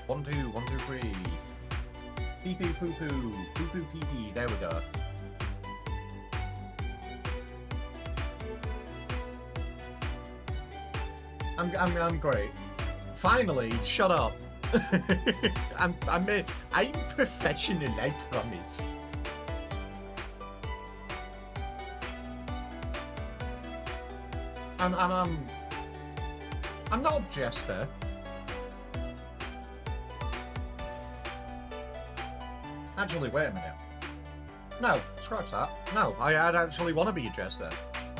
1, 2, 1, 2, 3. Pee pee poo poo. Poo poo pee pee. There we go. I'm great. Finally, shut up. I'm professional, I promise. I'm not a jester. Actually, wait a minute. No, scratch that. No, I'd actually want to be a jester.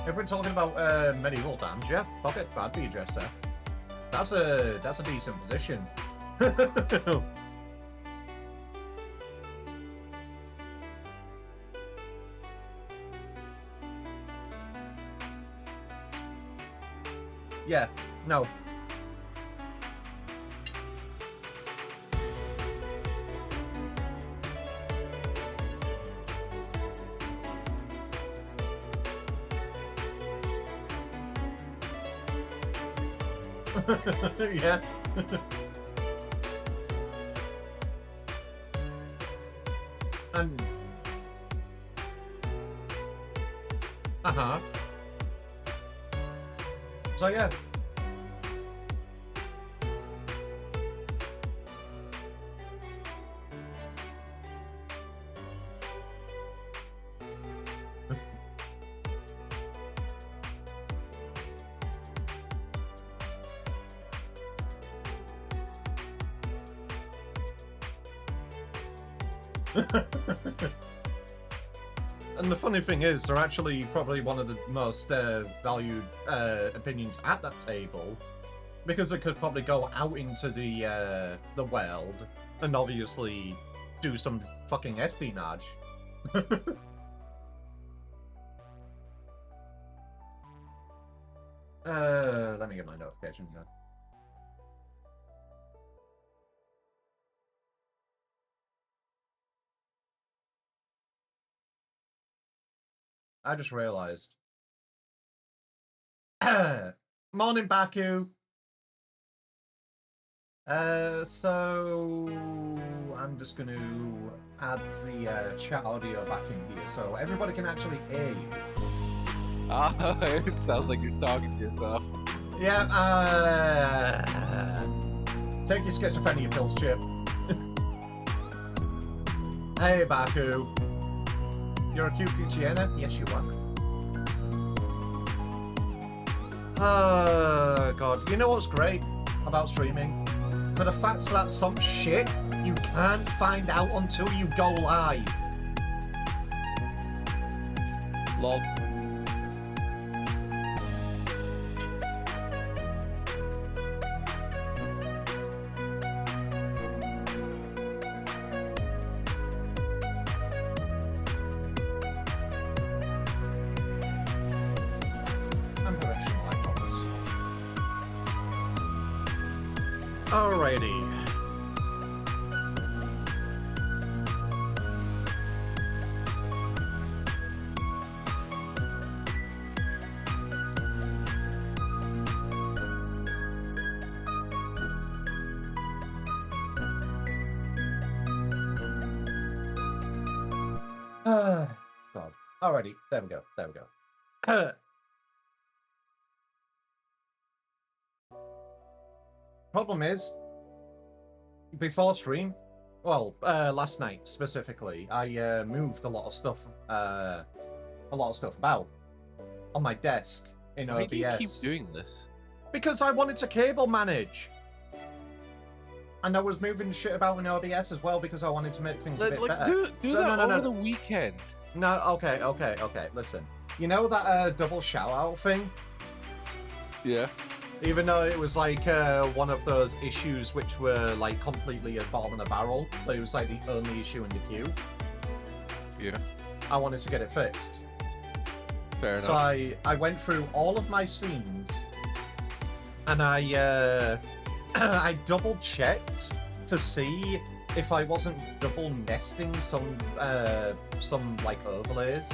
If we're talking about medieval times, yeah, fuck it, I'd be a jester. That's a decent position. Yeah, no. Yeah. And so yeah. And the funny thing is, they're actually probably one of the most valued opinions at that table, because it could probably go out into the world and obviously do some fucking espionage. Let me get my notification here. I just realized. Morning, Baku. So I'm just going to add the chat audio back in here so everybody can actually hear you. It sounds like you're talking to yourself. Yeah, take your schizophrenia pills, Chip. Hey, Baku. You're a cute Cucciana? Yes, you are. Oh, God. You know what's great about streaming? For the fact that some shit you can't find out until you go live. Lol. Alrighty. God. Alrighty. There we go. There we go. Problem is, before stream, well, last night specifically, I moved a lot of stuff about on my desk in OBS. Why do you keep doing this? Because I wanted to cable manage. And I was moving shit about in OBS as well because I wanted to make things a bit better. Do so, that over the weekend. No, okay, listen. You know that double shout-out thing? Yeah. Even though it was like one of those issues which were like completely a bomb in a barrel, but it was like the only issue in the queue. Yeah. I wanted to get it fixed. Fair enough. So I went through all of my scenes and I I double checked to see if I wasn't double nesting some like overlays.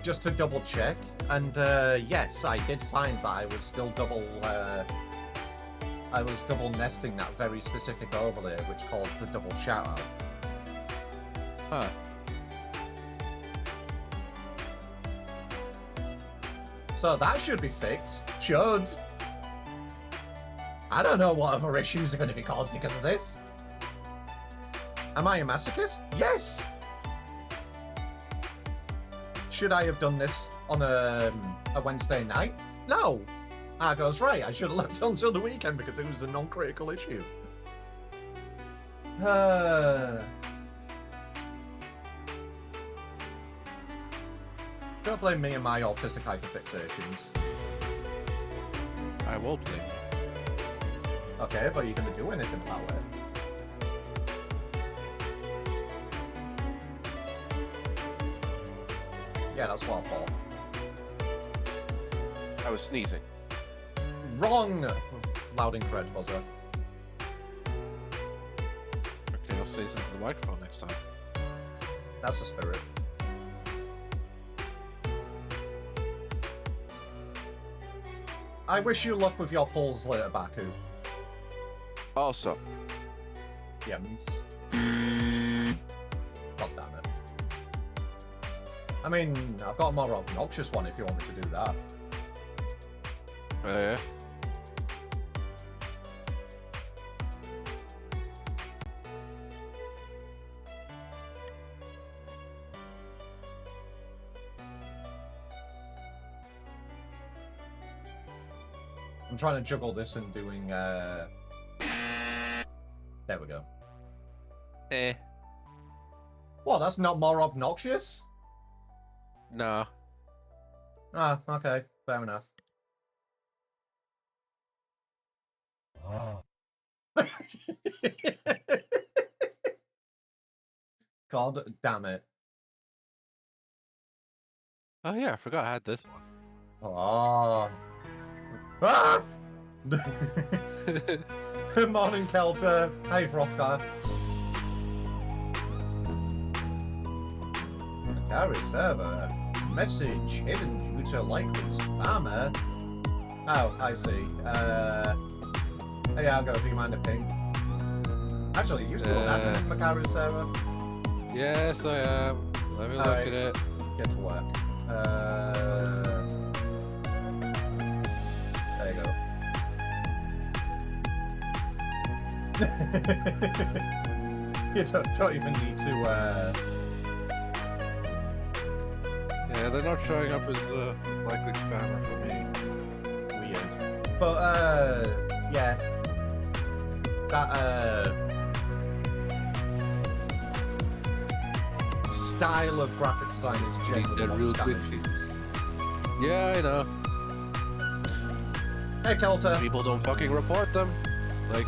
Just to double check, and yes, I did find that I was still double I was double nesting that very specific overlay, which calls the double shadow. Huh. So that should be fixed. Should. I don't know what other issues are going to be caused because of this. Am I a masochist? Yes! Should I have done this on a Wednesday night? No! Argo's right, I should have left it until the weekend because it was a non-critical issue. Don't blame me and my autistic hyperfixations. I will blame you. Okay, but are you going to do anything about it? Yeah, that's what I thought. I was sneezing. Wrong! Loud and correct, buzzer. Okay, I'll sneeze into the microphone next time. That's the spirit. I wish you luck with your polls later, Baku. Also, Yems. God damn it. I mean, I've got a more obnoxious one if you want me to do that. yeah. I'm trying to juggle this and doing, There we go. What, that's not more obnoxious? No. Ah, okay, fair enough. God damn it. Oh yeah, I forgot I had this one. Oh. Ah! Good morning, Kelter. Hey, Hrothgar. Carry server. Message hidden due to likely spammer. Oh, I see. Hey, Argo, do you mind a ping? Actually, you still have a Macari server? Yes, I am. Let me look Alright. at it. Get to work. There you go. You don't even need to, Yeah, they're not showing up as likely spammer for me. weird. But, yeah. That, style of graphic design is generally They're real non-standard. glitches. Yeah, I know. Hey, Kelter. People don't fucking report them. Like,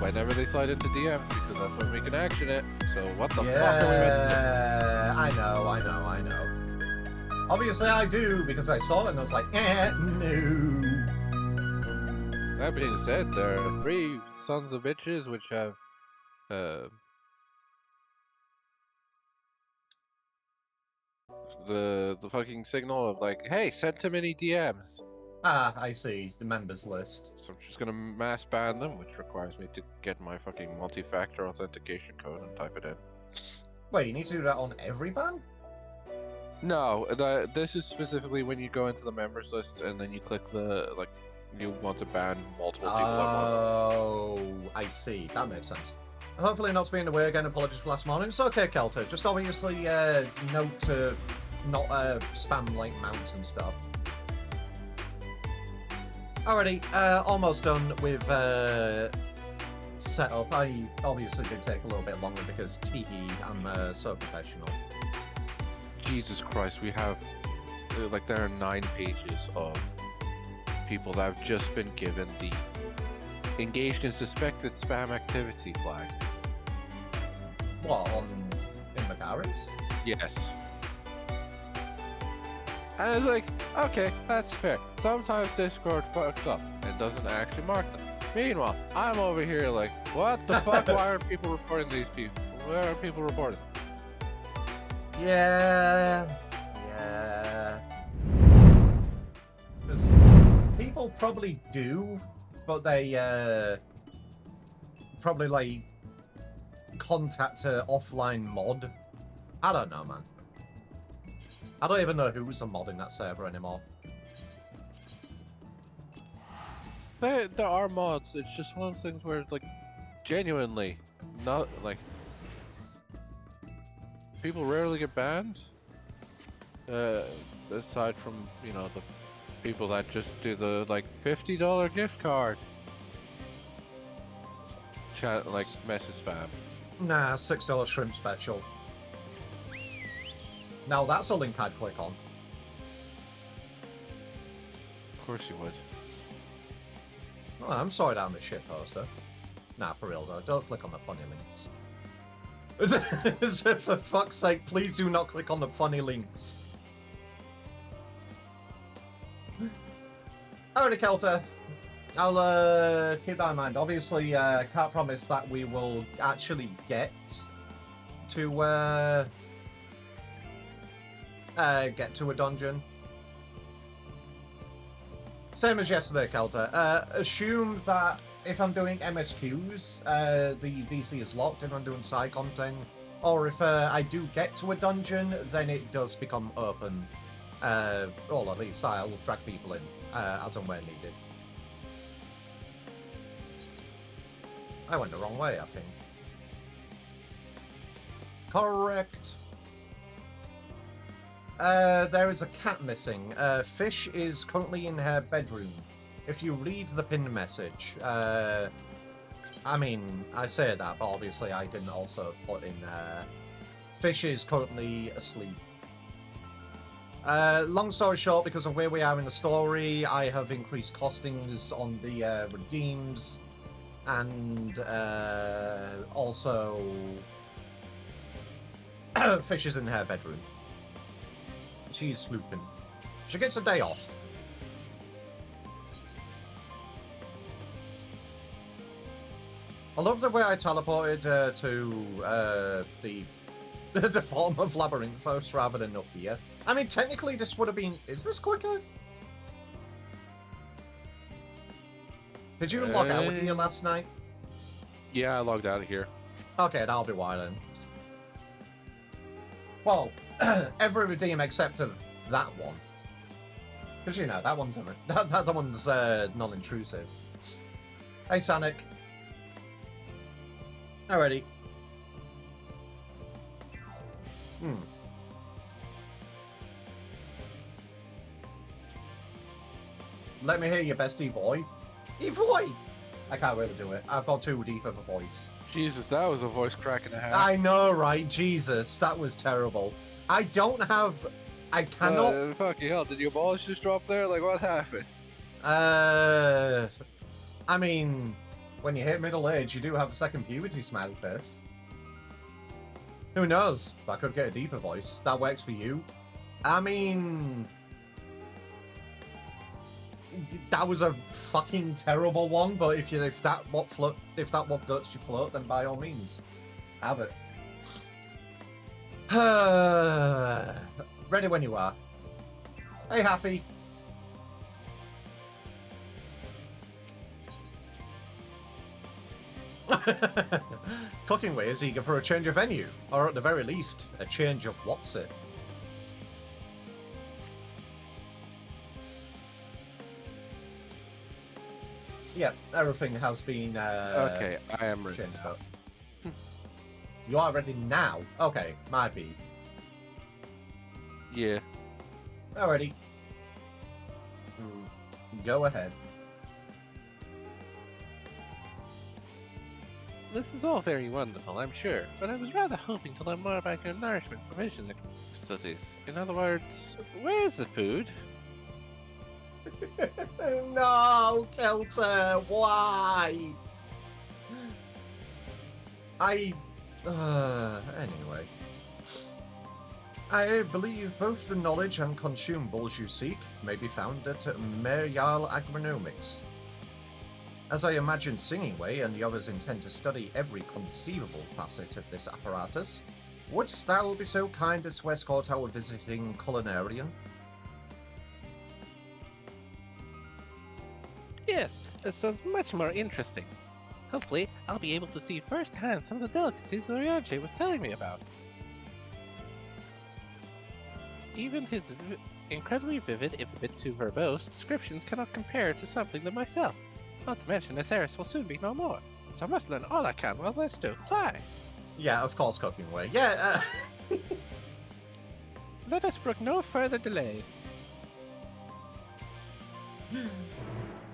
whenever they slide into DMs, because that's when we can action it. So what the fuck are we meant to Yeah, I know. Obviously I do, because I saw it and I was like, no. do? That being said, there are 3 sons of bitches which have, the fucking signal of like, hey, send too many DMs. Ah, I see. The members list. So I'm just gonna mass ban them, which requires me to get my fucking multi-factor authentication code and type it in. Wait, you need to do that on every ban? No, this is specifically when you go into the members list and then you click the, like, you want to ban multiple people at once. Oh, I see. That makes sense. Hopefully not being away again. Apologies for last morning. It's okay, Kelter. Just obviously note to not spam like mounts and stuff. Alrighty, almost done with setup. I obviously did take a little bit longer because I'm so professional. Jesus Christ, we have, like, there are 9 pages of people that have just been given the engaged in suspected spam activity flag. What, in Macari's? Yes. And it's like, okay, that's fair. Sometimes Discord fucks up and doesn't actually mark them. Meanwhile, I'm over here like, what the fuck? Why aren't people reporting these people? Where are people reporting? Yeah. Because people probably do, but they probably like contact a offline mod. I don't know, man. I don't even know who's a mod in that server anymore. There are mods. It's just one of those things where, like, genuinely, not like people rarely get banned. Aside from, you know, the people that just do the like $50 gift card chat, like message spam. Nah, $6 shrimp special. Now that's a link I'd click on. Of course you would. Oh, I'm sorry that I'm a shit poster. Nah, for real though, don't click on the funny links. For fuck's sake, please do not click on the funny links. Alrighty, Kelter. I'll keep that in mind. Obviously, can't promise that we will actually get to a dungeon. Same as yesterday, Kelter. Assume that if I'm doing MSQs, the VC is locked if I'm doing side content. Or if I do get to a dungeon, then it does become open. Or at least I'll drag people in as and when needed. I went the wrong way, I think. Correct. There is a cat missing. Fish is currently in her bedroom. If you read the pinned message, I mean, I say that, but obviously I didn't also put in Fish is currently asleep. Long story short, because of where we are in the story, I have increased costings on the redeems, and also Fish is in her bedroom. She's sleeping. She gets a day off. I love the way I teleported to the bottom of Labyrinthos rather than up here. I mean, technically this would have been... Is this quicker? Did you log out with me last night? Yeah, I logged out of here. Okay, that'll be why then. Well, every redeem except of that one. Because, you know, that one's non-intrusive. Hey, Sonic. Alrighty. Let me hear your best Evoy. Evoy! I can't really do it. I've got too deep of a voice. Jesus, that was a voice crack and a half. I know, right? Jesus, that was terrible. I don't have... I cannot... Fucking hell, did your balls just drop there? Like, what happened? I mean, when you hit middle age, you do have a second puberty smiley face. Who knows? I could get a deeper voice. That works for you. I mean... That was a fucking terrible one, but if that what guts you float, then by all means, have it. Ready when you are. Hey, Happy. Cooking Way is eager for a change of venue, or at the very least, a change of what's it. Yep, everything has been okay, I am ready now. You are ready now? Okay, might be. Yeah. Alrighty. Go ahead. This is all very wonderful, I'm sure, but I was rather hoping to learn more about your nourishment provision facilities. In other words, where's the food? No, Kelter, why? Anyway. I believe both the knowledge and consumables you seek may be found at Meryal Agronomics. As I imagine Singing Way and the others intend to study every conceivable facet of this apparatus, wouldst thou be so kind as to escort our visiting culinarian? Yes, This sounds much more interesting. Hopefully, I'll be able to see firsthand some of the delicacies Orianche was telling me about. Even his incredibly vivid, if a bit too verbose, descriptions cannot compare to something than myself. Not to mention, Atheris will soon be no more, so I must learn all I can while there's still time. Yeah, of course, Cooking Way. Yeah, Let us brook no further delay.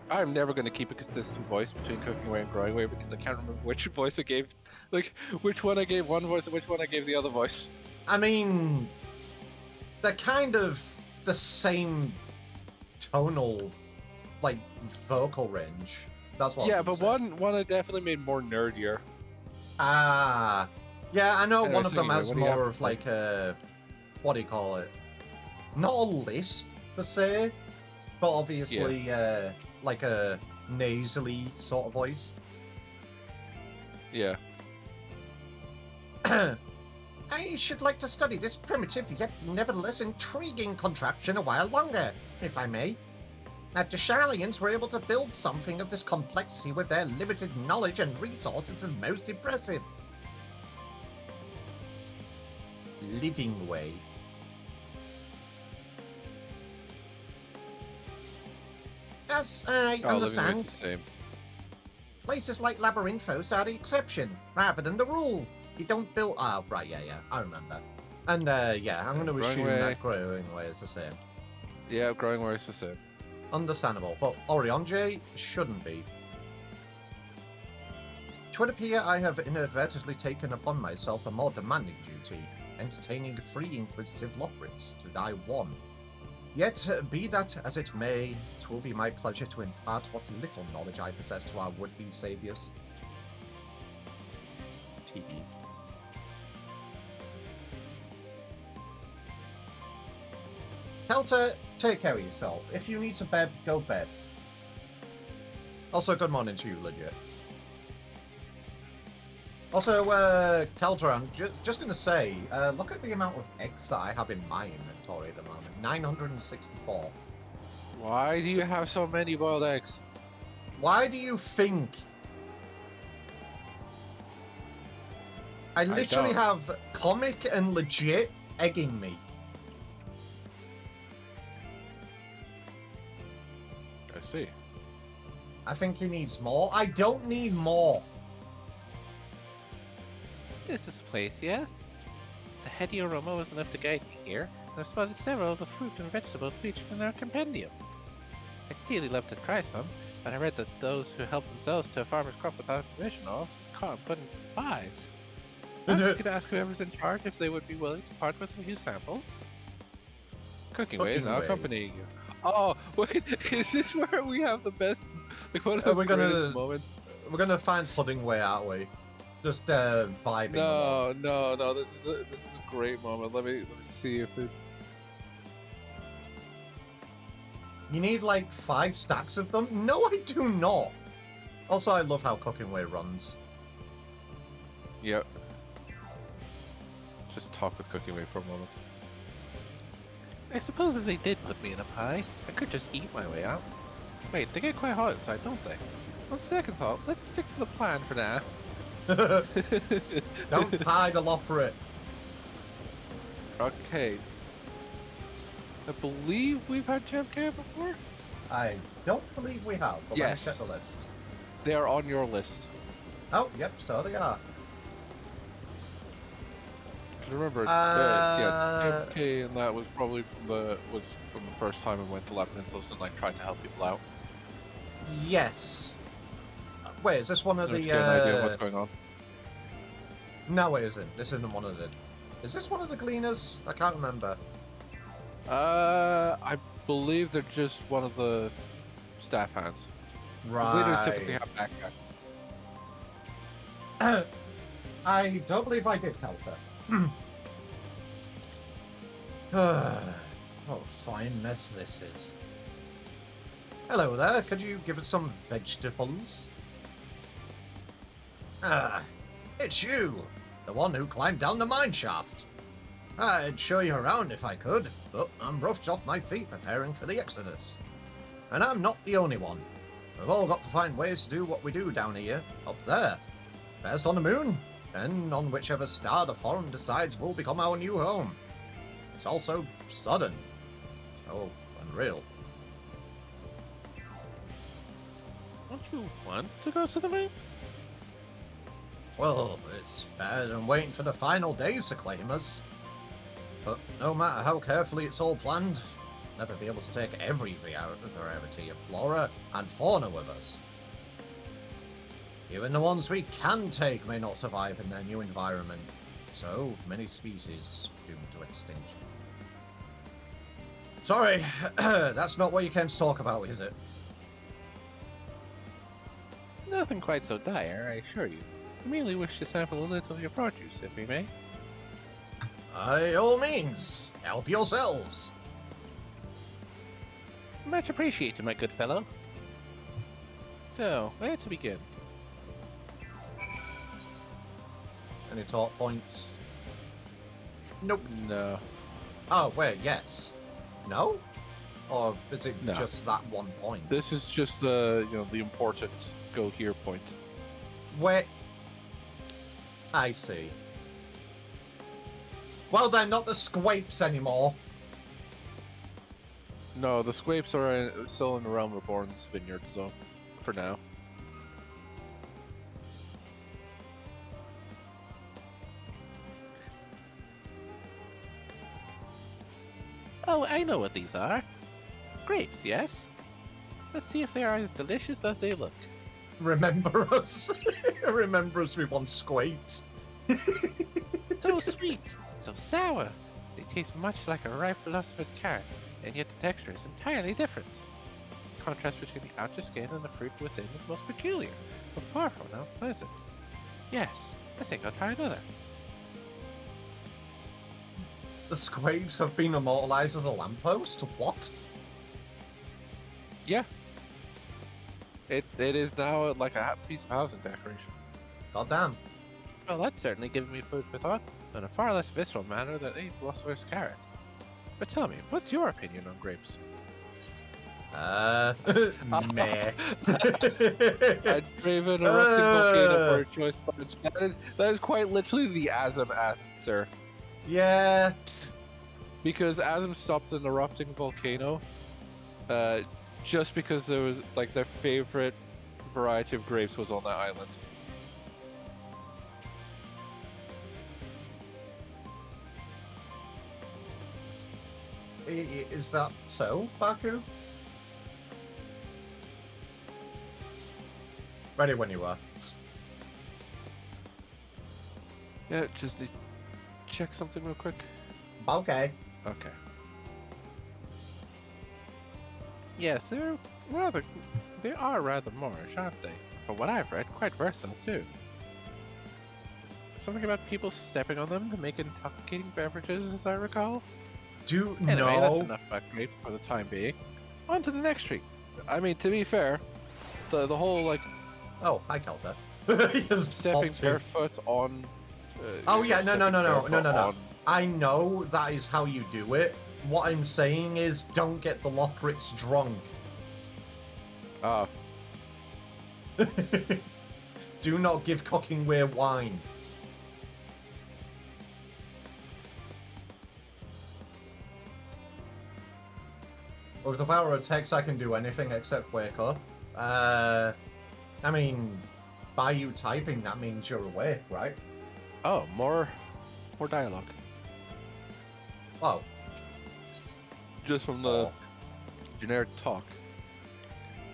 I'm never going to keep a consistent voice between Cooking Way and Growing Way because I can't remember which voice I gave, like, which one I gave one voice and which one I gave the other voice. I mean, they're kind of the same tonal, like, vocal range. That's what. Yeah, but one I definitely made more nerdier. Ah, yeah, I know Anyway, one of so them anyway, has what do you have more to of say? like a, what do you call it? Not a lisp per se, but obviously like a nasally sort of voice. Yeah. I should like to study this primitive yet nevertheless intriguing contraption a while longer, if I may. That the Shalians were able to build something of this complexity with their limited knowledge and resources is most impressive. Living way. As I Oh, Living Way's understand, the same. places like Labyrinthos are the exception, rather than the rule. You don't build... Oh, right, yeah, I remember. And, yeah, I'm going to Growing assume Way. that Growing Way is the same. Yeah, Growing Way is the same. Understandable, but Orionje shouldn't be. It would appear I have inadvertently taken upon myself the more demanding duty, entertaining 3 inquisitive Loprits to die 1. Yet, be that as it may, it will be my pleasure to impart what little knowledge I possess to our would-be saviors. T.E. Kelter, take care of yourself. If you need to bed, go bed. Also, good morning to you, legit. Also, Kelter, I'm just going to say, look at the amount of eggs that I have in my inventory at the moment. 964. Why do you have so many boiled eggs? Why do you think? I literally don't. have comic and legit egging me. I see. I think he needs more. I don't need more. This is the place, yes? The heady aroma was enough to guide me here, and I spotted several of the fruit and vegetables featured in our compendium. I'd dearly love to try some, but I read that those who help themselves to a farmer's crop without permission are caught and put in pies. Perhaps you could ask whoever's in charge if they would be willing to part with a few samples. Cooking Way is Cooking now Way. accompanying you. Oh, wait, is this where we have the best, like one of the We're greatest gonna- moments? We're gonna find Pudding Way, aren't we? Just vibing. along. No, this is a great moment. Let me see if it... You need like 5 stacks of them? No, I do not. Also, I love how Cooking Way runs. Yep. Just talk with Cooking Way for a moment. I suppose if they did put me in a pie, I could just eat my way out. Wait, they get quite hot inside, don't they? On second thought, let's stick to the plan for now. Don't pie the Loprit. Okay. I believe we've had Gem Care before? I don't believe we have, but Yes. let me check the list. They are on your list. Oh, yep, so they are. Remember, Uh, JFK and that was probably from the first time I went to Labyrinthos and like tried to help people out. Yes. Wait, is this one of Just the? get an idea of what's going on. No, it isn't. This isn't one of the. Is this one of the Gleaners? I can't remember. I believe they're just one of the staff hands. Leaders typically have backpack. I don't believe I did, Kelter. What a fine mess this is. Hello there, could you give us some vegetables? Ah, it's you, the one who climbed down the mine shaft. I'd show you around if I could, but I'm roughed off my feet preparing for the exodus. And I'm not the only one. We've all got to find ways to do what we do down here, up there. Best on the moon, and on whichever star the forum decides will become our new home. It's also sudden. So unreal. Don't you want to go to the moon? Well, it's better than waiting for the final days to claim us. But no matter how carefully it's all planned, we'll never be able to take every variety of flora and fauna with us. Even the ones we can take may not survive in their new environment, so many species doomed to extinction. Sorry, that's not what you came to talk about, is it? Nothing quite so dire, I assure you. I merely wish to sample a little of your produce, if we may. By all means, help yourselves. Much appreciated, my good fellow. So, where to begin? Any talk points? Nope. No. Oh, wait, yes. No? Or is it No. just that one point? This is just the the important go here point. Wait. I see. Well then, not the squapes anymore. No, the Squapes are still in the realm of Born's vineyards, though, for now. Oh, I know what these are. Grapes, yes? Let's see if they are as delicious as they look. Remember us? Remember us with one squaped? So sweet, so sour. They taste much like a ripe philosopher's carrot, and yet the texture is entirely different. The contrast between the outer skin and the fruit within is most peculiar, but far from unpleasant. Yes, I think I'll try another. The squapes have been immortalized as a lamppost? What? Yeah. It is now like a piece of housing decoration. Goddamn. Well, that's certainly given me food for thought, in a far less visceral manner than any philosopher's carrot. But tell me, what's your opinion on grapes? Meh. I'd brave an erupting volcano for a choice bunch. That is quite literally the Azam answer. Yeah. Because Azam stopped an erupting volcano, just because there was like their favorite variety of grapes was on that island. Is that so, Baku? Ready when you are. Yeah, just need to check something real quick. Okay. Okay. Yes, they are rather Moorish, aren't they? From what I've read, quite versatile too. Something about people stepping on them to make intoxicating beverages, as I recall. Do Anyway, that's no. enough about grape for the time being. On to the next tree. I mean, to be fair, the whole like Oh, I called that. You just stepping popped in. barefoot on. Oh yeah, no. stepping barefoot on- I know that is how you do it. What I'm saying is, don't get the Loprits drunk. Ah, Do not give Cockingware wine. With the power of text, I can do anything except wake up. I mean, by you typing, that means you're awake, right? oh, more dialogue. Oh. Just from the Oh. generic talk.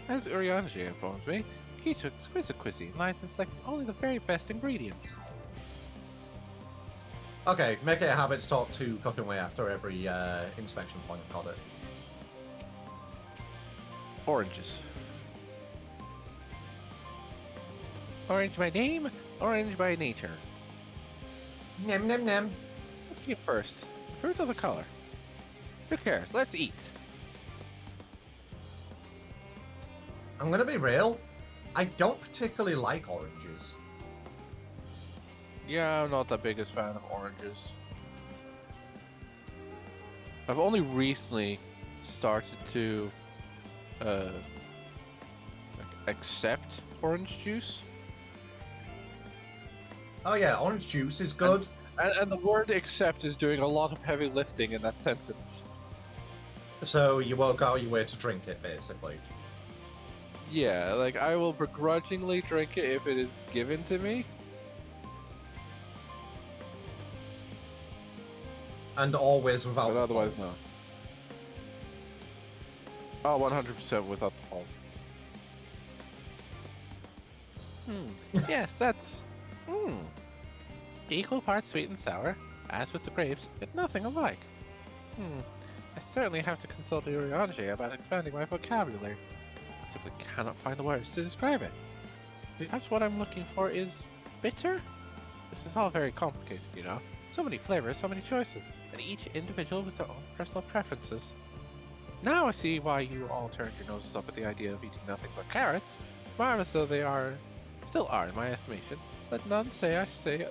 As Urianji informs me, Keith's exquisite cuisine lies in selecting only the very best ingredients. Okay, make it a habit to talk to Cockingway after every inspection point. Got it. Oranges. Orange by name, orange by nature. Nem nem nem. Okay, first, fruit or the color? Who cares? Let's eat. I'm gonna be real. I don't particularly like oranges. Yeah, I'm not the biggest fan of oranges. I've only recently started to like accept orange juice. Oh yeah, orange juice is good. And the word accept is doing a lot of heavy lifting in that sentence. So you won't go out your way to drink it, basically. Yeah, like I will begrudgingly drink it if it is given to me. And always without. But otherwise, no. Oh, 100% without the pulp. Yes, that's... Equal parts sweet and sour, as with the grapes, yet nothing alike. I certainly have to consult Uriange about expanding my vocabulary. I simply cannot find the words to describe it. Perhaps what I'm looking for is bitter? This is all very complicated, you know. So many flavors, so many choices, and each individual with their own personal preferences. Now I see why you all turned your noses up at the idea of eating nothing but carrots, marvelous though they still are in my estimation. Let none say I say,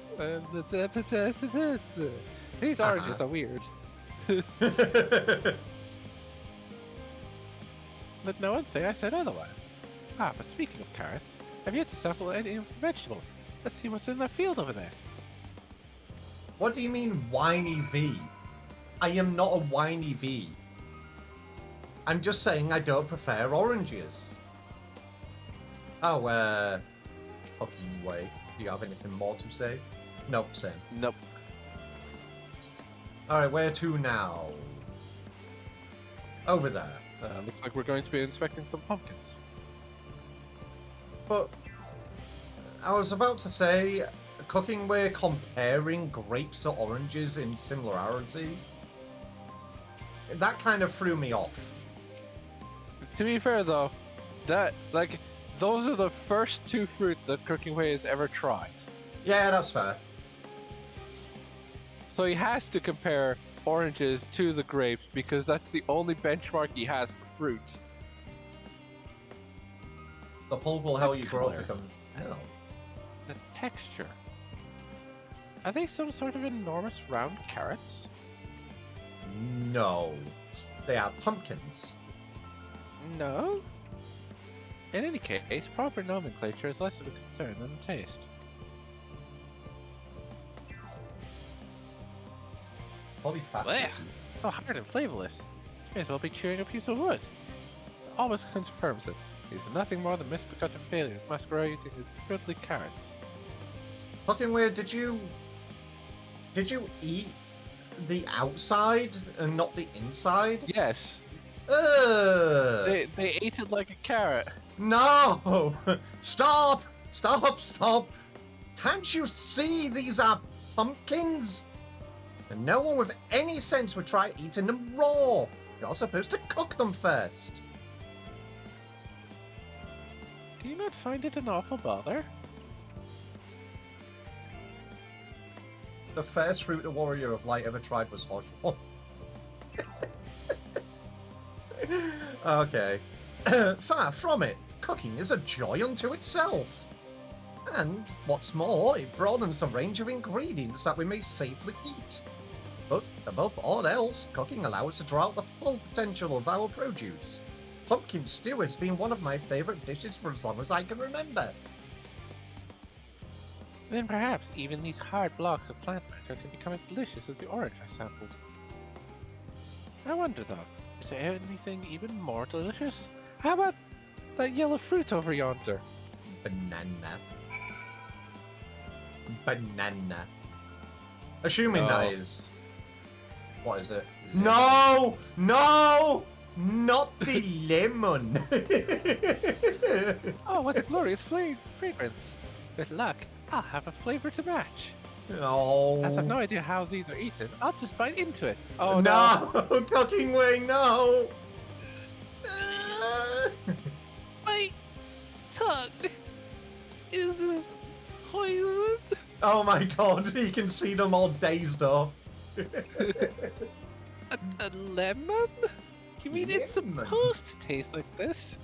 these oranges are weird. Let no one say I said otherwise. Ah, but speaking of carrots, I've yet to sample any of the vegetables. Let's see what's in that field over there. What do you mean, whiny V? I am not a whiny V. I'm just saying I don't prefer oranges. Oh, fucking way. Do you have anything more to say? Nope, same. Nope. Alright, where to now? Over there. Looks like we're going to be inspecting some pumpkins. But I was about to say, cooking we're comparing grapes to oranges in similarity. That kind of threw me off. To be fair though, those are the first two fruit that Cooking Way has ever tried. Yeah, that's fair. So he has to compare oranges to the grapes because that's the only benchmark he has for fruit. The pulp will help The you grow color. become hell. The texture. Are they some sort of enormous round carrots? No. They are pumpkins. No. In any case, proper nomenclature is less of a concern than the taste. Polyphacetic. Blech. So hard and flavorless. May as well be chewing a piece of wood. Always confirms it. These are nothing more than misbegotten failures masquerading as brutally carrots. Fucking weird, did you eat the outside and not the inside? Yes, Ugh. they ate it like a carrot. No! Stop! Stop! Stop! Can't you see these are pumpkins? And no one with any sense would try eating them raw. You're supposed to cook them first. Do you not find it an awful bother? The first fruit a warrior of light ever tried was horrible. Okay. Far from it. Cooking is a joy unto itself. And, what's more, it broadens the range of ingredients that we may safely eat. But, above all else, cooking allows us to draw out the full potential of our produce. Pumpkin stew has been one of my favourite dishes for as long as I can remember. Then perhaps even these hard blocks of plant matter can become as delicious as the orange I sampled. I wonder though, is there anything even more delicious? How about that yellow fruit over yonder? Banana. Banana. Assuming No. that is... What is it? No! No! Not the lemon! Oh, what a glorious fragrance! With luck, I'll have a flavor to match. Oh. As I've no idea how these are eaten, I'll just bite into it. Oh no! No! Cooking wing, no! My tongue! Is this poison? Oh my god, he can see them all dazed up. A lemon? You mean it's Lemon? supposed to taste like this?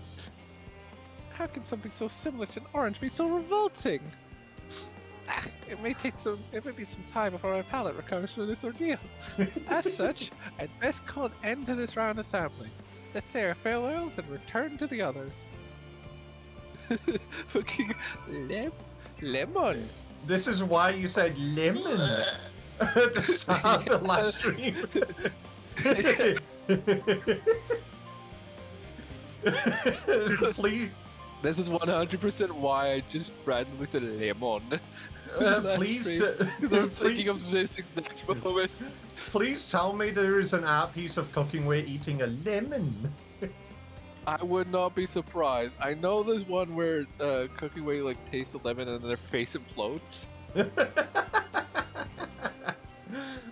How can something so similar to an orange be so revolting? It may be some time before my palate recovers from this ordeal. As such, I'd best call an end to this round of sampling. Let's say our farewells and return to the others. Fucking lemon. This is why you said lemon at the start of last stream. Please, This is 100% why I just randomly said lemon. please, Because I was thinking of this exact moment. please tell me there is an art piece of cooking where eating a lemon. I would not be surprised. I know there's one where cooking where you like taste the lemon and their face implodes.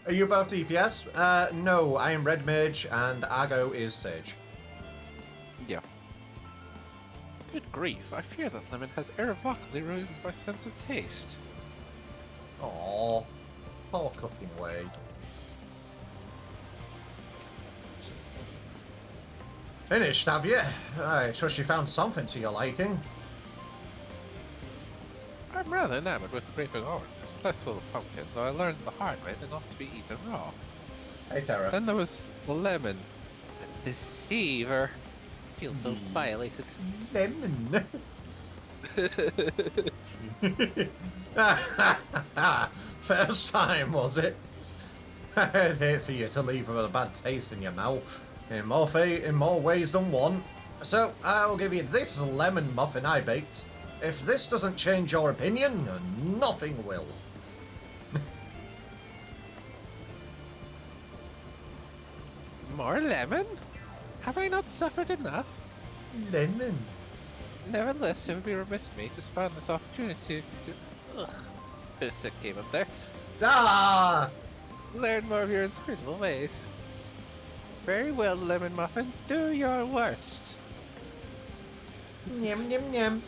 Are you both DPS? No, I am Red Mage and Argo is Sage. Yeah. Good grief, I fear that lemon has irrevocably ruined my sense of taste. Aww, poor cooking way. Finished, have you? I trust you found something to your liking. I'm rather enamored with the grape and oranges, less so the pumpkin, though I learned the hard way they're not to be eaten raw. Hey, Tara. Then there was the lemon. The deceiver. I feel so violated. Lemon. First time, was it? I'd hate for you to leave with a bad taste in your mouth. In more ways than one. So, I'll give you this lemon muffin I baked. If this doesn't change your opinion, nothing will. More lemon? Have I not suffered enough? Lemon. Nevertheless, it would be remiss of me to spawn this opportunity to... Ugh. Bit of sick game up there. Ah! Learn more of your inscrutable ways. Very well, Lemon Muffin. Do your worst. Yum yum yum.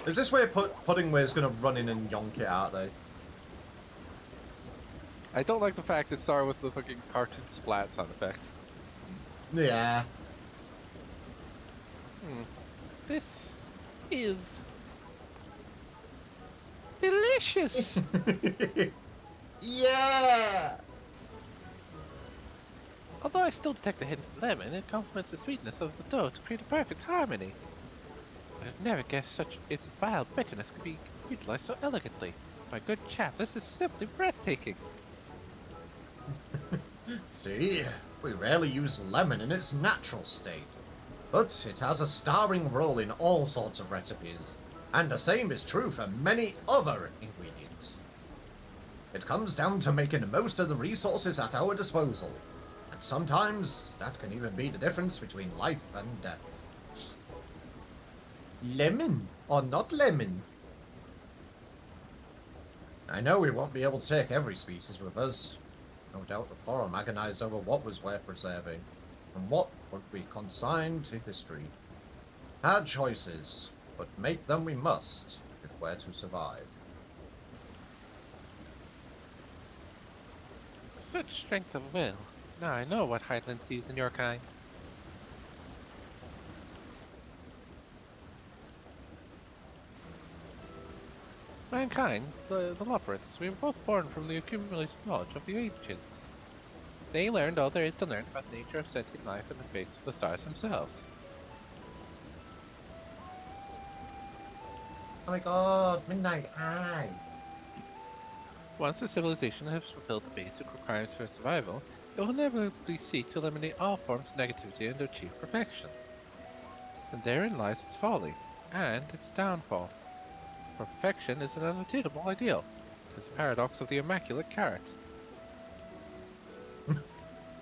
Is this where Pudding Way's gonna run in and yonk it out though? I don't like the fact it started with the fucking cartoon splat sound effects. Yeah. This is delicious. Yeah. Although I still detect a hint of lemon, it complements the sweetness of the dough to create a perfect harmony. I'd never guessed such its vile bitterness could be utilized so elegantly. My good chap, this is simply breathtaking. See, we rarely use lemon in its natural state, but it has a starring role in all sorts of recipes, and the same is true for many other ingredients. It comes down to making the most of the resources at our disposal, and sometimes that can even be the difference between life and death. Lemon or not lemon? I know we won't be able to take every species with us. No doubt the forum agonized over what was worth preserving, and what would be consigned to history. Hard choices, but make them we must, if we're to survive. Such strength of will. Now I know what Highland sees in your kind. Mankind, the Loporits, we were both born from the accumulated knowledge of the ancients. They learned all there is to learn about the nature of sentient life and the fates of the stars themselves. Oh my god, Midnight Eye! Once the civilization has fulfilled the basic requirements for survival, it will inevitably seek to eliminate all forms of negativity and achieve perfection. And therein lies its folly, and its downfall. For perfection is an unattainable ideal. It is the paradox of the immaculate carrot.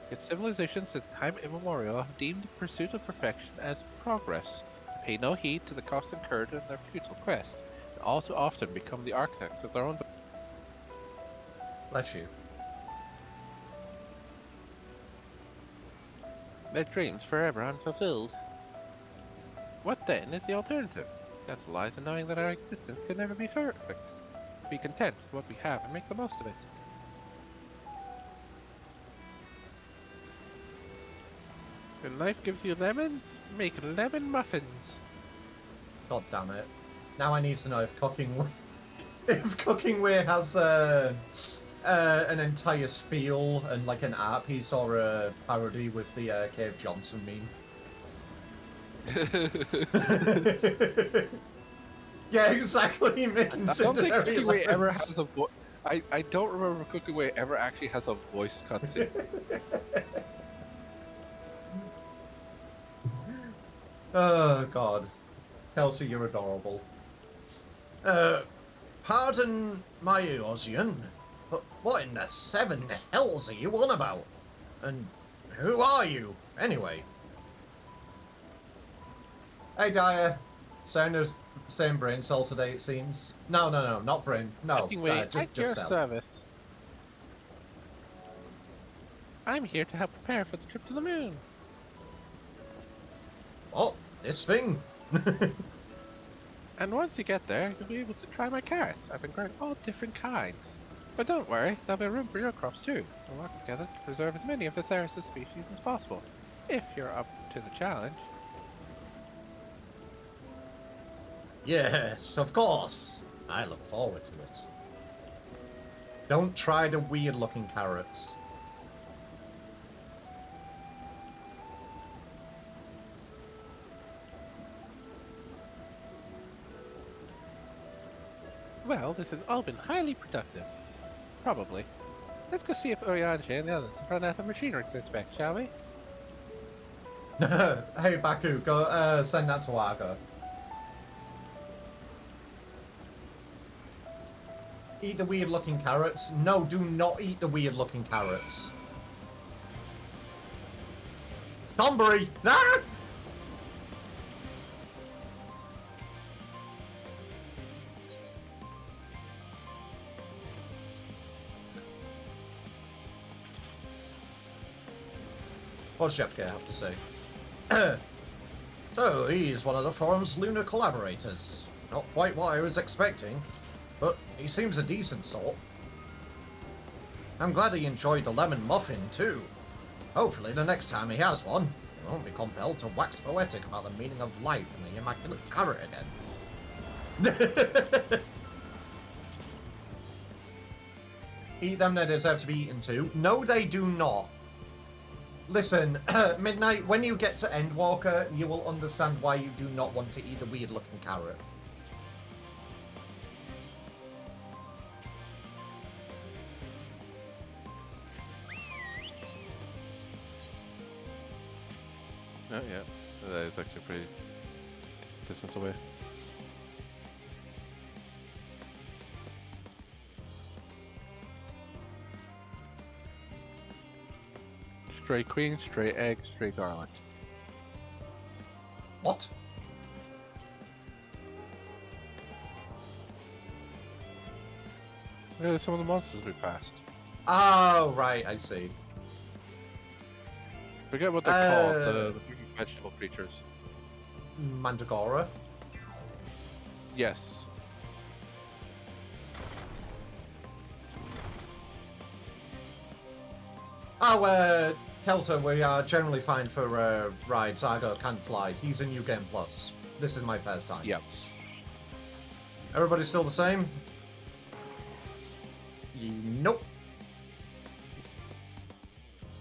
Yet civilizations since time immemorial have deemed the pursuit of perfection as progress, and pay no heed to the cost incurred in their futile quest, and all too often become the architects of their own. Bless you. Their dreams forever unfulfilled. What then is the alternative? The answer lies in knowing that our existence can never be perfect. Be content with what we have and make the most of it. When life gives you lemons, make lemon muffins. God damn it. Now I need to know if Cooking Way has an entire spiel and like an art piece or a parody with the Cave Johnson meme. Yeah, exactly. Making I don't think Cinderella Cooking Way ever lemons. has a voice. I don't remember Cooking Way ever actually has a voiced cutscene. Oh God, Kelsey, you're adorable. Pardon my Ozian, but what in the seven hells are you on about? And who are you, anyway? Hey, Dyer. Same brain cell today, it seems. No, not brain. No, Cooking Way, at your just cell. service. I'm here to help prepare for the trip to the moon. Oh, this thing. And once you get there, you'll be able to try my carrots. I've been growing all different kinds. But don't worry, there'll be room for your crops too. We'll work together to preserve as many of the Theris' species as possible, if you're up to the challenge. Yes, of course. I look forward to it. Don't try the weird-looking carrots. Well, this has all been highly productive. Probably. Let's go see if Orianji and the others have run out of machinery to inspect, shall we? Hey, Baku, go send that to Argo. Eat the weird-looking carrots. No, do not eat the weird-looking carrots. Tombury! Ah! What's Jepke have to say? So, he's one of the forum's lunar collaborators. Not quite what I was expecting, but he seems a decent sort. I'm glad he enjoyed the lemon muffin, too. Hopefully the next time he has one, he won't be compelled to wax poetic about the meaning of life and the immaculate carrot again. Eat them, they deserve to be eaten too. No, they do not. Listen, Midnight, when you get to Endwalker, you will understand why you do not want to eat the weird-looking carrot. Oh yeah, that is actually pretty distance away. Stray queen, stray egg, stray garlic. What? Yeah, some of the monsters we passed. Oh, right, I see. Forget what they're called, the vegetable creatures. Mandragora? Yes. Oh, Kelter, we are generally fine for rides. Argo can't fly. He's in New Game Plus. This is my first time. Yep. Everybody still the same? Nope.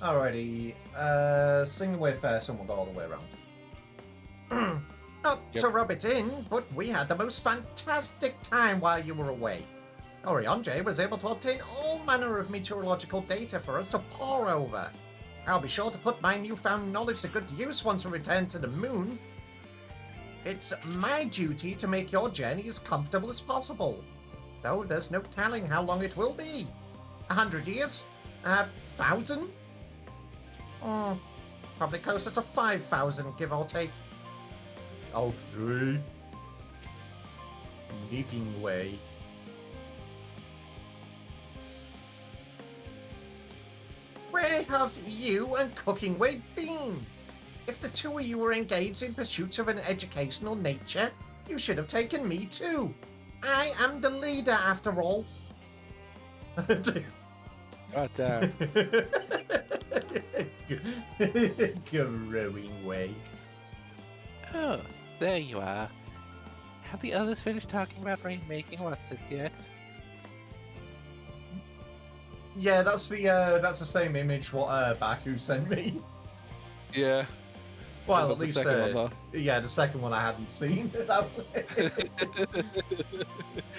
Alrighty. Sing away first and we'll go all the way around. Not to rub it in, but we had the most fantastic time while you were away. Orianji was able to obtain all manner of meteorological data for us to pore over. I'll be sure to put my newfound knowledge to good use once we return to the moon. It's my duty to make your journey as comfortable as possible. Though there's no telling how long it will be. 100 years? 1,000? Probably closer to 5,000, give or take. Okay. Living way. Where have you and Cooking Way been? If the two of you were engaged in pursuits of an educational nature, you should have taken me too. I am the leader, after all. God damn. Growing way. Oh, there you are. Have the others finished talking about rainmaking Watsits yet? Yeah, that's the same image what Baku sent me. Yeah. Well, But at the least, second one, though. yeah, the second one I hadn't seen.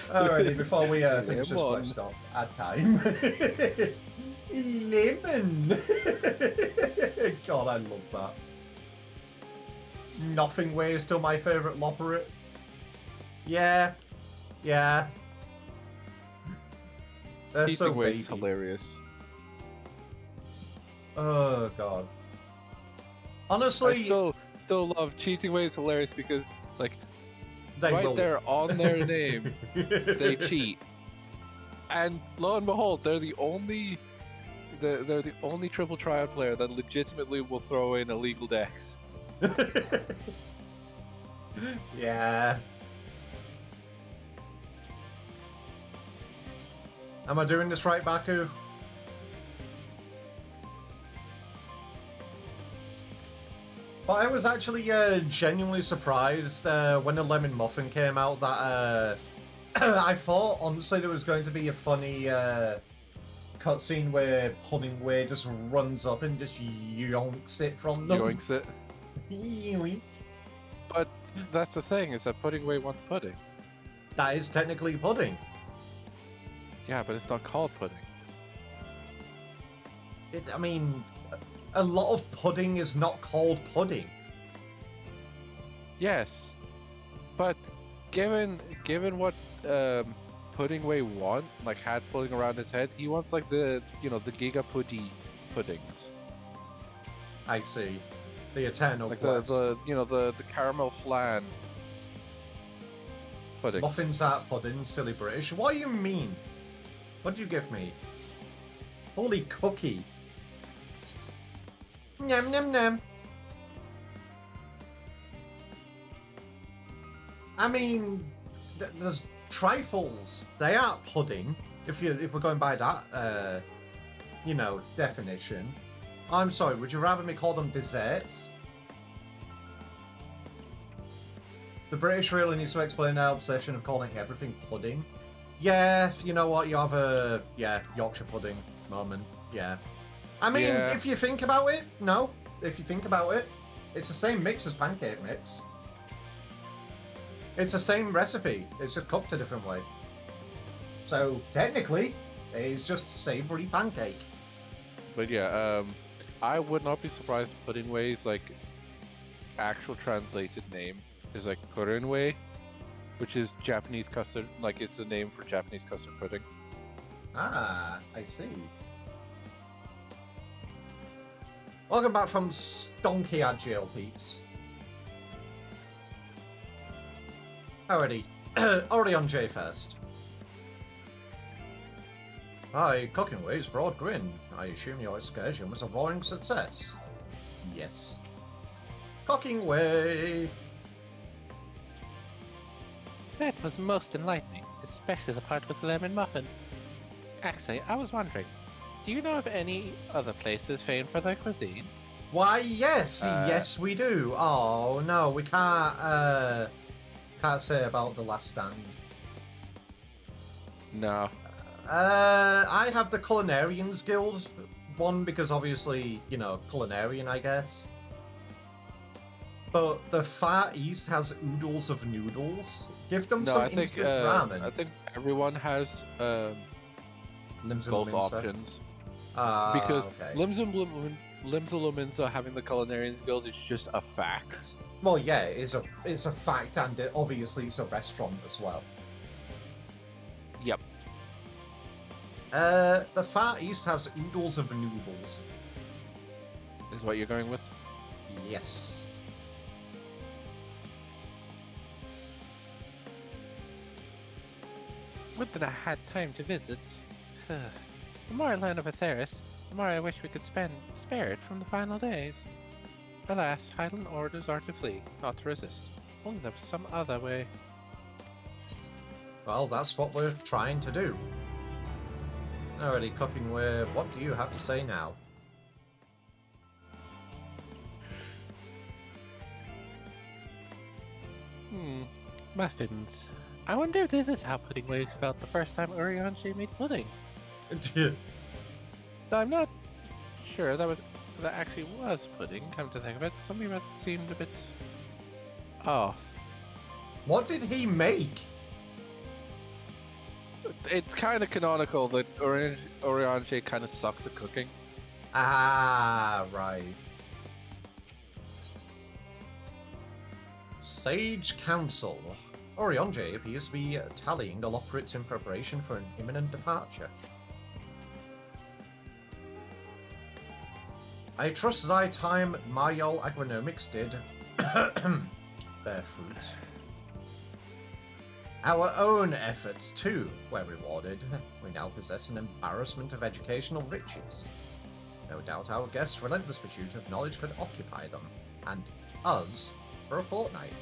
Alrighty, before we finish this Lemon. quest off, ad time. Lemon! God, I love that. Nothing Way is still my favourite Lopperit. Yeah. Yeah. They're so Cheating Way is baby. hilarious. Oh, God. I Honestly, still love Cheating Way is hilarious because, like, they right will. there on their name, they cheat. And lo and behold, they're the only triple triad player that legitimately will throw in illegal decks. Yeah. Am I doing this right, Baku? But I was actually genuinely surprised when the Lemon Muffin came out that I thought, honestly, there was going to be a funny cutscene where Pudding Way just runs up and just yonks it from them. Yoinks it. Yoink. But that's the thing, is that Pudding Way wants pudding. That is technically pudding. Yeah, but it's not called pudding. I mean, a lot of pudding is not called pudding. Yes, but given what Pudding Way had floating around his head, he wants like the the Giga puddings, I see. The Eternal like Quest. the caramel flan pudding. Muffins art pudding, silly British. What do you mean? What do you give me? Holy cookie. Nom nom nom. I mean, there's trifles. They aren't pudding. If we're going by that, definition. I'm sorry. Would you rather me call them desserts? The British really needs to explain their obsession of calling everything pudding. Yeah, you know what? You have a Yorkshire pudding moment. Yeah. I mean, Yeah. if you think about it, no. If you think about it, it's the same mix as pancake mix. It's the same recipe. It's just cooked a different way. So technically, it's just savoury pancake. But yeah, I would not be surprised if Pudding Way's actual translated name is Pudding Way, which is Japanese custard. It's the name for Japanese custard pudding. Ah, I see. Welcome back from Stonky Jail, peeps. Already on J first. Hi, Cooking Way's broad grin. I assume your excursion was a roaring success. Yes. Cooking Way. That was most enlightening, especially the part with the lemon muffin. Actually, I was wondering, do you know of any other places famed for their cuisine? Why, yes, yes we do. Oh no, we can't say about the Last Stand. No. I have the Culinarians Guild one because obviously, culinarian, I guess. But the Far East has oodles of noodles. Give them No, some I think instant ramen. I think everyone has Limbs and both Mincer. options. Ah, Because okay. Limsa having the Culinarians Guild is just a fact. Well, yeah, it's a fact, and obviously it's a restaurant as well. Yep. The Far East has oodles of noodles. Is what you're going with? Yes. Would that I had time to visit. The more I learn of Atheris, the more I wish we could spare it from the final days. Alas, Highland orders are to flee, not to resist. Only there was some other way. Well, that's what we're trying to do. Alrighty, Cooking Way, what do you have to say now? Muffins. I wonder if this is how Pudding Way felt the first time Urianshi made pudding. Though I'm not sure that was that actually was pudding, come to think of it. Something about it seemed a bit off. What did he make? It's kind of canonical that Oriange kind of sucks at cooking. Ah, right. Sage Council. Oriange appears to be tallying the Loporrits in preparation for an imminent departure. I trust thy time Mayol Agronomics did bear fruit. Our own efforts, too, were rewarded. We now possess an embarrassment of educational riches. No doubt our guests' relentless pursuit of knowledge could occupy them, and us, for a fortnight.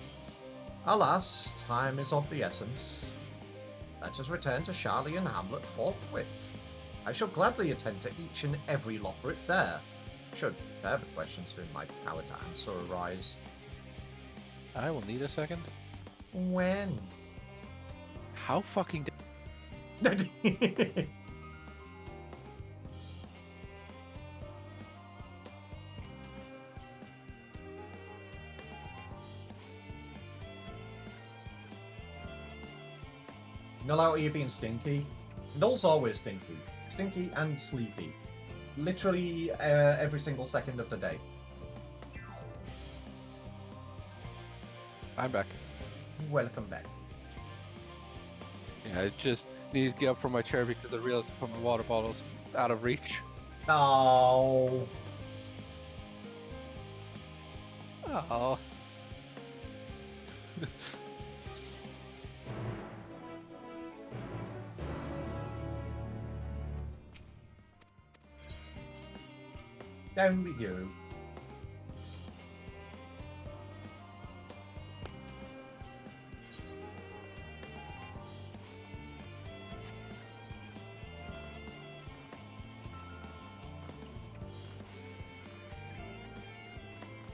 Alas, time is of the essence. Let us return to Charlie and Hamlet forthwith. I shall gladly attend to each and every Loporrit there, should further questions within my power to answer arise. I will need a second. When? How fucking Not out here being stinky. Doll's always stinky. Stinky and sleepy. Literally every single second of the day. I'm back. Welcome back. Yeah, I just need to get up from my chair because I realized to put my water bottles out of reach. Oh. Oh. Down we go.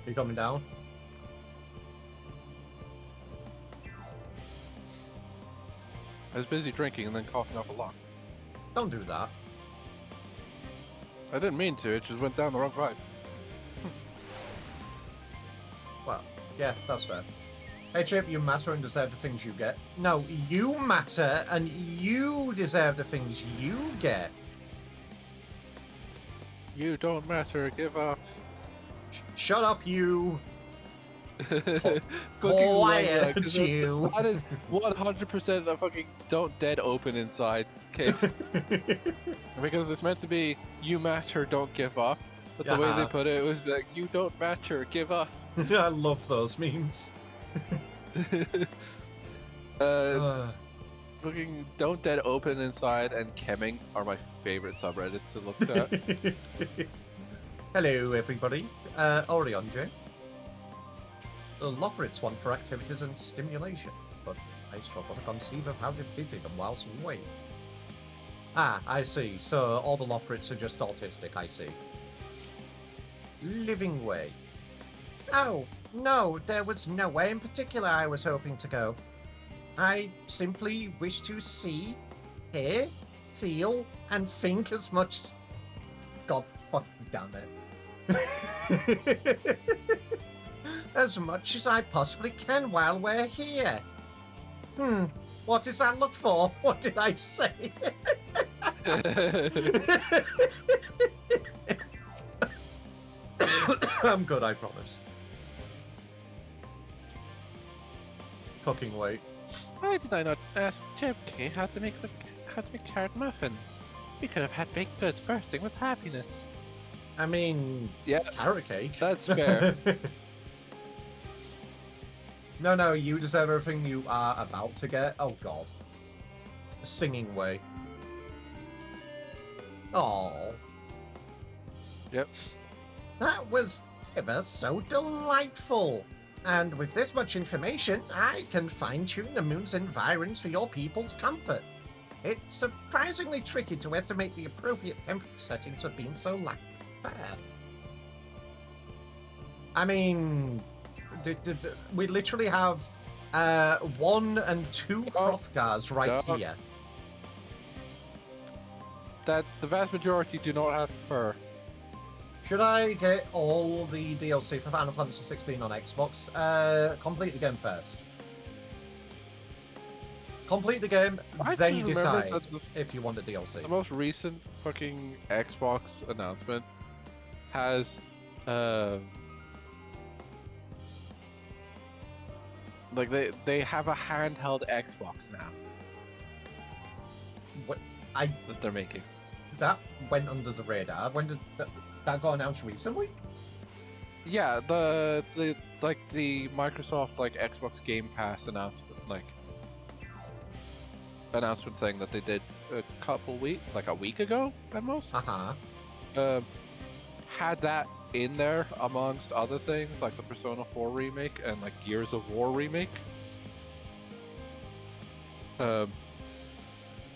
You coming down? I was busy drinking and then coughing up a lot. Don't do that. I didn't mean to, it just went down the wrong pipe. Well, yeah, that's fair. Hey Chip, you matter and deserve the things you get. No, you matter and you deserve the things you get. You don't matter, give up. Shut up, you. Fucking Quiet, love that, 'cause you. That is 100% a fucking don't dead open inside case. Because it's meant to be, you matter, don't give up. But the way they put it was like, you don't matter, give up. I love those memes. Fucking don't dead open inside and chemming are my favorite subreddits to look at. Hello, everybody. Oriange. The Loporrits want for activities and stimulation, but I struggle to conceive of how to busy them whilst we wait. Ah, I see. So all the Loporrits are just autistic, I see. Living way. Oh, no, there was nowhere in particular I was hoping to go. I simply wish to see, hear, feel, and think as much... God fucking damn it. As much as I possibly can while we're here. What does that look for? What did I say? I'm good, I promise. Cooking weight. Why did I not ask Jebke how to make carrot muffins? We could have had baked goods bursting with happiness. I mean, Yeah, carrot cake. that's fair. No, you deserve everything you are about to get. Oh god. Singing way. Oh. Yep. That was ever so delightful. And with this much information, I can fine-tune the moon's environs for your people's comfort. It's surprisingly tricky to estimate the appropriate temperature settings for being so fair. I mean, we literally have 1 and 2 Hrothgars right here. That the vast majority do not have fur. Should I get all the DLC for Final Fantasy 16 on Xbox? Complete the game first. Complete the game, I then just you remember decide that if you want the DLC. the most recent fucking Xbox announcement has, like they have a handheld Xbox now What, that they're making. that went under the radar. When did that got announced recently? Yeah, the like the Microsoft like Xbox Game Pass announcement thing that they did a week ago at most. Had that in there amongst other things like the Persona 4 remake and like Gears of War remake.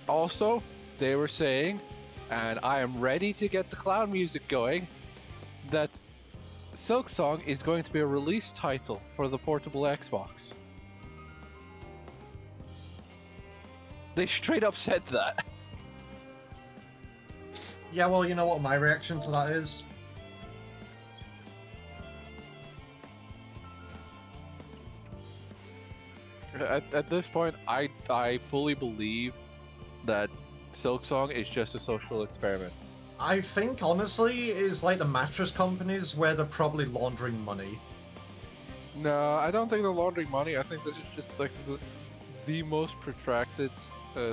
Also, they were saying, and I am ready to get the clown music going, that Silksong is going to be a release title for the portable Xbox. They straight up said that. Yeah, well, you know what my reaction to that is? At this point, I fully believe that Silksong is just a social experiment. I think, honestly, it's like the mattress companies where they're probably laundering money. No, I don't think they're laundering money. I think this is just like the most protracted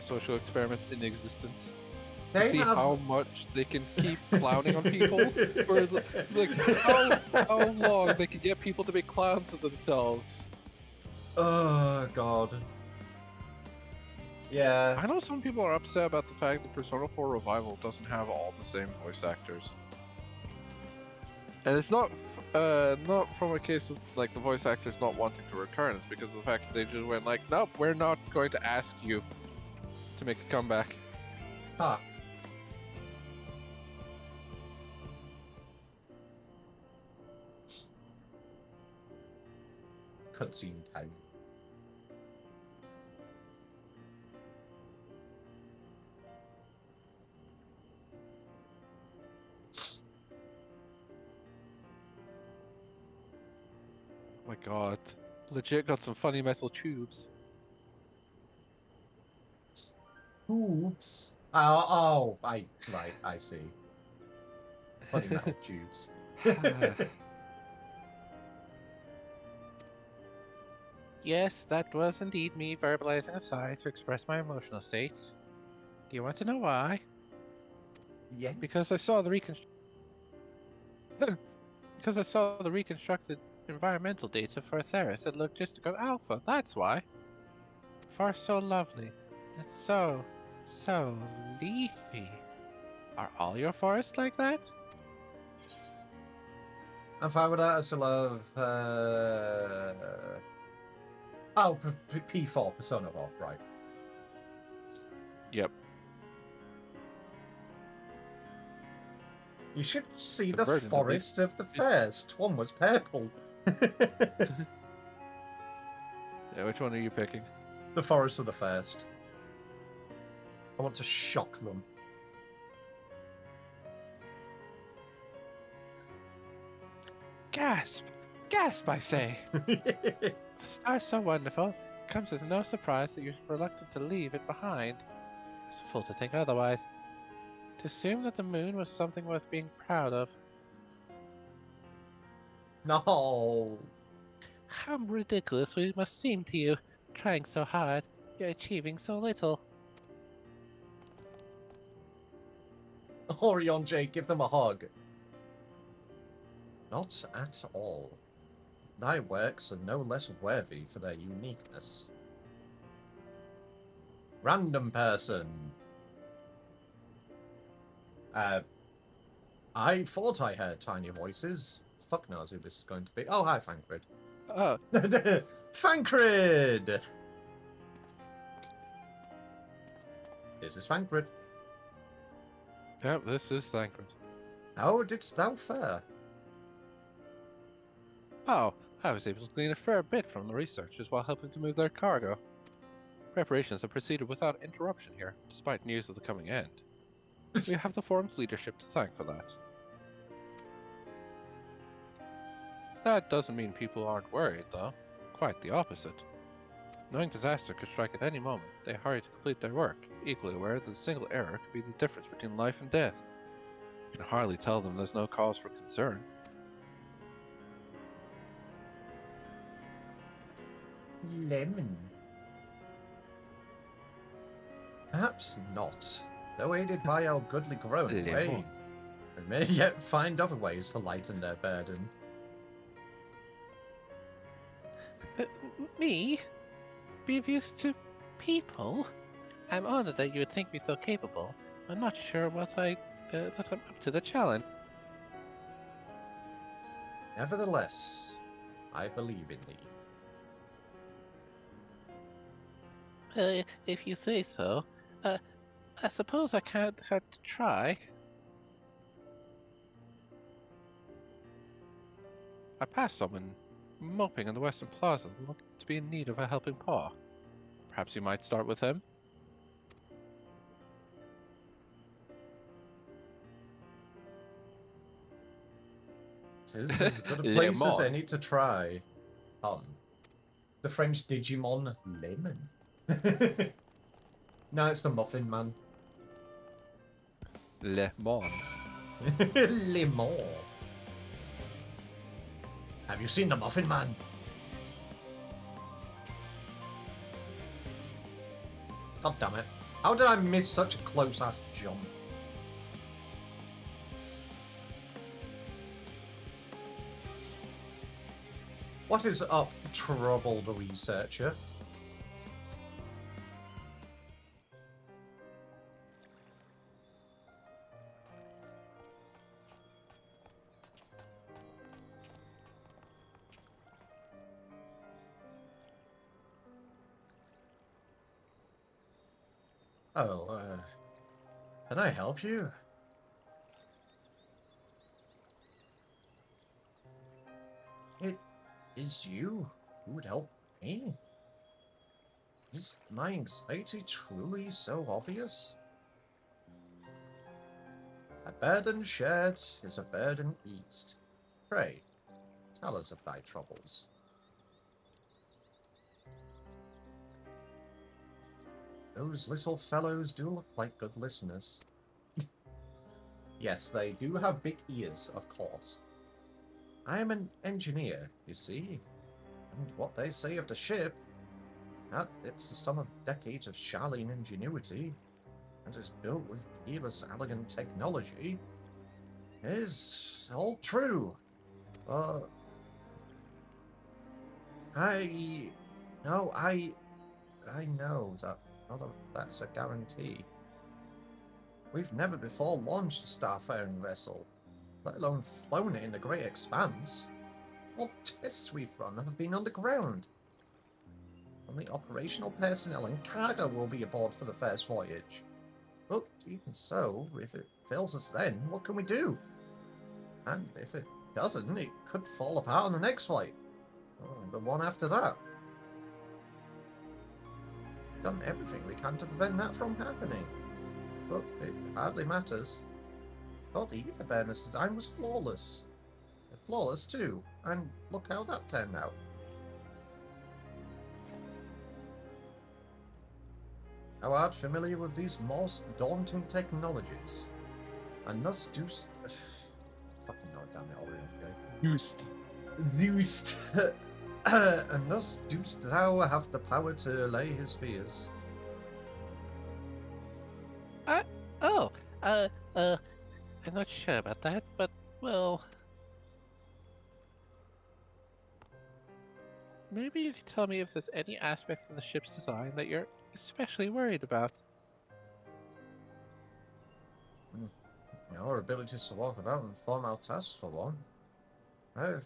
social experiment in existence. To see how much they can keep clowning on people, for like how long they can get people to make clowns of themselves. Oh god. Yeah. I know some people are upset about the fact that Persona 4 Revival doesn't have all the same voice actors, and it's not from a case of like the voice actors not wanting to return. It's because of the fact that they just went like, nope, we're not going to ask you to make a comeback. Huh. Cutscene time. Oh my god. Legit got some funny metal tubes. Oops. Right, I see. Funny metal tubes. Yes, that was indeed me verbalizing a sigh to express my emotional state. Do you want to know why? Yes. Because I saw the reconstructed environmental data for Theris at Logistical Alpha. That's why. Far so lovely. It's so leafy. Are all your forests like that? And fine with that, I still have P4, Persona 4, right. Yep. You should see the Converted, forest of the first. One was purple. Yeah, which one are you picking? The forest of the first. I want to shock them. Gasp! Gasp, I say! The star's so wonderful, it comes as no surprise that you're reluctant to leave it behind. It's a fool to think otherwise. To assume that the moon was something worth being proud of. No. How ridiculous we must seem to you, trying so hard, yet achieving so little. Orion J, give them a hug. Not at all. Thy works are no less worthy for their uniqueness. Random person. I thought I heard tiny voices. Fuck knows who this is going to be. Oh, hi, Fankrid. Oh. Fankrid! This is Fankrid. Yep, this is Thancred. How didst thou fare? Oh, I was able to glean a fair bit from the researchers while helping to move their cargo. Preparations have proceeded without interruption here, despite news of the coming end. We have the forum's leadership to thank for that. That doesn't mean people aren't worried, though. Quite the opposite. Knowing disaster could strike at any moment, they hurry to complete their work, equally aware that a single error could be the difference between life and death. You can hardly tell them there's no cause for concern. Lemon. Perhaps not. Though aided by our goodly growing way, Lemon. we may yet find other ways to lighten their burden. Me? Be of use to people? I'm honored that you would think me so capable. I'm not sure that I'm up to the challenge. Nevertheless, I believe in thee. If you say so. I suppose I can't hurt to try. I passed someone moping in the Western Plaza that looked to be in need of a helping paw. Perhaps you might start with him? Tis as good a place as any to try. The French Digimon Lemon. No, it's the Muffin Man. Lemon. Lemon. Have you seen the Muffin Man? God damn it. How did I miss such a close-ass jump? What is up, Trouble the Researcher? Oh, can I help you? It is you who would help me? Is my anxiety truly so obvious? A burden shared is a burden eased. Pray, tell us of thy troubles. Those little fellows do look like good listeners. Yes, they do have big ears, of course. I am an engineer, you see, and what they say of the ship, that it's the sum of decades of Charlene ingenuity, and is built with peerless, elegant technology, is all true. I know that none of that's a guarantee. We've never before launched a starfaring vessel, let alone flown it in the great expanse. All the tests we've run have been underground. Only operational personnel and cargo will be aboard for the first voyage. But even so, if it fails us then, what can we do? And if it doesn't, it could fall apart on the next flight. Or the one after that. We've done everything we can to prevent that from happening. But it hardly matters. God, the Etherburner's design was flawless. Flawless too, and look how that turned out. Thou art familiar with these most daunting technologies, and thus dost... Fucking no, damn it, already, Dost. And thus dost thou have the power to allay his fears. I'm not sure about that, but, well... Maybe you could tell me if there's any aspects of the ship's design that you're especially worried about. Our abilities to walk about and perform our tasks, for one. I've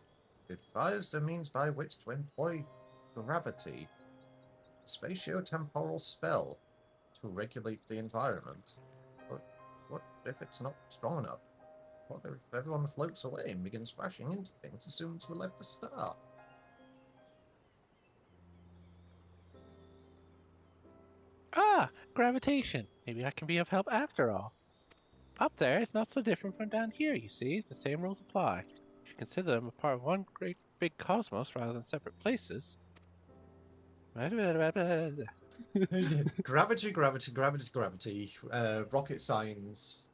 devised a means by which to employ gravity, a spatio-temporal spell, to regulate the environment. But what if it's not strong enough? What if everyone floats away and begins crashing into things as soon as we left the star? Ah, gravitation. Maybe I can be of help after all. Up there, it's not so different from down here, you see. The same rules apply. You should consider them a part of one great big cosmos rather than separate places. Gravity, gravity, gravity, gravity. Rocket science.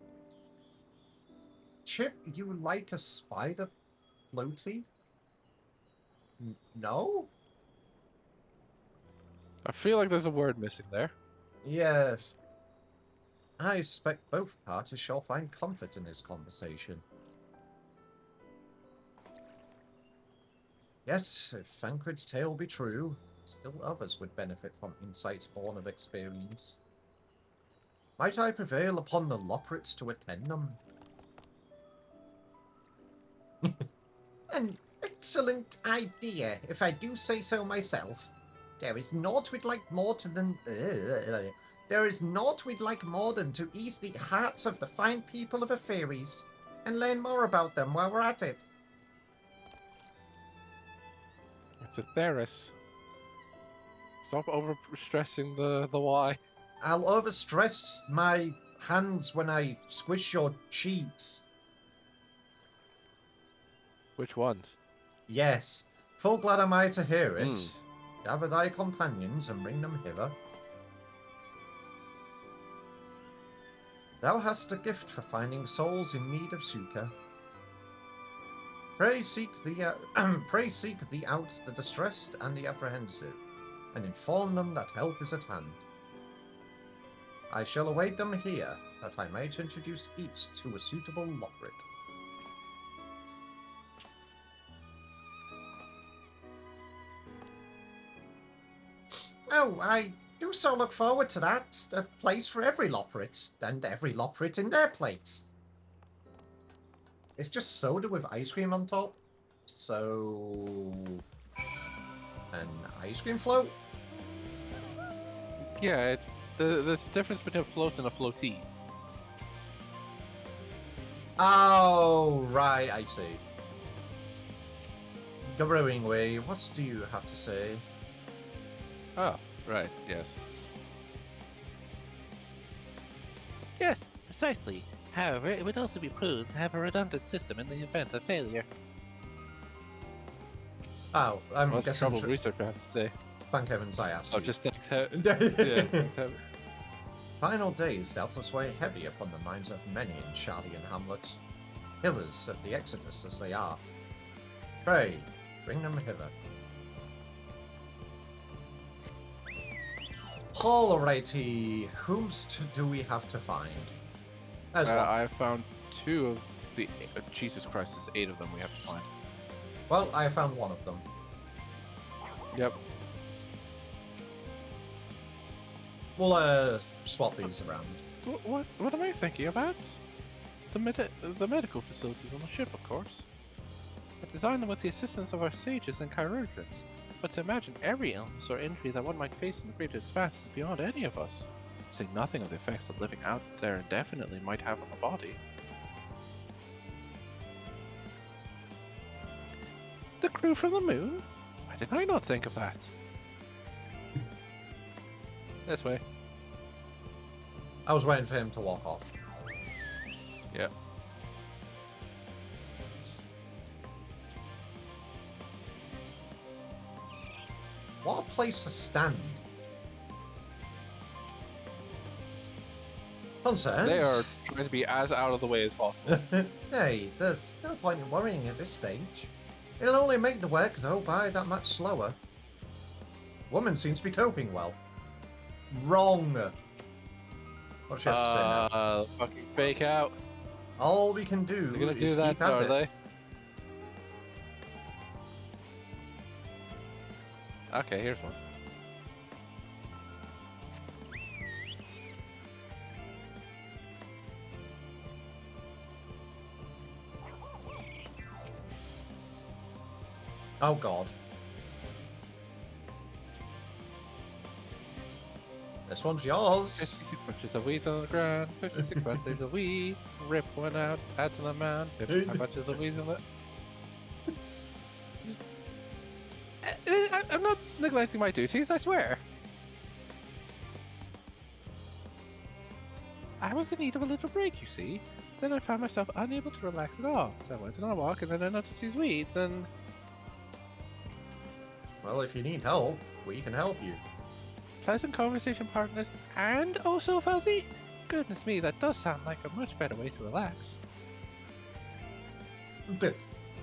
Chip, you like a spider floaty? No? I feel like there's a word missing there. Yes. I suspect both parties shall find comfort in this conversation. Yet, if Thancred's tale be true, still others would benefit from insights born of experience. Might I prevail upon the Loprits to attend them? An excellent idea, if I do say so myself. There is naught we'd like more than there is naught we'd like more than to ease the hearts of the fine people of the fairies, and learn more about them while we're at it. It's a Theris. Stop overstressing the Y. I'll overstress my hands when I squish your cheeks. Which ones? Yes, full glad am I to hear it. Gather thy companions and bring them hither. Thou hast a gift for finding souls in need of succor. Pray seek thee out the distressed and the apprehensive, and inform them that help is at hand. I shall await them here, that I might introduce each to a suitable Loprit. Oh, I do so look forward to that. A place for every Loprit, and every Loprit in their place. It's just soda with ice cream on top. So... an ice cream float? Yeah, there's a difference between a float and a floatee. Oh, right, I see. Brewing Way, what do you have to say? Oh, right, yes. Yes, precisely. However, it would also be prudent to have a redundant system in the event of failure. Oh, I'm What's guessing... trouble research I have to say? Thank heavens I asked Oh, you. just thanks how... yeah, thanks how... Final days doubtless weigh heavy upon the minds of many in Charlie and Hamlet. Pillars of the Exodus as they are. Pray, bring them hither. Alrighty, whomst do we have to find? As well. I found 2 of the... Jesus Christ, there's 8 of them we have to find. Well, I found one of them. Yep. We'll swap these around. What am I thinking about? The medical facilities on the ship, of course. I designed them with the assistance of our sages and chirurgeons. But to imagine every illness or injury that one might face in the greater expanse is beyond any of us. Saying nothing of the effects that living out there indefinitely might have on the body. The crew from the moon? Why did I not think of that? This way. I was waiting for him to walk off. Yep. What a place to stand. Concerns? They are trying to be as out of the way as possible. Hey, there's no point in worrying at this stage. It'll only make the work go by that much slower. Woman seems to be coping well. Wrong. What she has to say now? Fucking fake out. All we can do They're gonna is do that, keep at are it. they? Okay, here's one. Oh god. This one's yours. 56 bunches of weeds on the ground, 56 bunches of weed. Rip one out, add to the mound, 55 bunches of weeds in the... I'm not neglecting my duties, I swear. I was in need of a little break, you see. Then I found myself unable to relax at all. So I went on a walk and then I noticed these weeds and... Well, if you need help, we can help you. Pleasant conversation partners and oh so fuzzy? Goodness me, that does sound like a much better way to relax.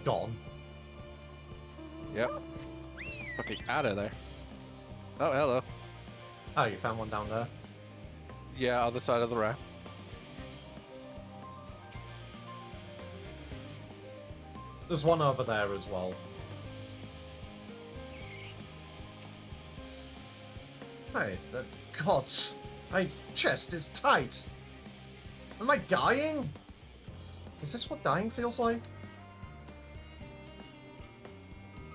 Gone. Yep. Fucking out of there. Oh, hello. Oh, you found one down there? Yeah, other side of the ramp. There's one over there as well. Hey, the gods. My chest is tight. Am I dying? Is this what dying feels like?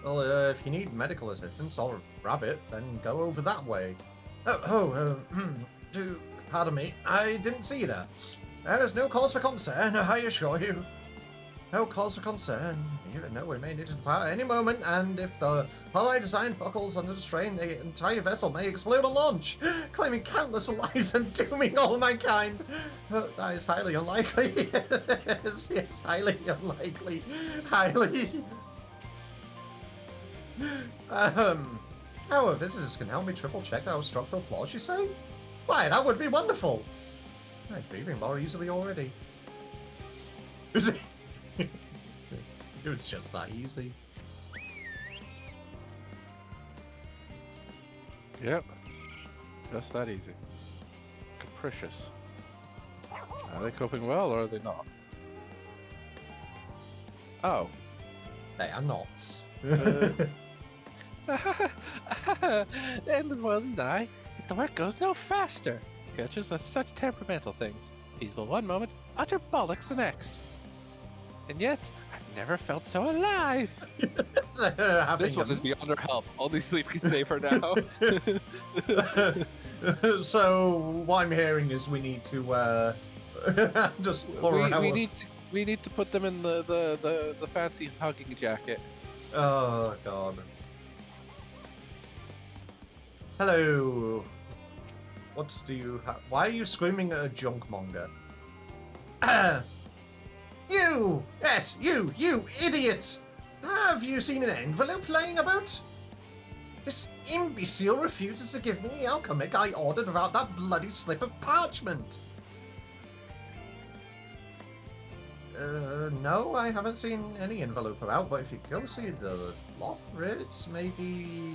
Well, if you need medical assistance or rabbit, then go over that way. Pardon me, I didn't see that. There's no cause for concern, I assure you. No cause for concern. You know we may need to depart at any moment, and if the Polite design buckles under the strain, the entire vessel may explode at launch, claiming countless lives and dooming all mankind. That is highly unlikely. Yes, highly unlikely. Highly. Our visitors can help me triple check our structural flaws, you say? Why, that would be wonderful. I'm breathing more easily already. It's just that easy. Yep. Just that easy. Capricious. Are they coping well or are they not? Oh. Hey, I'm not. The end of the world and I, the work goes no faster. Sketches are such temperamental things. Peaceful one moment, utter bollocks the next. And yet, I've never felt so alive. This one is beyond our help. Only sleep can save her now. So what I'm hearing is we need to just we need to put them in the fancy hugging jacket. Oh god. Hello. What do you have? Why are you screaming at a junk monger? You! Yes, you idiot! Have you seen an envelope laying about? This imbecile refuses to give me the alchemic I ordered without that bloody slip of parchment. No, I haven't seen any envelope about, but if you go see the Lockritz, maybe...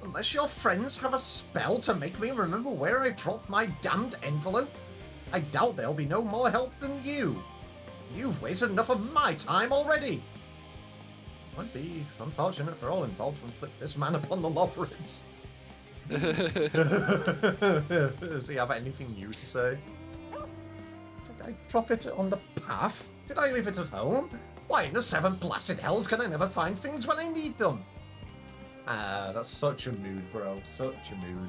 Unless your friends have a spell to make me remember where I dropped my damned envelope, I doubt there'll be no more help than you. You've wasted enough of my time already. It would be unfortunate for all involved to inflict this man upon the Lockritz. Does he have anything new to say? Did I drop it on the path? Did I leave it at home? Why in the seven blasted hells can I never find things when I need them? Ah, that's such a mood, bro. Such a mood.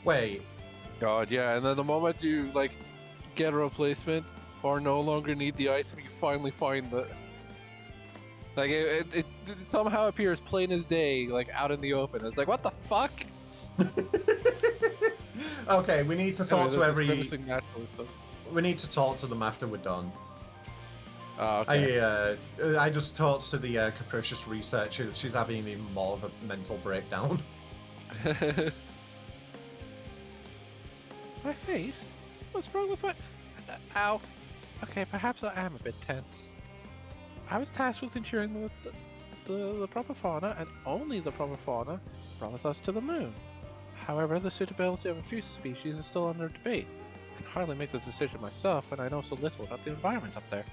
Wait. God, yeah, and then the moment you, like, get a replacement or no longer need the item, you finally find the... Like, it somehow appears plain as day, like, out in the open. It's like, what the fuck? Okay, we need to talk to every... We need to talk to them after we're done. Oh, okay. I just talked to the capricious researcher. She's having even more of a mental breakdown. My face? What's wrong with my... Ow. Okay, perhaps I am a bit tense. I was tasked with ensuring the proper fauna, and only the proper fauna, brought us to the moon. However, the suitability of a few species is still under debate. I can hardly make the decision myself when I know so little about the environment up there.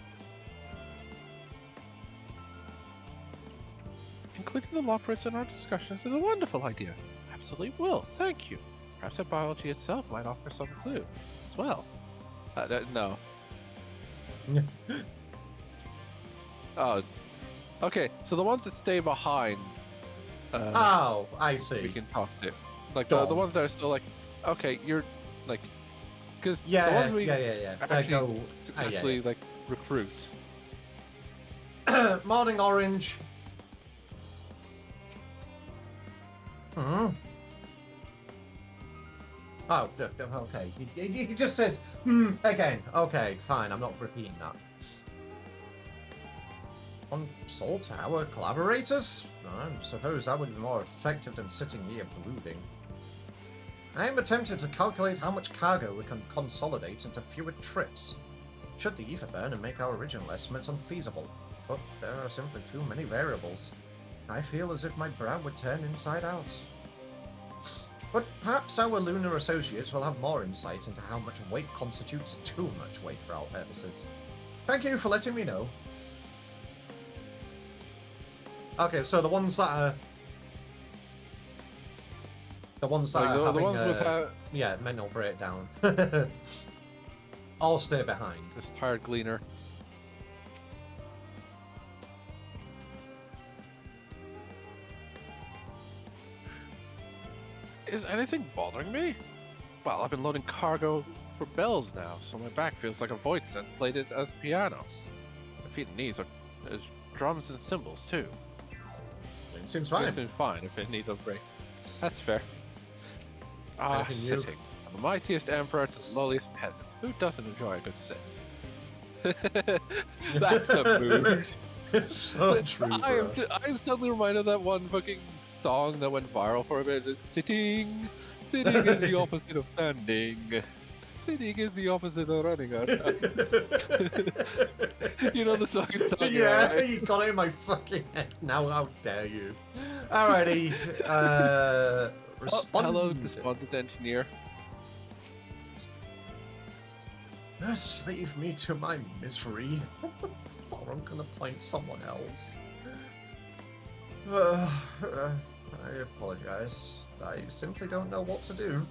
Including the Lockritz in our discussions is a wonderful idea. Absolutely will, thank you. Perhaps our biology itself might offer some clue as well. No. Oh, okay. So the ones that stay behind. Oh, I see. We can talk to, like the ones that are still like, okay, you're like, because the ones we actually successfully like recruit. Morning, Orange. Hmm. Oh, okay. He just said, again. Okay, fine. I'm not repeating that. consult our collaborators? I suppose that would be more effective than sitting here brooding. I am attempting to calculate how much cargo we can consolidate into fewer trips. Should the ether burn and make our original estimates unfeasible, but there are simply too many variables. I feel as if my brow would turn inside out. But perhaps our lunar associates will have more insight into how much weight constitutes too much weight for our purposes. Thank you for letting me know. Okay, so the ones that are... The ones that are having, the ones without... Yeah, mental breakdown. All stay behind. This tired gleaner. Is anything bothering me? Well, I've been loading cargo for bells now, so my back feels like a void sense played it as piano. My feet and knees are as drums and cymbals too. It seems fine. It seems fine if it needs a break. That's fair. Ah, Anything new? sitting. I'm the mightiest emperor to the lowliest peasant. Who doesn't enjoy a good sit? That's a mood. So true, bro. I'm suddenly reminded of that one fucking song that went viral for a bit. Sitting is the opposite of standing. Sitting is the opposite of running around. You know the song I'm talking Yeah, about, right? you got it in my fucking head now. How dare you? Alrighty. Respond. Hello, despondent engineer. Just leave me to my misery. Or I'm gonna point someone else. I apologize. I simply don't know what to do.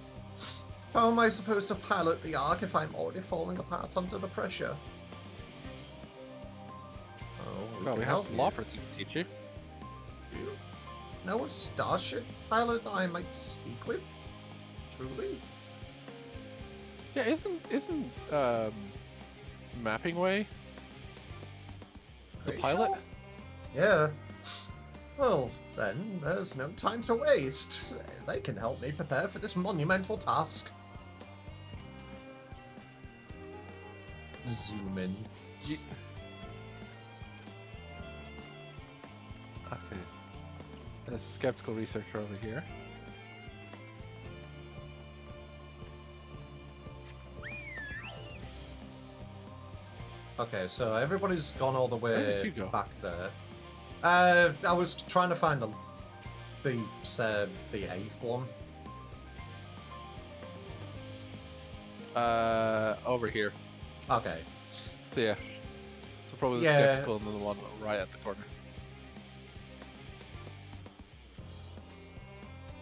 How am I supposed to pilot the Ark if I'm already falling apart under the pressure? Oh, Well, can we have help some you. law principles to teach you. You know a starship pilot I might speak with? Truly? Yeah, isn't Mapping Way the Are you pilot? sure? Yeah. Well, then, there's no time to waste. They can help me prepare for this monumental task. Zoom in. Okay. There's a skeptical researcher over here. Okay, so everybody's gone all the Where way did you go? back there. I was trying to find the 8th one. Over here. Okay. So yeah. So probably the Yeah. skeptical and then the one right at the corner.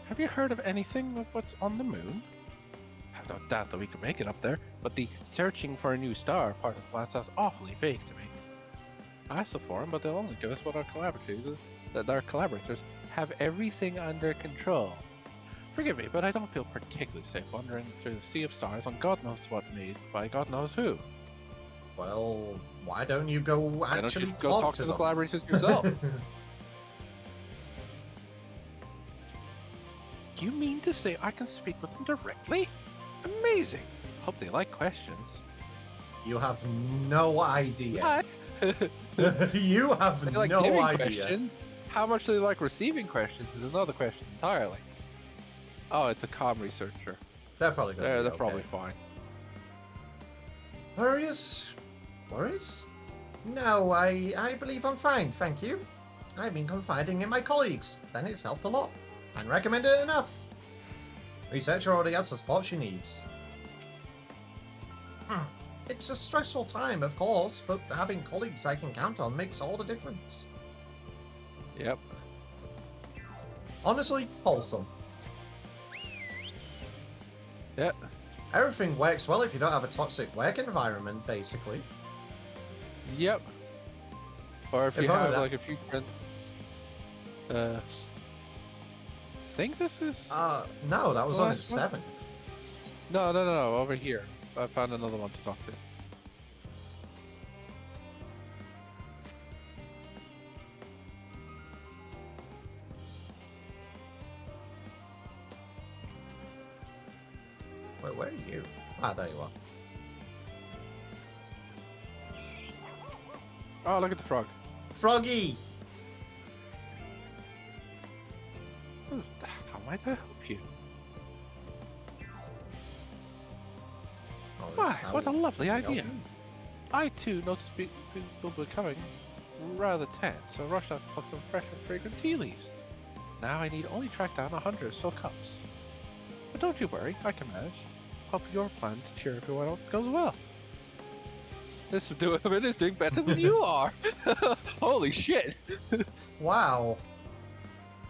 Have you heard of anything of what's on the moon? I have no doubt that we can make it up there, but the searching for a new star part of the plan sounds awfully vague to me. I asked the forum, but they'll only give us what our collaborators have everything under control. Forgive me, but I don't feel particularly safe wandering through the sea of stars on God knows what made by God knows who. Well, why don't you go Why don't actually you go talk to the them? collaborators yourself? You mean to say I can speak with them directly? Amazing! Hope they like questions. You have no idea. What? You have They like no giving idea. questions. How much they like receiving questions is another question entirely. Oh, it's a comm researcher. They're probably going to They're probably fine. Worries? Worries? No, I believe I'm fine, thank you. I've been confiding in my colleagues, then it's helped a lot. And recommend it enough. Researcher already has the support she needs. It's a stressful time, of course, but having colleagues I can count on makes all the difference. Yep. Honestly, wholesome. Yep. Everything works well if you don't have a toxic work environment, basically. Yep. Or if you only have that- like a few friends. Think this is? No, that was on the Last one? 7th. No. Over here. I found another one to talk to. Wait, where are you? Ah, there you are. Oh, look at the frog. Froggy! How might I help you? Oh, Why, this is how what a we- lovely we help idea. you. I too noticed people becoming rather tense, so rushed out to pluck some fresh and fragrant tea leaves. Now I need only track down 100 or so cups. But don't you worry, I can manage. Hope your plan to cheer everyone up goes well. This is doing better than you are! Holy shit! Wow.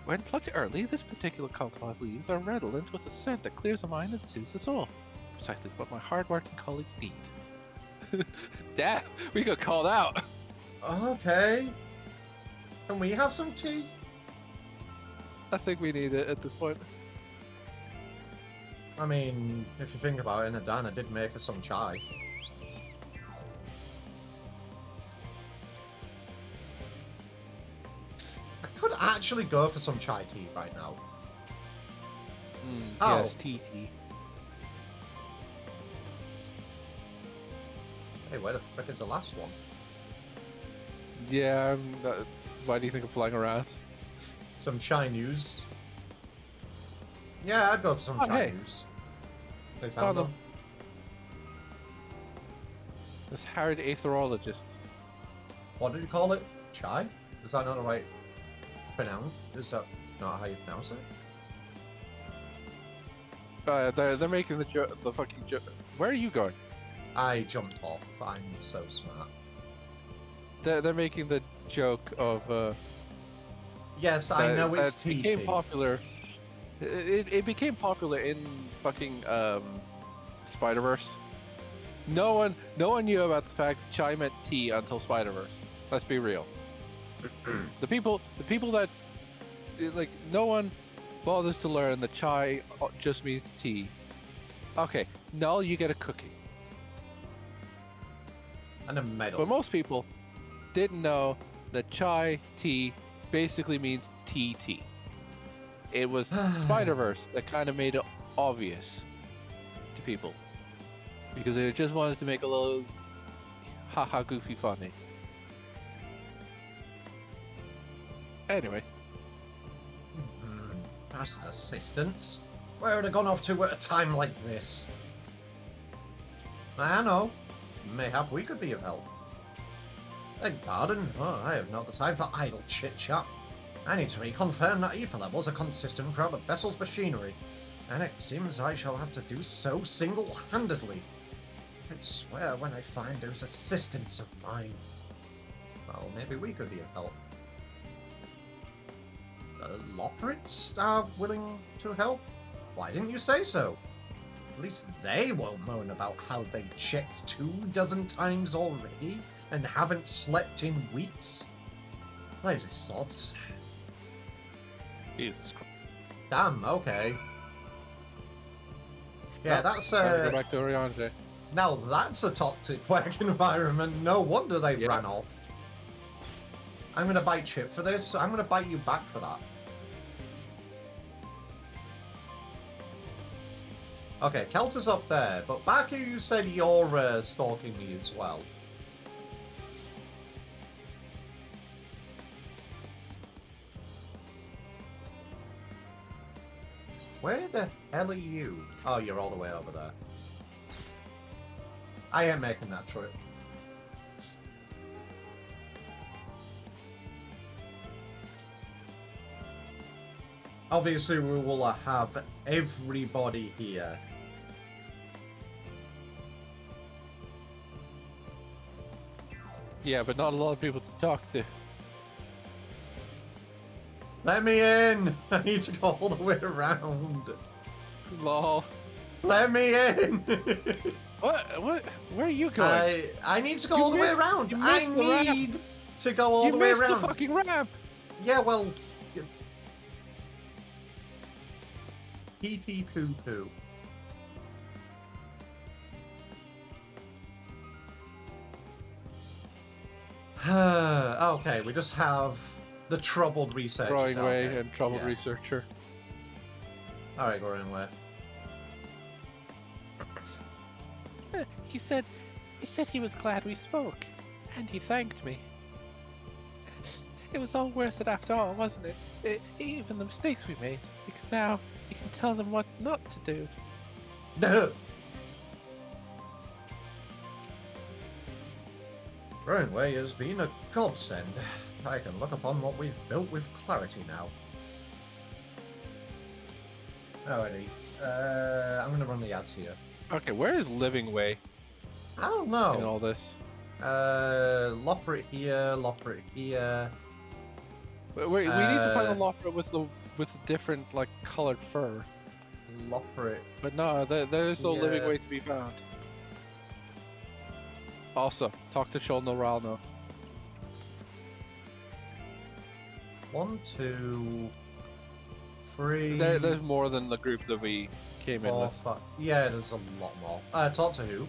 When plucked early, this particular cultivar's leaves are redolent with a scent that clears the mind and soothes the soul. Precisely what my hard-working colleagues need. Damn, we got called out! Okay. Can we have some tea? I think we need it at this point. I mean, if you think about it, Nadana did make us some chai. I could actually go for some chai tea right now. Oh. Yes, tea. Hey, where the frick is the last one? Yeah, why do you think I'm flying around? Some chai news. Yeah, I'd go for some Oh, chai hey. news. They Found found them. them. This harried aetherologist. What did you call it? Chai? Is that not the right pronoun? Is that not how you pronounce it? They're making the fucking joke. Where are you going? I jumped off. I'm so smart. They're making the joke of Yes, I know it's that became TT. popular. It became popular in fucking Spider-Verse. No one knew about the fact that chai meant tea until Spider-Verse. Let's be real. the people that like no one bothers to learn that chai just means tea. Okay, now you get a cookie. And a medal. But most people didn't know that chai tea basically means TT. It was Spider-Verse that kind of made it obvious to people because they just wanted to make a little haha goofy funny. Anyway, That's an assistance. Where would have gone off to at a time like this? I know. Mayhap we could be of help. Beg pardon? Oh, I have not the time for idle chit-chat. I need to reconfirm that ether levels are consistent throughout the vessel's machinery, and it seems I shall have to do so single-handedly. I swear when I find those assistants of mine. Well, maybe we could be of help. The Loporits are willing to help? Why didn't you say so? At least they won't moan about how they checked 24 times already and haven't slept in weeks. Lazy sods. Jesus Christ. Damn, okay. Yeah, that's Time to go back to Oriange. now that's a toxic work environment. No wonder they Yeah. ran off. I'm gonna bite Chip for this. I'm gonna bite you back for that. Okay, Kelter's up there, but Baku, you said you're stalking me as well. Where the hell are you? Oh, you're all the way over there. I am making that trip. Obviously, we will have everybody here. Yeah, but not a lot of people to talk to. Let me in! I need to go all the way around. Lol. Let me in! What? Where are you going? I need to go You all the way missed- around. you I missed the ramp. need to go all You the way missed around. the fucking ramp. Yeah, well... Pee-pee poo-poo. Okay, we just have the troubled researchers Throwing out away there. and troubled Yeah. researcher. Alright, go in where? He said he was glad we spoke, and he thanked me. It was all worth it after all, wasn't it? Even the mistakes we made, because now you can tell them what not to do. Growing Way has been a godsend. I can look upon what we've built with clarity now. Alrighty. I'm gonna run the ads here. Okay, where is Living Way I don't in know. all this? Loprit here, Loprit here. Wait, we need to find a Lopra with the different like colored fur. Loprit. But no, there is no Living Yeah. Way to be found. Also, talk to Shulno Ralno. 1, 2, 3. There's more than the group that we came in 4, with. 5. Yeah, there's a lot more. Talk to who?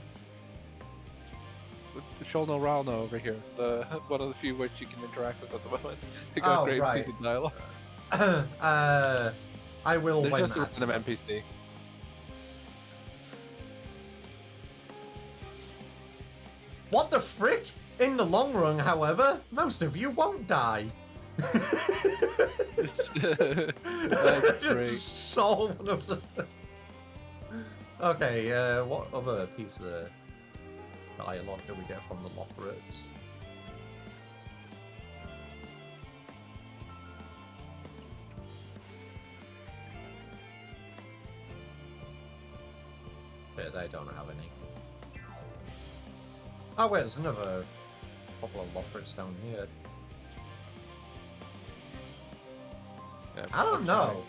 Shulno Ralno over here, the one of the few which you can interact with at the moment. He got Oh, great right. piece of dialogue. I will They're when just a that's random done. NPC. What the frick? In the long run, however, most of you won't die. That's great. So one of the... Okay, what other piece of dialogue do we get from the Loperits? But they don't have any. Oh wait, there's another couple of Loperits down here. Yeah, I don't I'm know. trying.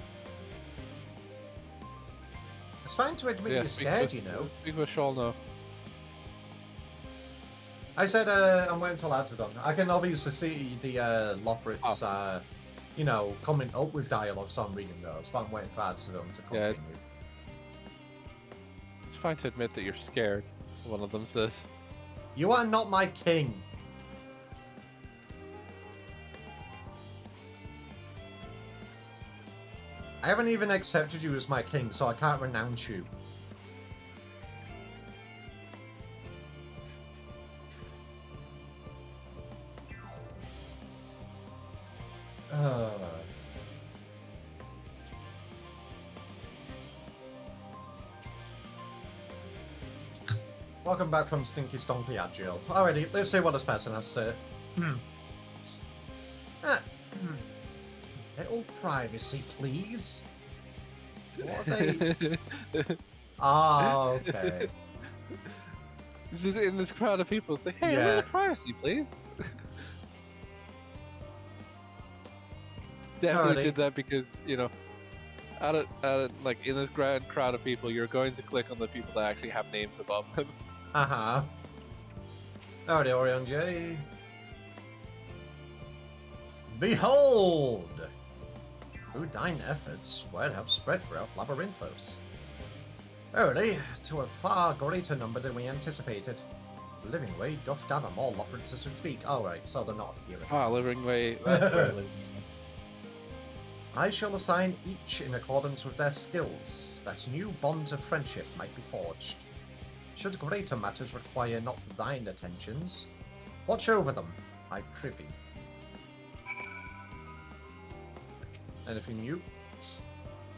It's fine to admit you're scared, you know. Speak with Shulno. I said I'm waiting until ads are done. I can obviously see the Loperits, you know, coming up with dialogue, so I'm reading those, but I'm waiting for ads to done to Yeah. continue. It's fine to admit that you're scared, one of them says. You are not my king. I haven't even accepted you as my king, so I can't renounce you. Welcome back from Stinky Stonky Agile. Alrighty, let's see what this person has to say. Little privacy, please. What are they? Ah, okay. Just in this crowd of people, it's like, hey, a Yeah. little privacy, please. Definitely Alrighty. did that because, you know, like in this grand crowd of people, you're going to click on the people that actually have names above them. Uh-huh. Alrighty, Orion J. Behold! Through thine efforts, word have spread throughout Labyrinthos. Early, to a far greater number than we anticipated. The Living Way doth gather more Loperits as we speak. Oh, right, so they're not here. Ah, Living Way, that's where Living Way. I shall assign each in accordance with their skills, that new bonds of friendship might be forged. Should greater matters require not thine attentions, watch over them, I prithee. Anything new?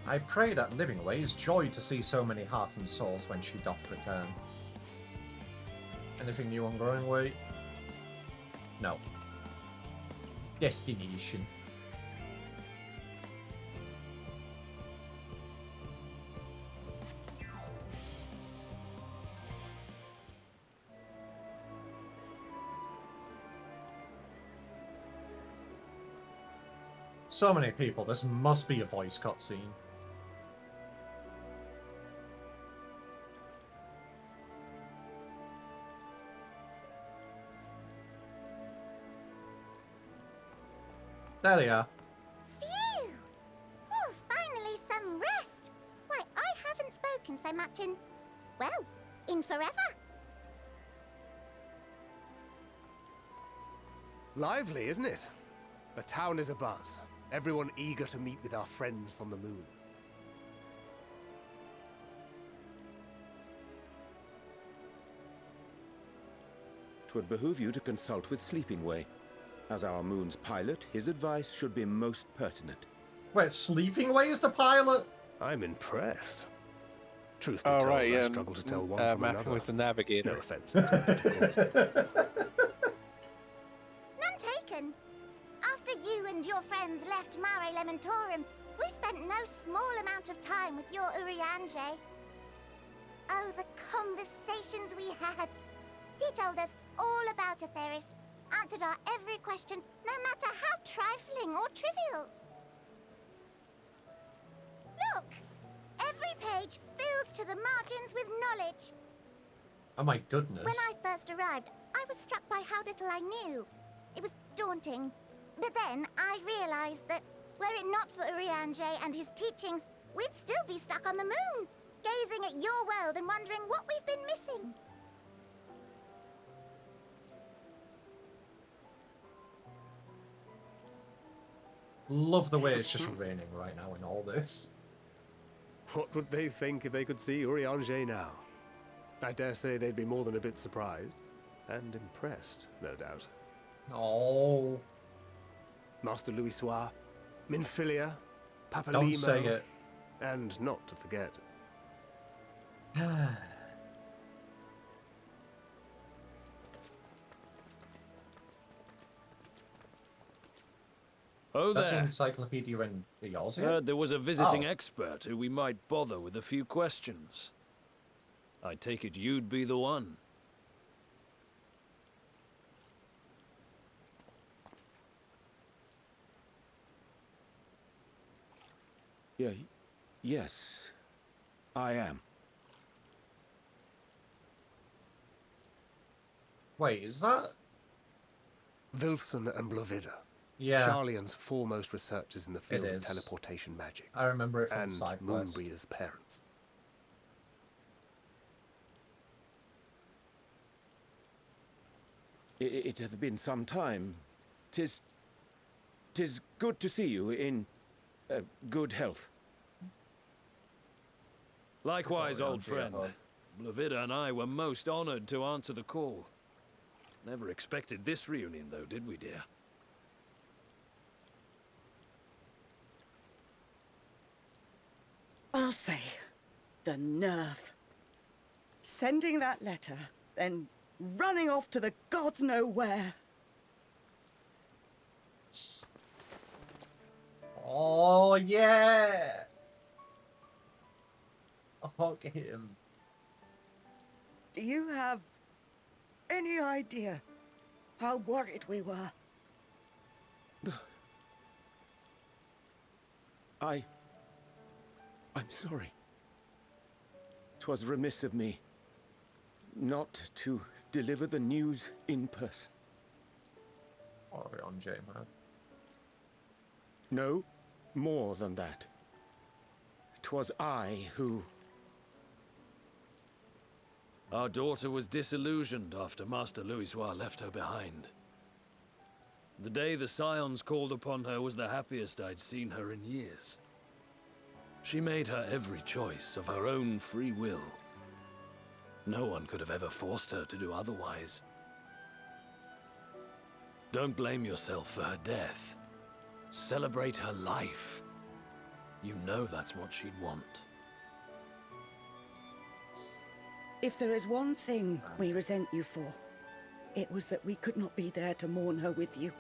I pray that Living Way is joy to see so many hearts and souls when she doth return. Anything new on Growing Way? No. Destination. So many people, this must be a voice cutscene. There they are. Phew! Oh, finally some rest. Why, I haven't spoken so much in, well, in forever. Lively, isn't it? The town is abuzz. Everyone eager to meet with our friends from the moon. Twould behoove you to consult with Sleeping Way. As our moon's pilot, his advice should be most pertinent. Wait, sleeping away is the pilot? I'm impressed. Truth be Oh, told, right, I yeah. struggle to tell one from Mackin another. was the navigator. No offense intended, of course. None taken. After you and your friends left Mare Elementorum, we spent no small amount of time with your Urianger. Oh, the conversations we had. He told us all about Atheris, answered our every question, no matter how trifling or trivial. Look! Every page filled to the margins with knowledge. Oh my goodness. When I first arrived, I was struck by how little I knew. It was daunting. But then I realized that were it not for Urianger and his teachings, we'd still be stuck on the moon, gazing at your world and wondering what we've been missing. Love the way it's just raining right now in all this. What would they think if they could see Urianger now? I dare say they'd be more than a bit surprised. And impressed, no doubt. Oh, Master Louisoix, Minfilia, Papa don't Limo, say it. and not to forget, Oh That's an there. encyclopedia in the yours here? Heard there was a visiting Oh. expert who we might bother with a few questions. I take it you'd be the one. Yes, I am. Wait, is that? Vilson and Blovida. Yeah, Sharlayan's foremost researchers in the field of is. teleportation magic. I remember it from And side quest. Moonbreeder's parents. It hath been some time. Tis good to see you in good health. Likewise, Oh, old dear friend. God. Blovida and I were most honored to answer the call. Never expected this reunion, though, did we, dear? I'll say, the nerve. Sending that letter, then running off to the gods know where. Oh yeah! Hug him. Do you have any idea how worried we were? I'm sorry. 'Twas remiss of me not to deliver the news in person. Orion J, man. No, more than that. 'Twas I who... Our daughter was disillusioned after Master Louisoix left her behind. The day the Scions called upon her was the happiest I'd seen her in years. She made her every choice of her own free will. No one could have ever forced her to do otherwise. Don't blame yourself for her death. Celebrate her life. You know that's what she'd want. If there is one thing we resent you for, it was that we could not be there to mourn her with you.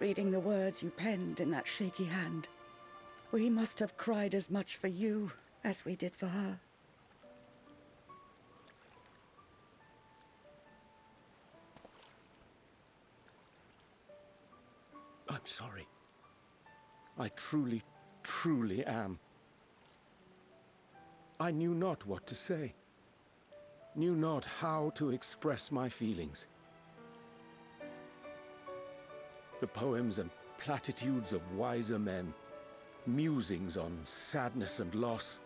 Reading the words you penned in that shaky hand, we must have cried as much for you as we did for her. I'm sorry. I truly, truly am. I knew not what to say. Knew not how to express my feelings. The poems and platitudes of wiser men, musings on sadness and loss,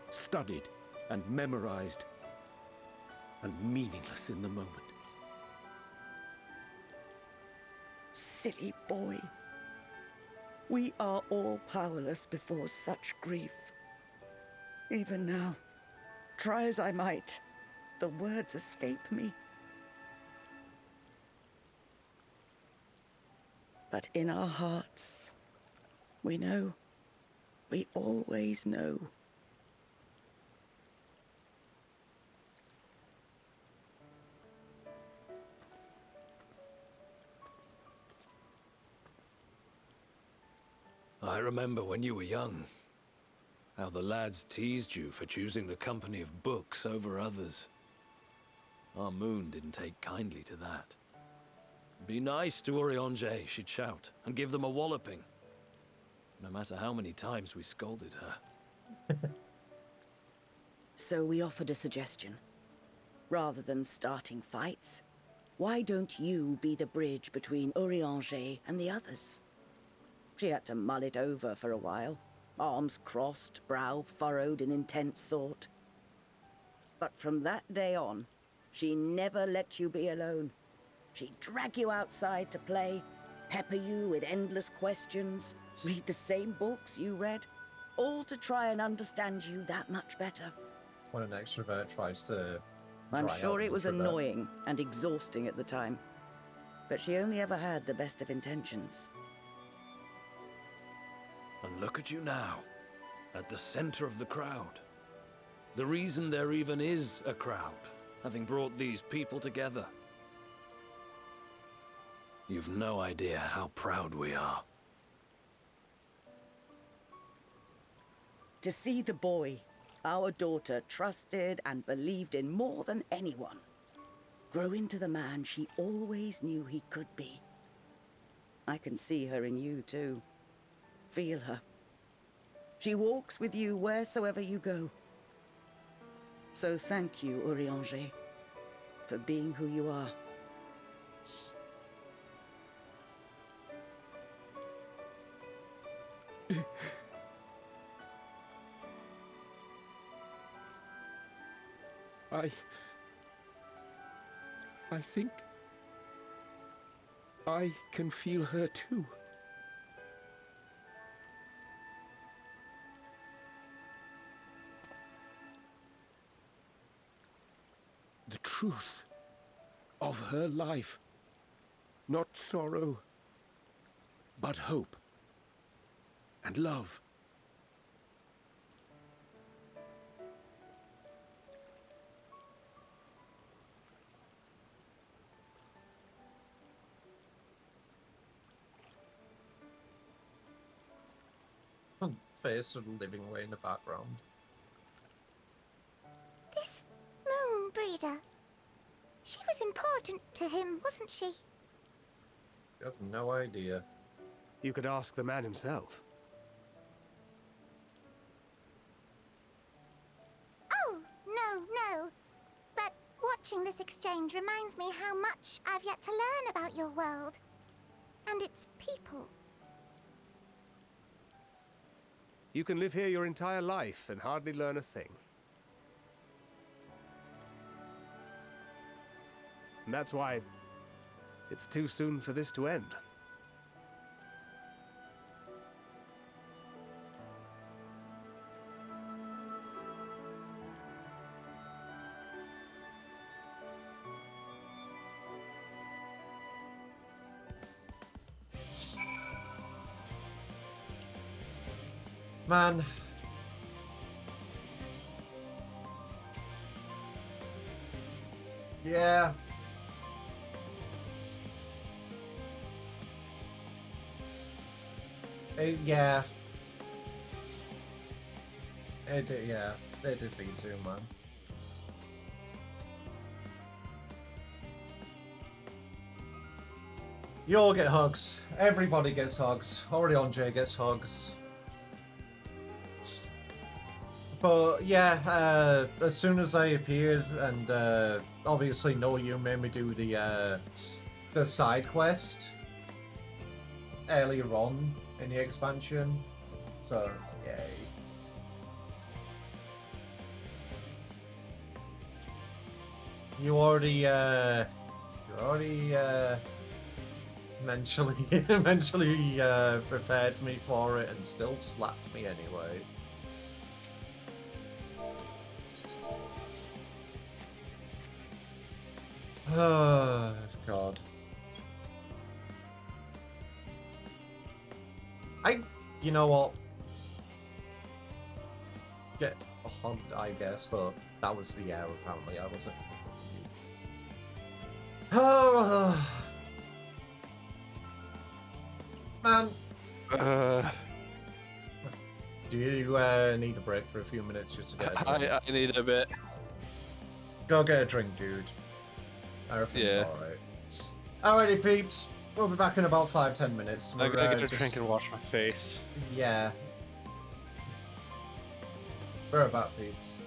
studied and memorized, and meaningless in the moment. Silly boy. We are all powerless before such grief. Even now, try as I might, the words escape me. But in our hearts, we know. We always know. I remember when you were young, how the lads teased you for choosing the company of books over others. Our moon didn't take kindly to that. Be nice to Urianger, she'd shout, and give them a walloping. No matter how many times we scolded her. So we offered a suggestion. Rather than starting fights, why don't you be the bridge between Urianger and the others? She had to mull it over for a while, arms crossed, brow furrowed in intense thought. But from that day on, she never let you be alone. She'd drag you outside to play, pepper you with endless questions, read the same books you read, all to try and understand you that much better. When an extrovert tries to I'm dry sure out it an was introvert. annoying and exhausting at the time, but she only ever had the best of intentions. And look at you now, at the center of the crowd. The reason there even is a crowd, having brought these people together. You've no idea how proud we are. To see the boy, our daughter, trusted and believed in more than anyone, grow into the man she always knew he could be. I can see her in you too. Feel her. She walks with you wheresoever you go. So thank you, Urianger, for being who you are. I think I can feel her too. The truth of her life. Not sorrow, but hope and love. Face sort of living away in the background. This moon breeder. She was important to him, wasn't she? You have no idea. You could ask the man himself. Oh, no. But watching this exchange reminds me how much I've yet to learn about your world. And its people. You can live here your entire life and hardly learn a thing. And that's why it's too soon for this to end. Man. Yeah. Yeah. Yeah. They did beat too, man. You all get hugs. Everybody gets hugs. Urianger gets hugs. But yeah, as soon as I appeared, and obviously no, you made me do the side quest earlier on in the expansion. So yay. You already mentally prepared me for it and still slapped me anyway. Oh, God. You know what? Get a hunt, I guess, but that was the air, apparently. I wasn't. Oh, man. Do you need a break for a few minutes just to get a drink? I need a bit. Go get a drink, dude. Everything's Yeah. alright. Alrighty, peeps. We'll be back in about 5-10 minutes. I'm gonna get a drink and wash my face. Yeah. We're about, peeps.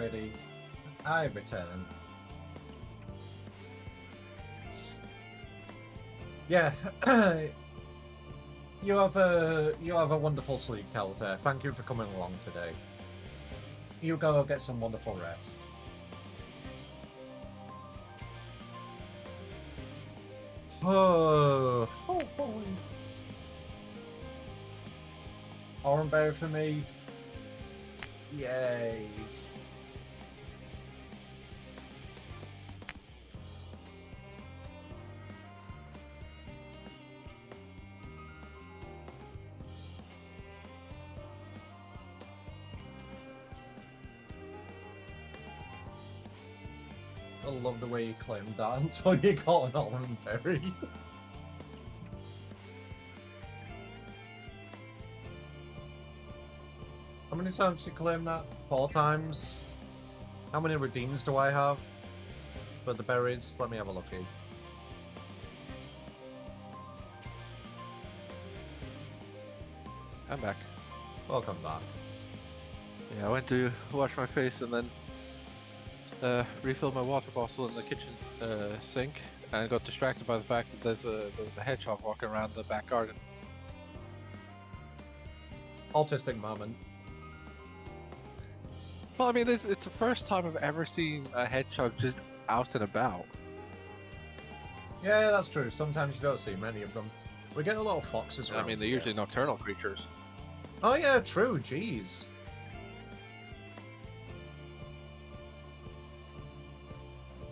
Alrighty. I return. Yeah. You have a wonderful sleep, Kelter. Thank you for coming along today. You go get some wonderful rest. Oh, boy. Oranberry for me. Yay. I love the way you claimed that until you got an Oranberry. How many times did you claim that? 4 times? How many redeems do I have for the berries? Let me have a look here. I'm back. Welcome back. Yeah, I went to wash my face and then refill my water bottle in the kitchen sink, and got distracted by the fact that there's a hedgehog walking around the back garden. Autistic moment. Well, I mean, it's the first time I've ever seen a hedgehog just out and about. Yeah, that's true. Sometimes you don't see many of them. We get a lot of foxes around. I mean, they're here. usually nocturnal creatures. Oh yeah, true. Jeez.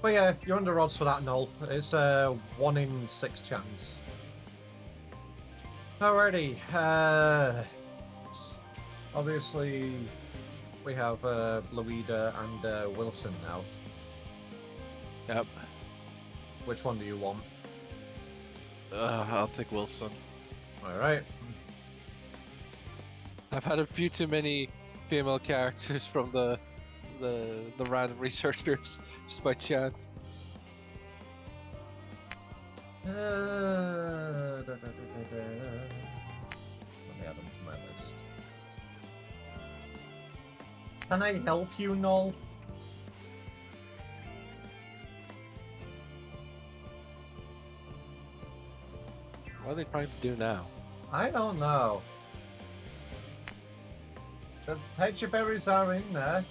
But yeah, you're under odds for that, Null. It's a 1 in 6 chance. Alrighty. Obviously, we have Louida and Wilson now. Yep. Which one do you want? I'll take Wilson. Alright. I've had a few too many female characters from the random researchers just by chance. Let me add them to my list. Can I help you, Null? What are they trying to do now? I don't know. The pecha berries are in there.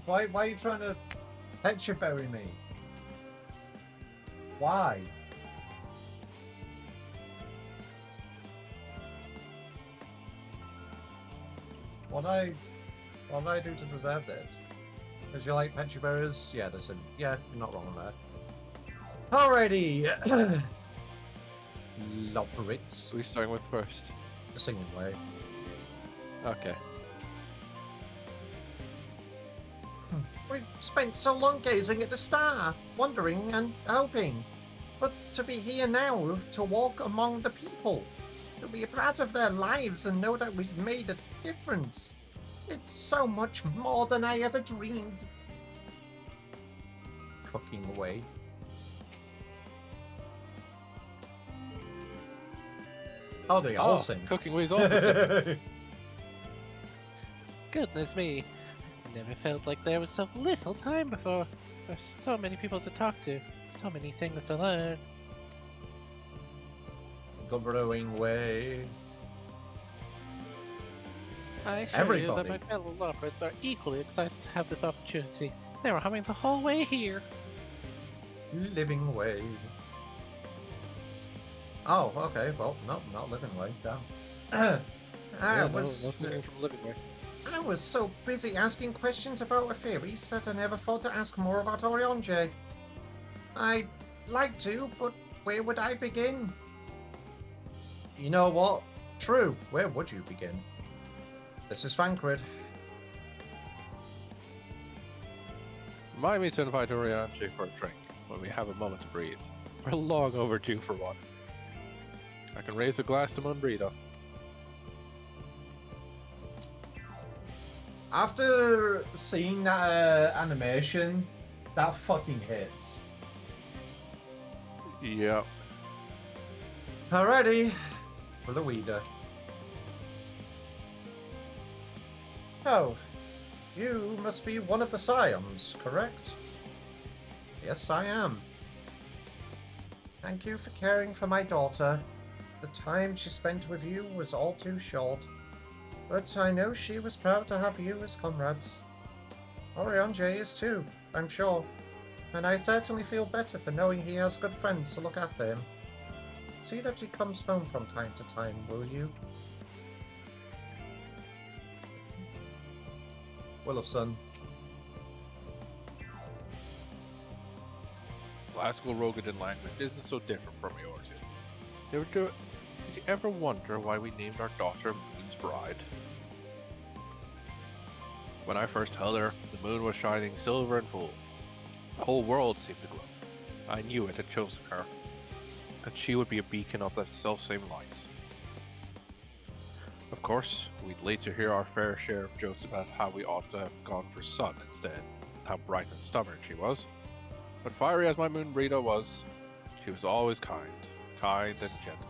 Why are you trying to pecha berry me? Why? What did I do to deserve this? Because you like pecha berries? Yeah, listen. Yeah, you're not wrong on that. Alrighty. Love Brits. Who are we starting with first? The singing way. Okay. We spent so long gazing at the star, wondering and hoping. But to be here now, to walk among the people, to be a part of their lives and know that we've made a difference. It's so much more than I ever dreamed. Cooking away. Oh, they all sing. Cooking with also. Goodness me. Never felt like there was so little time before. There's so many people to talk to, so many things to learn. Brewing way. I assure you Everybody. that my fellow Loprits are equally excited to have this opportunity. They were humming the whole way here. Living way. Oh, okay. Well, no, not living way. Damn. No singing from Living Way. I was so busy asking questions about our theories that I never thought to ask more about Oriange. I'd like to, but where would I begin? You know what? True, where would you begin? This is Thancred. Remind me to invite Orianche for a drink when we have a moment to breathe. We're long overdue for one. I can raise a glass to Moonbreeder. After seeing that animation, that fucking hits. Yep. Alrighty, for the weeder. Oh, you must be one of the Scions, correct? Yes, I am. Thank you for caring for my daughter. The time she spent with you was all too short. But I know she was proud to have you as comrades. Oriange is too, I'm sure. And I certainly feel better for knowing he has good friends to look after him. See that he comes home from time to time, will you? Willowson. Classical Rogadin language isn't so different from yours. Did you ever wonder why we named our daughter Moon's Bride? When I first held her, the moon was shining silver and full. The whole world seemed to glow. I knew it had chosen her, and she would be a beacon of that selfsame light. Of course, we'd later hear our fair share of jokes about how we ought to have gone for sun instead, how bright and stubborn she was. But fiery as my Moonbreeder was, she was always kind and gentle.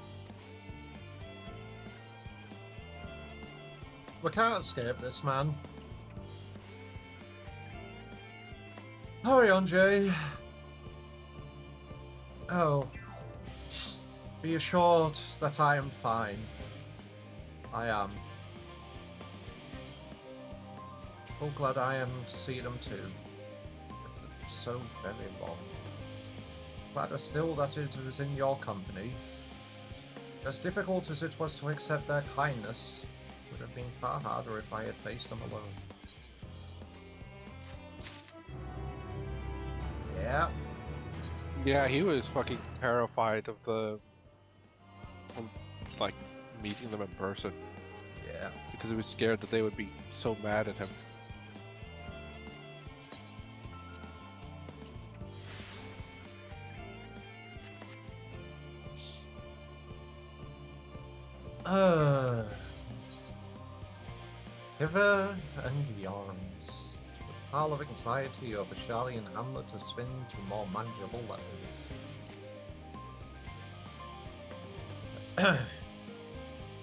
We can't escape this, man. Oriange. Oh. Be assured that I am fine. I am. Oh, glad I am to see them too. After so very long. Glad still that it was in your company. As difficult as it was to accept their kindness, it would have been far harder if I had faced them alone. Yeah. Yeah, he was fucking terrified of like, meeting them in person. Yeah. Because he was scared that they would be so mad at him. Hither and yarns. The pile of anxiety over Charlie and Hamlet has spun to more manageable levels.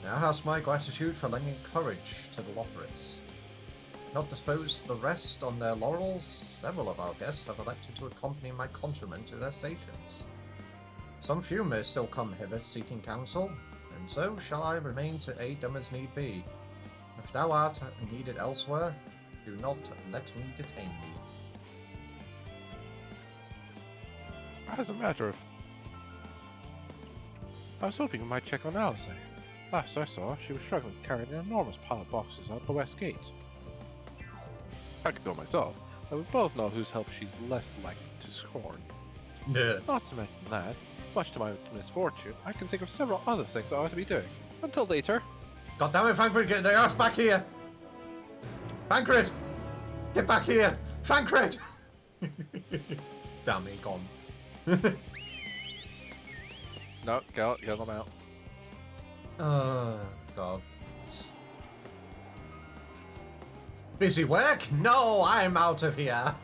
Now has my gratitude for lending courage to the Loporits. Not disposed the rest on their laurels, several of our guests have elected to accompany my countrymen to their stations. Some few may still come hither seeking counsel, and so shall I remain to aid them as need be. If thou art needed elsewhere, do not let me detain thee. As a matter of... I was hoping you might check on Alice. Last I saw, she was struggling carrying an enormous pile of boxes out the west gate. I could go myself, but we both know whose help she's less likely to scorn. Nah. Not to mention that, much to my misfortune, I can think of several other things I ought to be doing. Until later. God damn it, Fancred, get their ass back here! Fancred! Get back here! Fancred! Damn, he gone. No, get them out. Oh, God. Busy work? No, I'm out of here!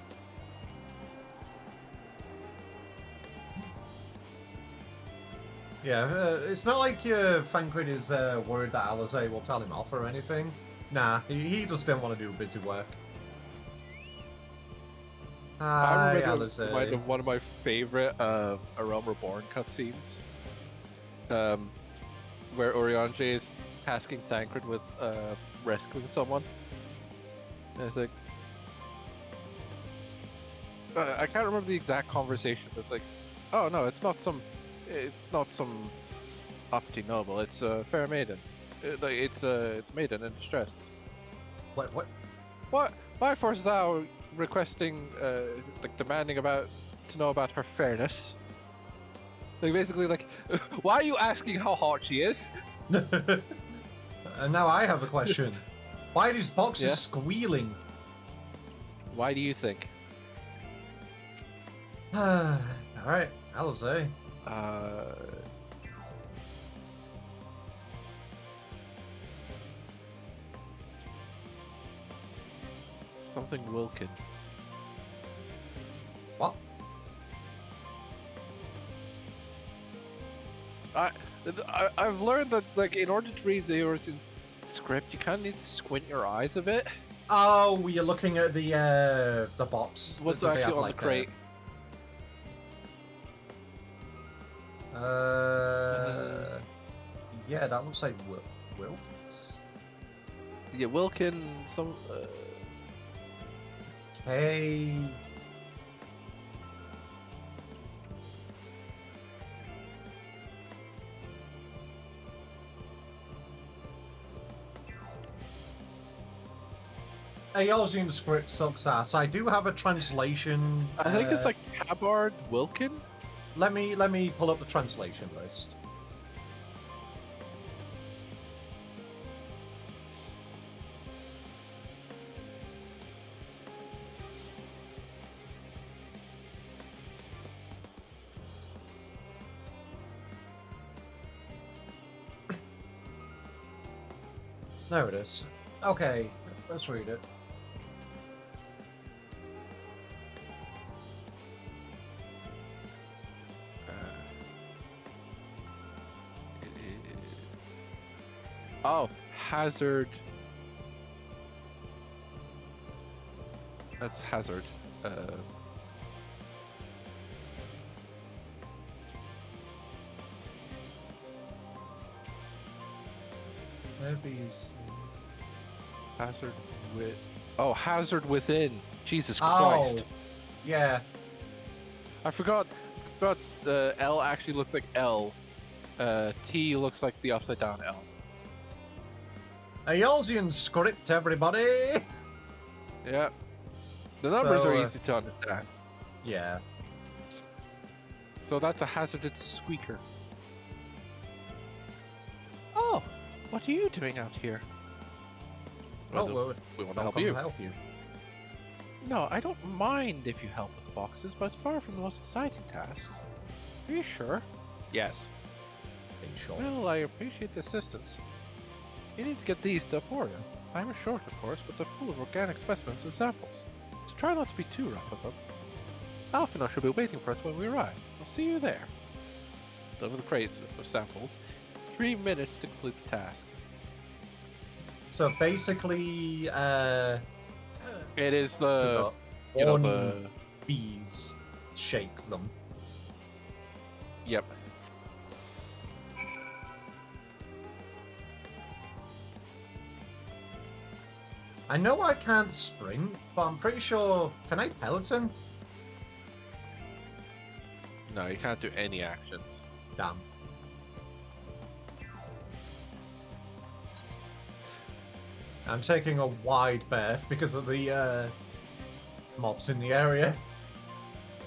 Yeah, it's not like Fancred is worried that Alize will tell him off or anything. Nah, he just didn't want to do busy work. I Hi, remember Alize. one of my favorite A Realm Reborn cutscenes, where Oriange is tasking Thancred with rescuing someone. And it's like, I can't remember the exact conversation, but it's like, oh no, it's not some uppity noble. It's a fair maiden. It's maiden in distress. What? What? Why force thou requesting, like demanding to know about her fairness? Like basically, like, why are you asking how hot she is? And now I have a question. Why are these boxes squealing? Why do you think? Alright, Alize. Something Wilkin. What? I've learned that, like, in order to read Zeorzin's script, you kind of need to squint your eyes a bit. Oh, you're looking at the box. What's that they actually have, on the crate? Yeah, that looks like Wilkes. Yeah, Wilkin. Some. Okay. Eorzean script sucks ass. I do have a translation. I think it's like Cabard Wilkin. Let me pull up the translation list. There it is. Okay, let's read it. Oh, Hazard. That's Hazard. Maybe. Hazard with. Oh, Hazard Within. Jesus Oh, Christ. yeah. I forgot. L actually looks like L. T looks like the upside down L. Eorzean script, everybody. Yeah. The numbers So, are easy to understand. Yeah. So that's a hazarded squeaker. Oh, what are you doing out here? Oh, Well, we want to I'll help come you. help you. No, I don't mind if you help with the boxes, but it's far from the most exciting tasks. Are you sure? Yes. Are you sure? Well, I appreciate the assistance. You need to get these to Emporium. I'm short, of course, but they're full of organic specimens and samples. So try not to be too rough with them. Alphinaud should be waiting for us when we arrive. I'll see you there. Deliver the crates of samples. 3 minutes to complete the task. So basically, It is the, so you know, one the, bees shakes them. yep. I know I can't sprint, but I'm pretty sure. Can I peloton? No, you can't do any actions. Damn. I'm taking a wide berth because of the mobs in the area.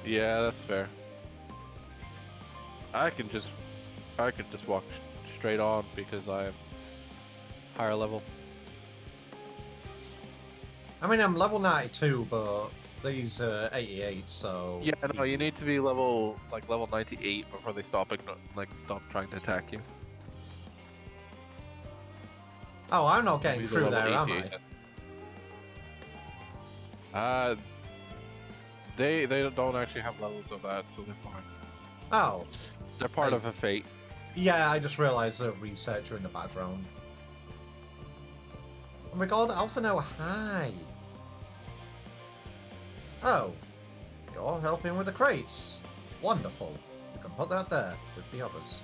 Yeah, that's fair. I can just walk straight on because I'm higher level. I mean, I'm level 92, but these are 88, so... Yeah, no, you need to be level 98 before they stop trying to attack you. Oh, I'm not getting These are through level there, am 88. I? They don't actually have levels of that, so they're fine. Oh. They're part of a fate. Yeah, I just realized a researcher in the background. Oh my god, Alphinaud, hi! Oh, you're helping with the crates. Wonderful. You can put that there with the others.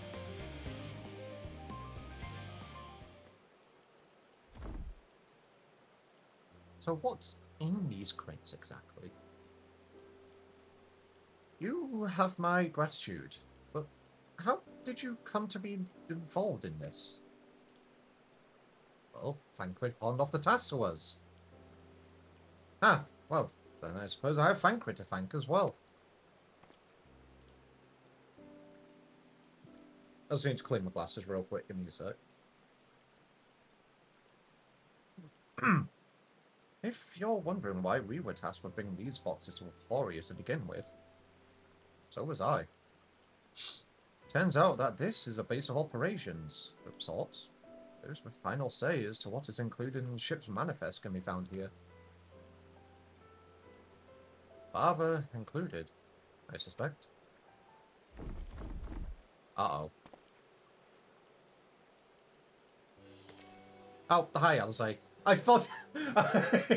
So what's in these crates exactly? You have my gratitude, but how did you come to be involved in this? Well, Thancred pawned off the task to us. Ah, well, then I suppose I have Thancred to thank as well. I just need to clean my glasses real quick, give me a sec. If you're wondering why we were tasked with bringing these boxes to Emporia to begin with, so was I. Turns out that this is a base of operations of sorts. There's my final say as to what is included in the ship's manifest can be found here. father included, I suspect. Uh-oh. Oh, hi, Alice. I thought...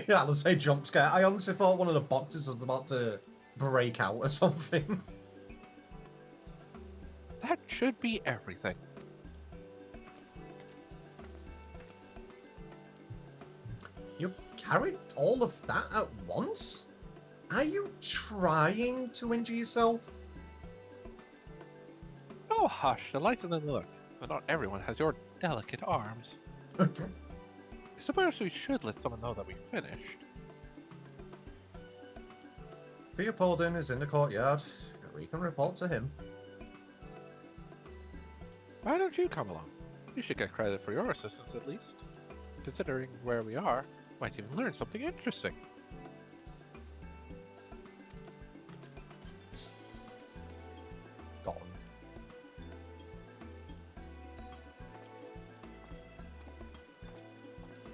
Alice jump scare. I honestly thought one of the boxes was about to break out or something. That should be everything. You carried all of that at once? Are you trying to injure yourself? Oh, hush, the light and the look. But not everyone has your delicate arms. I suppose we should let someone know that we finished. Leopoldin is in the courtyard. We can report to him. Why don't you come along? You should get credit for your assistance at least. Considering where we are, might even learn something interesting. Gone.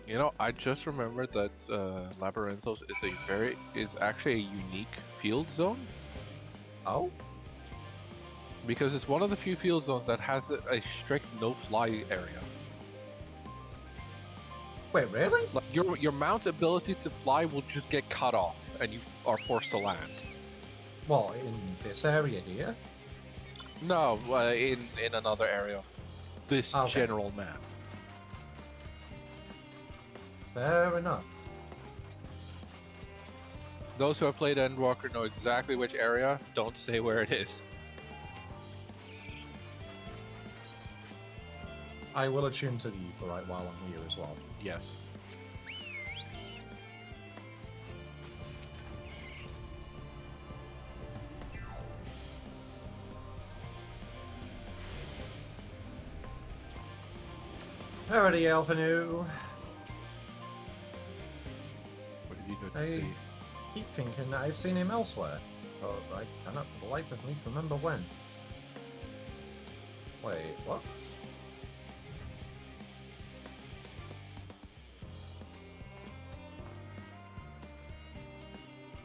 You know, I just remembered that Labyrinthos is actually a unique field zone. Oh? Because it's one of the few field zones that has a strict no-fly area. Wait, really? Like your mount's ability to fly will just get cut off, and you are forced to land. What, in this area here? No, in another area of this Okay. general map. Fair enough. Those who have played Endwalker know exactly which area. Don't say where it is. I will attune to the ether right while I'm here as well. Yes. Alrighty, Alphanu. What have you got to I see? keep thinking that I've seen him elsewhere, but I cannot for the life of me remember when. Wait, what?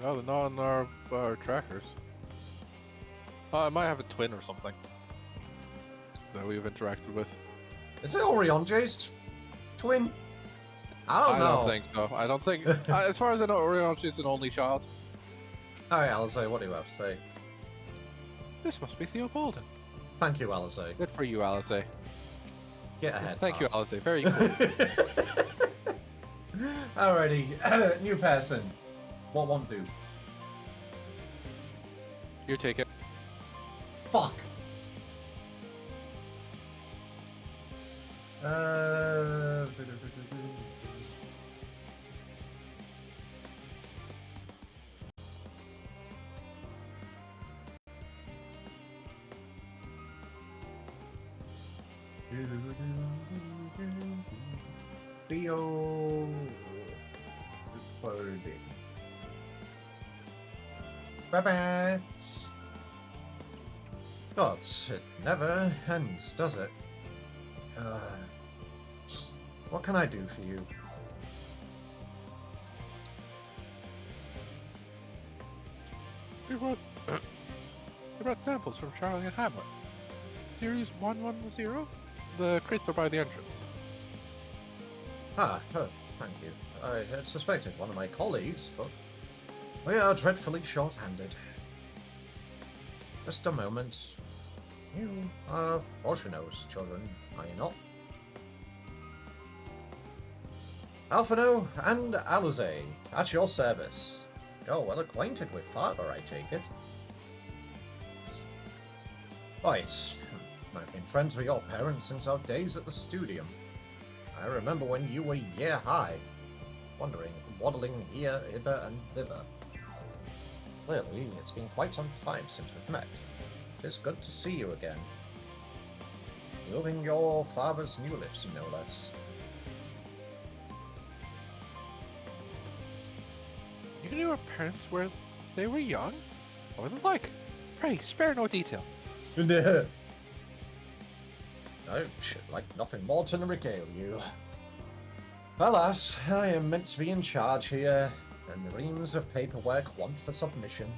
Oh, they're not on our trackers. I might have a twin or something that we've interacted with. Is it Orionje's twin? I don't know. don't think so. I don't think. As far as I know, Orionji is an only child. Alright, Alice, what do you have to say? This must be Theobalden. Thank you, Alice. Good for you, Alice. Get ahead. Thank you, pal. Alice. Very cool. Alrighty, new person. What won't do? You take it. Fuck. Theo recording. Bye-bye. God, it never ends, does it? What can I do for you? You brought samples from Charlie and Hamlet. Series 110? The crates are by the entrance. Thank you. I had suspected one of my colleagues, but we are dreadfully short-handed. Just a moment. You are Fortuno's children, are you not? Alphano and Alize, at your service. You're well acquainted with father, I take it. Right. I've been friends with your parents since our days at the studium. I remember when you were year high, waddling here, hither, and thither. Clearly, it's been quite some time since we've met. It's good to see you again. Moving your father's new lifts, no less. You knew our parents were they were young? What were they like? Pray, spare no detail. I should like nothing more to regale you. Alas, I am meant to be in charge here, and reams of paperwork want for submission.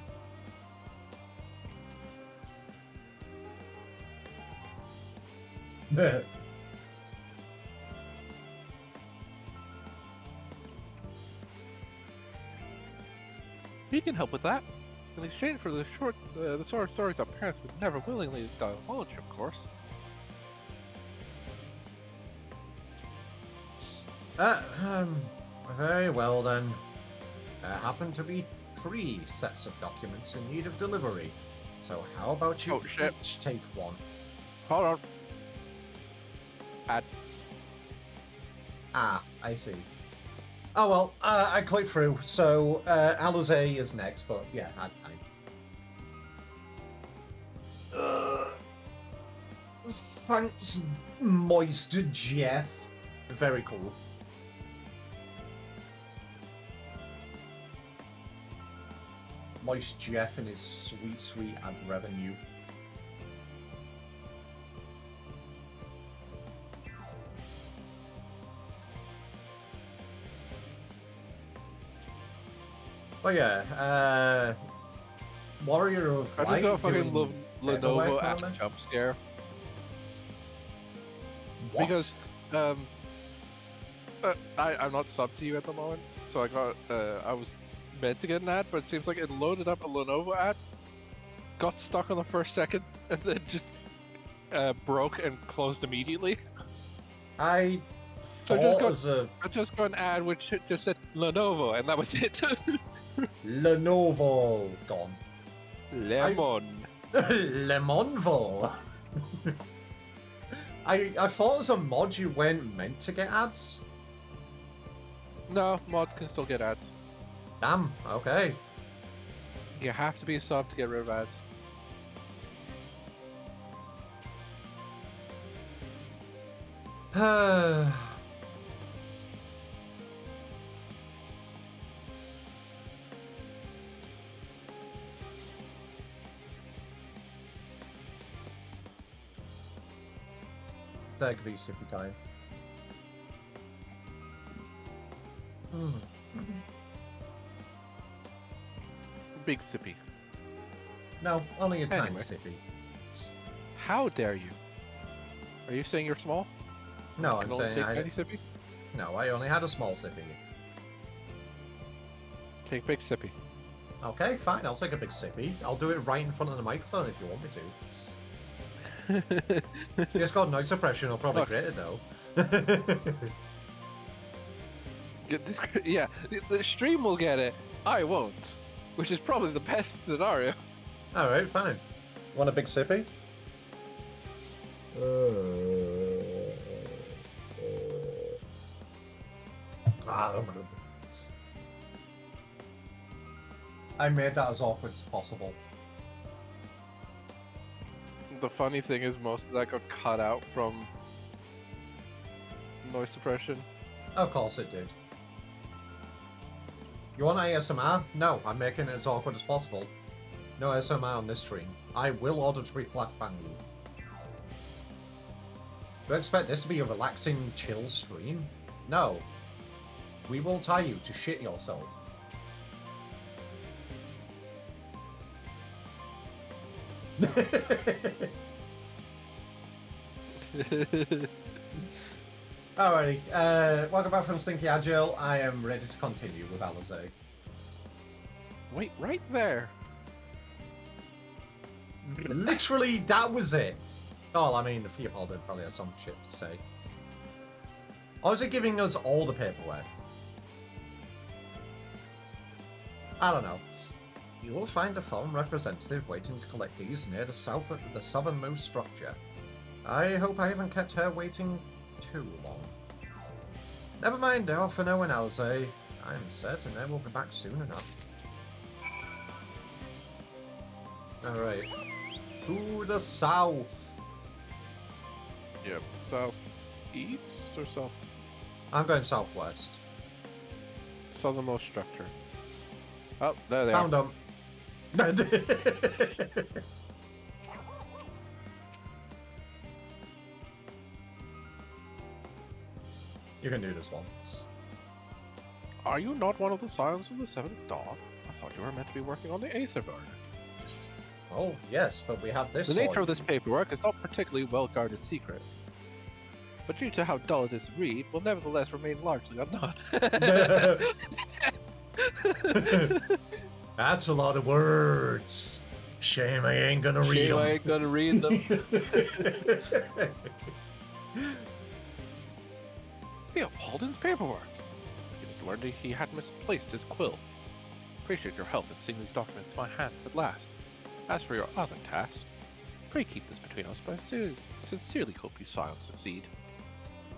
He can help with that. In exchange for the sort of stories our parents would never willingly divulge, of course. Very well then. There happen to be 3 sets of documents in need of delivery. So how about you each take one? Hold on. Add. Ah, I see. Oh well, I clicked through, so Alizé is next, but yeah, I. Thanks, Moist Jeff. Very cool. Moist Jeff and his sweet, sweet ad revenue. But yeah, Warrior of Light. I just got fucking doing Lenovo paperwork at armor? jump scare. What? Because I'm not subbed to you at the moment, so I got I was meant to get an ad, but it seems like it loaded up a Lenovo ad, got stuck on the first second, and then just broke and closed immediately. I So thought I just got an ad which just said Lenovo, and that was it. Lenovo gone. Lemon. Lemonvo. I thought as a mod you weren't meant to get ads. No, mods can still get ads. Damn. Okay. You have to be a sub to get rid of ads. That could be sippy time. Big sippy. No, only a tiny Anyway. sippy. How dare you? Are you saying you're small? No, You I'm can only saying take I. tiny sippy? No, I only had a small sippy. Take big sippy. Okay, fine. I'll take a big sippy. I'll do it right in front of the microphone if you want me to. It's got noise suppression. I'll probably Look. create it though. Yeah, the stream will get it. I won't, which is probably the best scenario. All right, fine. Want a big sippy? I made that as awkward as possible. The funny thing is, most of that got cut out from noise suppression. Of course it did. You want ASMR? No, I'm making it as awkward as possible. No ASMR on this stream. I will auditory flashbang you. Do you expect this to be a relaxing, chill stream? No. We will tie you to shit yourself. Alrighty, welcome back from Stinky Agile. I am ready to continue with Alizé. Wait, right there. Literally, that was it. Oh, I mean, Theobald probably had some shit to say. Or is it giving us all the paperwork? I don't know. You will find a foreign representative waiting to collect these near the southernmost structure. I hope I haven't kept her waiting too long. Never mind now for no one else, eh? I'm certain they will be back soon enough. Alright. To the south. Yep. South east or south? I'm going southwest. Southernmost structure. Oh, there they Found are. them. You can do this one. Are you not one of the Scions of the Seventh Dawn? I thought you were meant to be working on the Aetherburn. Oh, yes, but we have this The nature for of this paperwork is not particularly well-guarded secret, but due to how dull it is to read, will nevertheless remain largely unknown. That's a lot of words. Shame I ain't gonna read Shame them. I ain't gonna read them. Leopoldin's paperwork. You learned he had misplaced his quill. Appreciate your help in seeing these documents to my hands at last. As for your other task, pray keep this between us, but I sincerely hope you Scions succeed.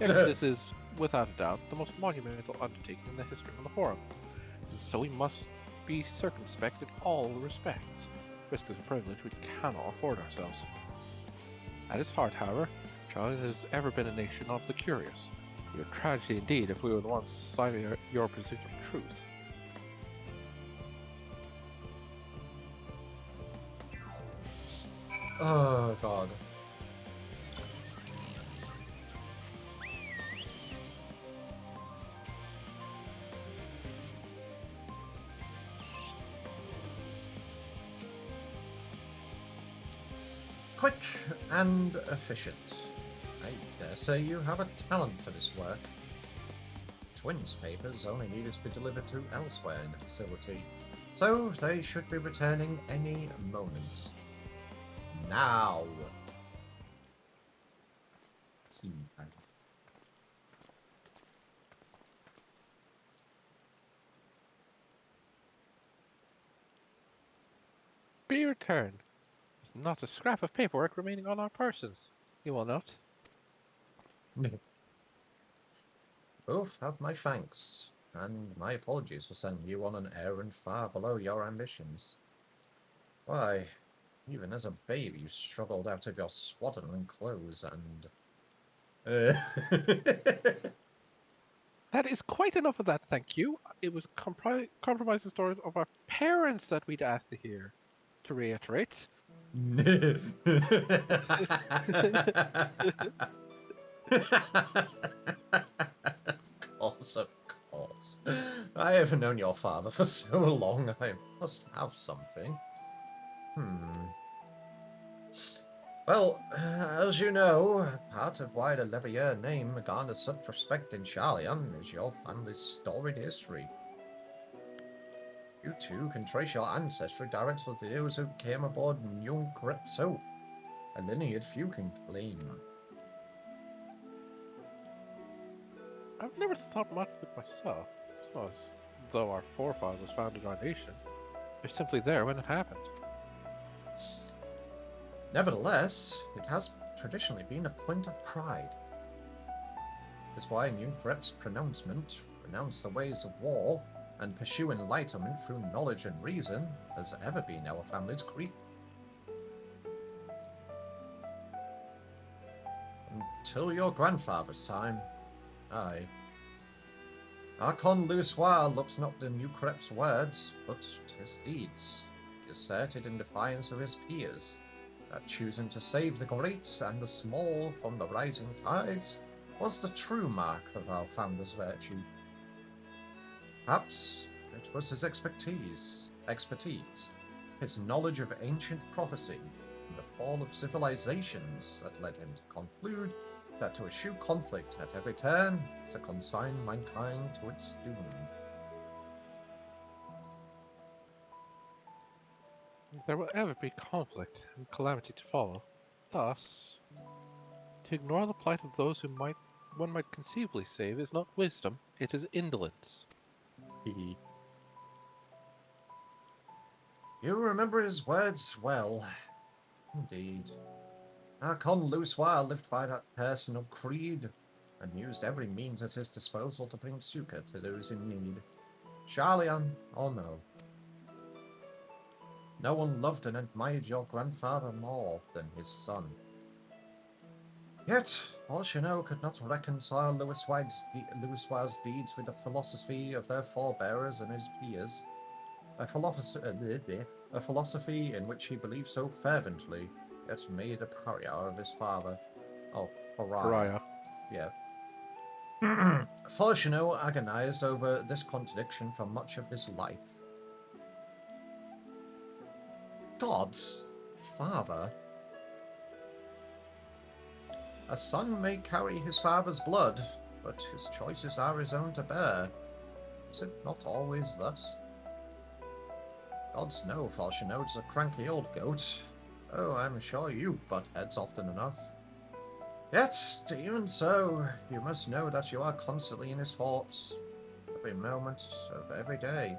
This is, without a doubt, the most monumental undertaking in the history of the Forum, and so we must be circumspect in all respects. Risk is a privilege we cannot afford ourselves. At its heart, however, Charlotte has ever been a nation of the curious. It would be a tragedy indeed if we were the ones deciding your pursuit of truth. Oh, God. Quick and efficient. I dare say you have a talent for this work. Twins papers only needed to be delivered to elsewhere in the facility, so they should be returning any moment. Now. Scene time. Be returned. There's not a scrap of paperwork remaining on our persons. You will note. Both have my thanks, and my apologies for sending you on an errand far below your ambitions. Why, even as a baby you struggled out of your swaddling clothes and... That is quite enough of that, thank you. It was compromising stories of our parents that we'd asked to hear. To reiterate. Of course. I have known your father for so long, I must have something. Well, as you know, part of why the Levier name garners such respect in Charlian is your family's storied history. You too can trace your ancestry directly to those who came aboard Young Krepso, a lineage few can claim. I've never thought much of it myself. It's not as though our forefathers founded our nation. They're simply there when it happened. Nevertheless, it has traditionally been a point of pride. That's why New Prep's pronouncement, renounce the ways of war, and pursue enlightenment through knowledge and reason, has ever been our family's creed. Until your grandfather's time, aye. Archon Louisois looks not to New Crep's words, but his deeds. He asserted in defiance of his peers that choosing to save the great and the small from the rising tides was the true mark of our founder's virtue. Perhaps it was his expertise, his knowledge of ancient prophecy and the fall of civilizations that led him to conclude that to eschew conflict at every turn is to consign mankind to its doom. There will ever be conflict and calamity to follow. Thus, to ignore the plight of those who one might conceivably save is not wisdom, it is indolence. You remember his words well. Indeed. Archon Louisois lived by that personal creed, and used every means at his disposal to bring succor to those in need. Charlian or no. No one loved and admired your grandfather more than his son. Yet, Bolshino could not reconcile Louisois' deeds with the philosophy of their forebearers and his peers. A philosophy in which he believed so fervently, yet made a pariah of his father. Oh, pariah. Pariah. Yeah. Fortuno agonized over this contradiction for much of his life. God's father? A son may carry his father's blood, but his choices are his own to bear. Is it not always thus? Gods know Fortuno's a cranky old goat. Oh, I'm sure you butt heads often enough. Yet, even so, you must know that you are constantly in his thoughts, every moment of every day.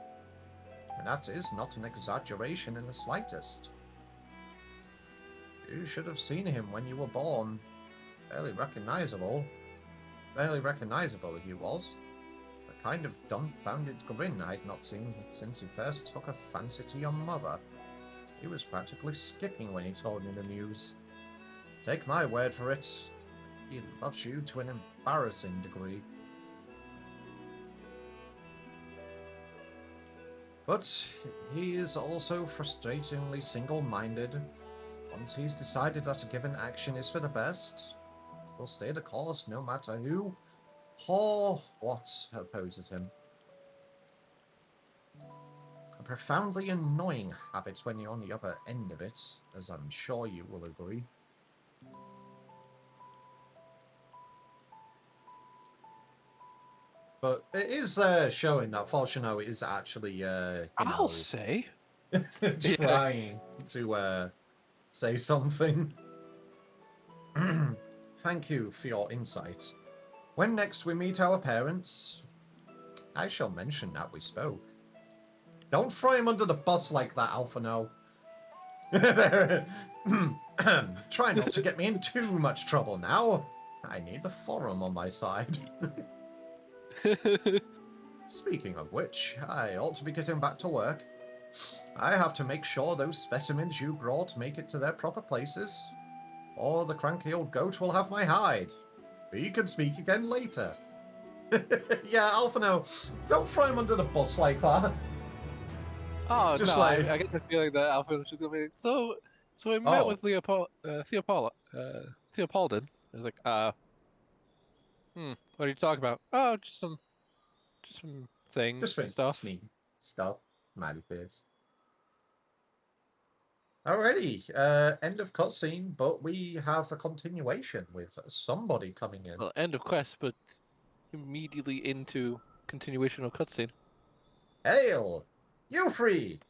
And that is not an exaggeration in the slightest. You should have seen him when you were born. Barely recognizable he was. A kind of dumbfounded grin I'd not seen since he first took a fancy to your mother. He was practically skipping when he told me the news. Take my word for it, he loves you to an embarrassing degree. But he is also frustratingly single-minded. Once he's decided that a given action is for the best, he'll stay the course no matter who or what opposes him. A profoundly annoying habit when you're on the other end of it, as I'm sure you will agree. But it is showing that Fortuno is actually, I'll say, trying to say something. Thank you for your insight. When next we meet our parents, I shall mention that we spoke. Don't throw him under the bus like that, Alphano. Try not to get me in too much trouble now. I need the forum on my side. Speaking of which, I ought to be getting back to work. I have to make sure those specimens you brought make it to their proper places, or the cranky old goat will have my hide. We can speak again later. Yeah, Alphano, don't throw him under the bus like that. oh Just no, like- I get the feeling that Alpha should be like, so I met Oh. with Theopoldin. I was like, what are you talking about? Oh, just some things Just and stuff. Stuff. Smiley face. Alrighty, end of cutscene, but we have a continuation with somebody coming in. Well, end of quest, but immediately into continuation of cutscene. Hail! You free!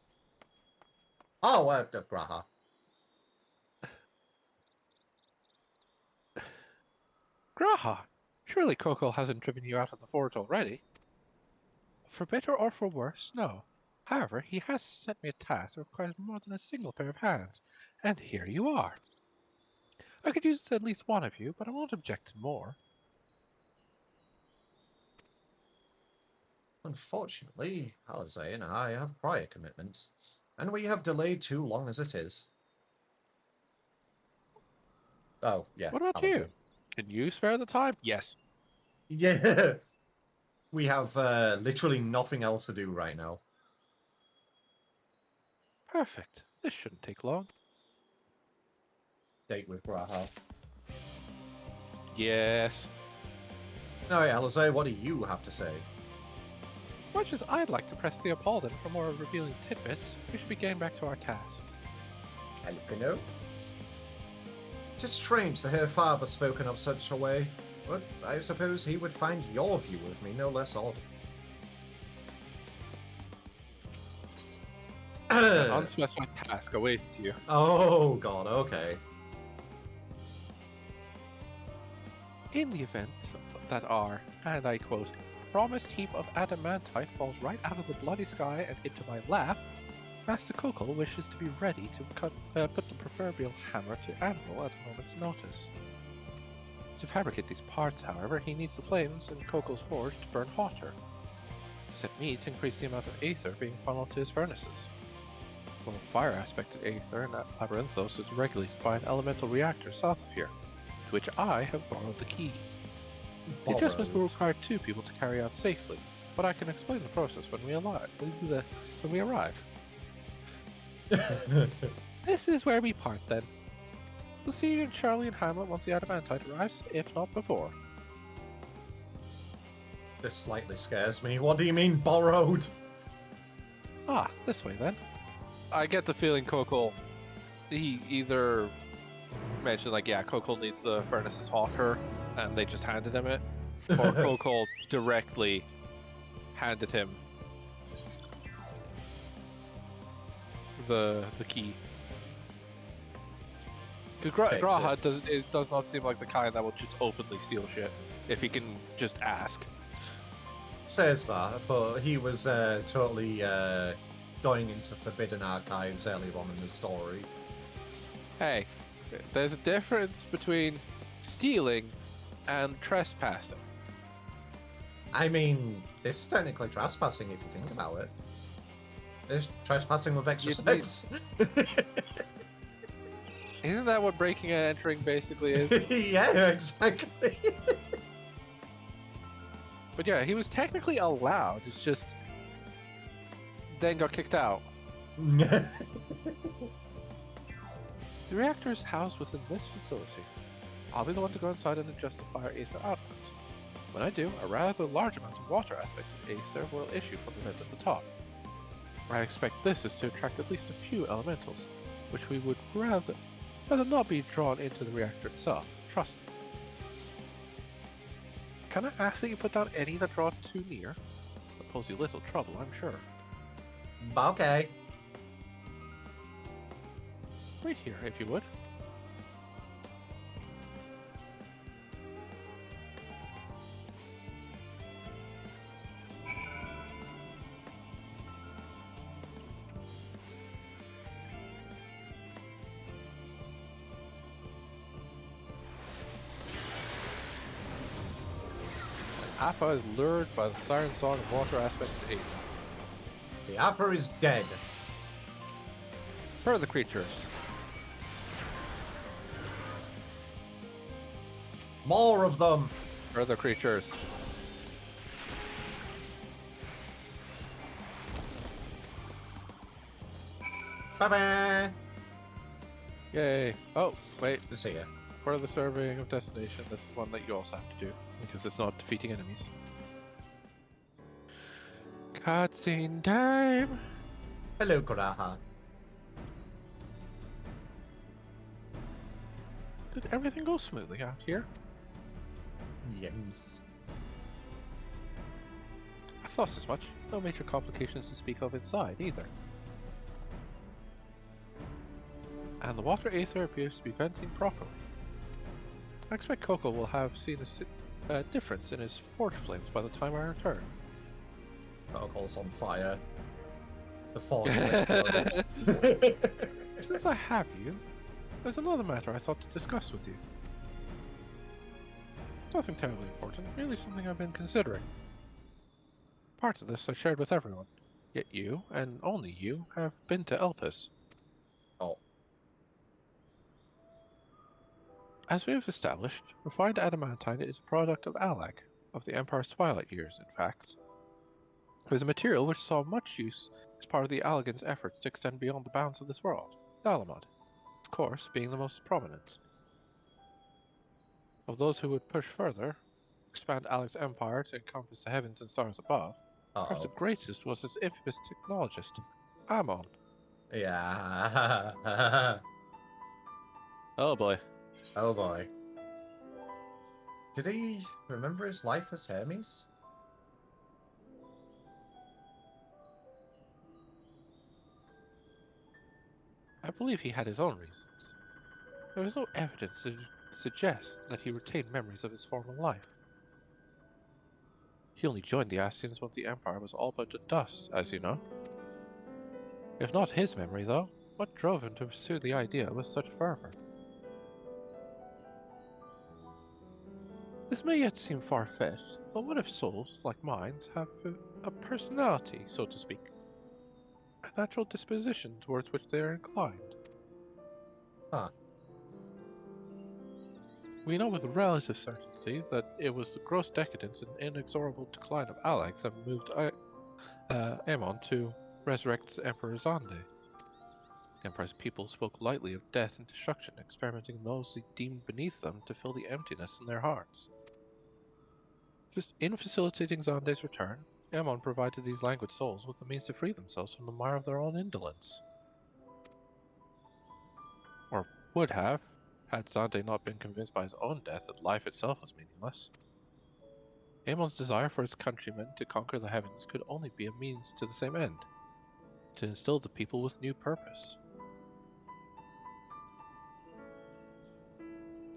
Oh, Graha. Graha, surely Coco hasn't driven you out of the fort already. For better or for worse, no. However, he has sent me a task that requires more than a single pair of hands, and here you are. I could use at least one of you, but I won't object to more. Unfortunately, Alizé and I have prior commitments, and we have delayed too long as it is. Oh, yeah. What about Alizé. you? Can you spare the time? Yes. Yeah. We have literally nothing else to do right now. Perfect. This shouldn't take long. Date with Graha. Yes. Now, yeah, Alizé, what do you have to say? Much as I'd like to press Theopoldin for more revealing tidbits, we should be getting back to our tasks. Elfino? 'Tis strange to hear father spoken of such a way, but I suppose he would find your view of me no less odd. An unspecified task awaits you. Oh god, okay. In the event that our, and I quote, promised heap of adamantite falls right out of the bloody sky and into my lap, Master Kokol wishes to be ready to put the proverbial hammer to anvil at a moment's notice. To fabricate these parts, however, he needs the flames in Kokol's forge to burn hotter. Set me to increase the amount of aether being funneled to his furnaces. The fire-aspected aether in Labyrinthos is regulated by an elemental reactor south of here, to which I have borrowed the key. The adjustments will require 2 people to carry out safely, but I can explain the process when we arrive. This is where we part then. We'll see you in Charlie and Hamlet once the adamantite arrives, if not before. This slightly scares me. What do you mean, borrowed? Ah, this way then. I get the feeling Kokol, he either mentioned like, yeah, Kokol needs the furnaces hotter, and they just handed him it, or Kokol directly handed him the key. Because Takes Graha does not seem like the kind that will just openly steal shit if he can just ask. Says that, but he was totally going into Forbidden Archives earlier on in the story. Hey, there's a difference between stealing and trespassing. I mean, this is technically trespassing if you think about it. It's trespassing with extra steps. Isn't that what breaking and entering basically is? Yeah, exactly. But yeah, he was technically allowed. It's just then got kicked out. The reactor is housed within this facility. I'll be the one to go inside and adjust the fire ether output. When I do, a rather large amount of water aspect of ether will issue from the vent at the top. I expect this is to attract at least a few elementals, which we would rather not be drawn into the reactor itself. Trust me. Can I ask that you put down any that draw too near? It'll pose you little trouble, I'm sure. Okay. Right here, if you would. Appa is lured by the siren song and water aspect of Aether. The Appa is dead. Further creatures. More of them. Further creatures. Bye-bye. Yay. Oh, wait. To see ya. Further surveying of destination. This is one that you also have to do, because it's not defeating enemies. Cutscene time! Hello, Graha. Did everything go smoothly out here? Yes. I thought as much. No major complications to speak of inside, either. And the water aether appears to be venting properly. I expect Coco will have seen a difference in his forge flames by the time I return. Coco's on fire. The forge exploded. Since I have you, there's another matter I thought to discuss with you. Nothing terribly important, merely something I've been considering. Part of this I shared with everyone, yet you, and only you, have been to Elpis. Oh. As we have established, refined adamantine is a product of Alag, of the Empire's twilight years, in fact. It was a material which saw much use as part of the Allagans' efforts to extend beyond the bounds of this world, Dalamod, of course, being the most prominent. Of those who would push further, expand Alag's empire to encompass the heavens and stars above, perhaps the greatest was his infamous technologist, Amon. Yeah. Oh boy. Oh boy. Did he remember his life as Hermes? I believe he had his own reasons. There was no evidence to suggest that he retained memories of his former life. He only joined the Ascians once the Empire was all but to dust, as you know. If not his memory, though, what drove him to pursue the idea with such fervor? This may yet seem far-fetched, but what if souls, like minds, have a personality, so to speak? A natural disposition towards which they are inclined? Huh. We know with relative certainty that it was the gross decadence and inexorable decline of Alag that moved Aemon to resurrect Emperor Zande. The Empire's people spoke lightly of death and destruction, experimenting those they deemed beneath them to fill the emptiness in their hearts. In facilitating Zande's return, Aemon provided these languid souls with the means to free themselves from the mire of their own indolence. Or would have, had Zande not been convinced by his own death that life itself was meaningless. Aemon's desire for his countrymen to conquer the heavens could only be a means to the same end, to instill the people with new purpose.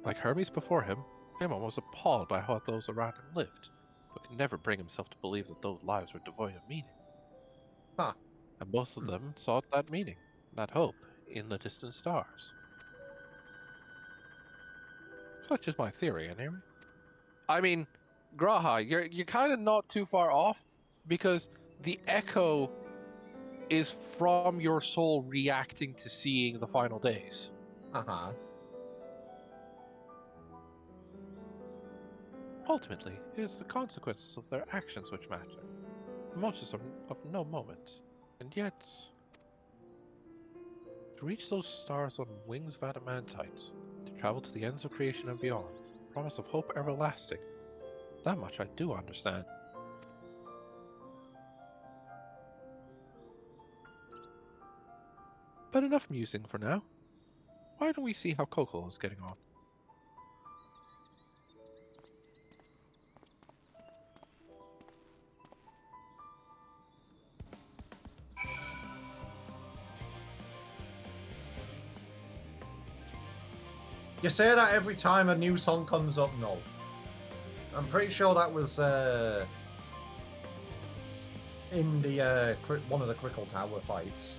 Like Hermes before him, Aemon was appalled by how those around him lived, but could never bring himself to believe that those lives were devoid of meaning. Huh. And most of them sought that meaning, that hope, in the distant stars. Such is my theory, anyway. I mean, Graha, you're kind of not too far off, because the echo is from your soul reacting to seeing the final days. Uh-huh. Ultimately, it is the consequences of their actions which matter. Emotions are of no moment. And yet, to reach those stars on wings of adamantite, to travel to the ends of creation and beyond, the promise of hope everlasting, that much I do understand. But enough musing for now. Why don't we see how Coco is getting on? You say that every time a new song comes up, no. I'm pretty sure that was in the one of the Crickle Tower fights.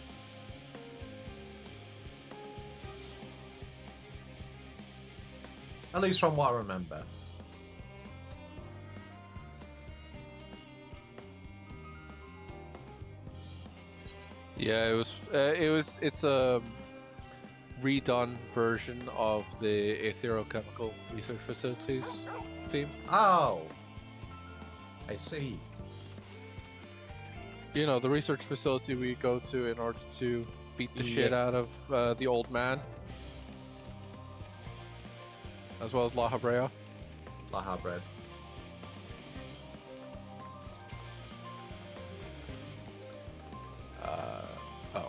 At least from what I remember. Yeah, it's a redone version of the Etherochemical Research Facilities theme. Oh, I see. You know, the research facility we go to in order to beat the shit out of the old man. As well as La Habrea. La Habrea. Oh.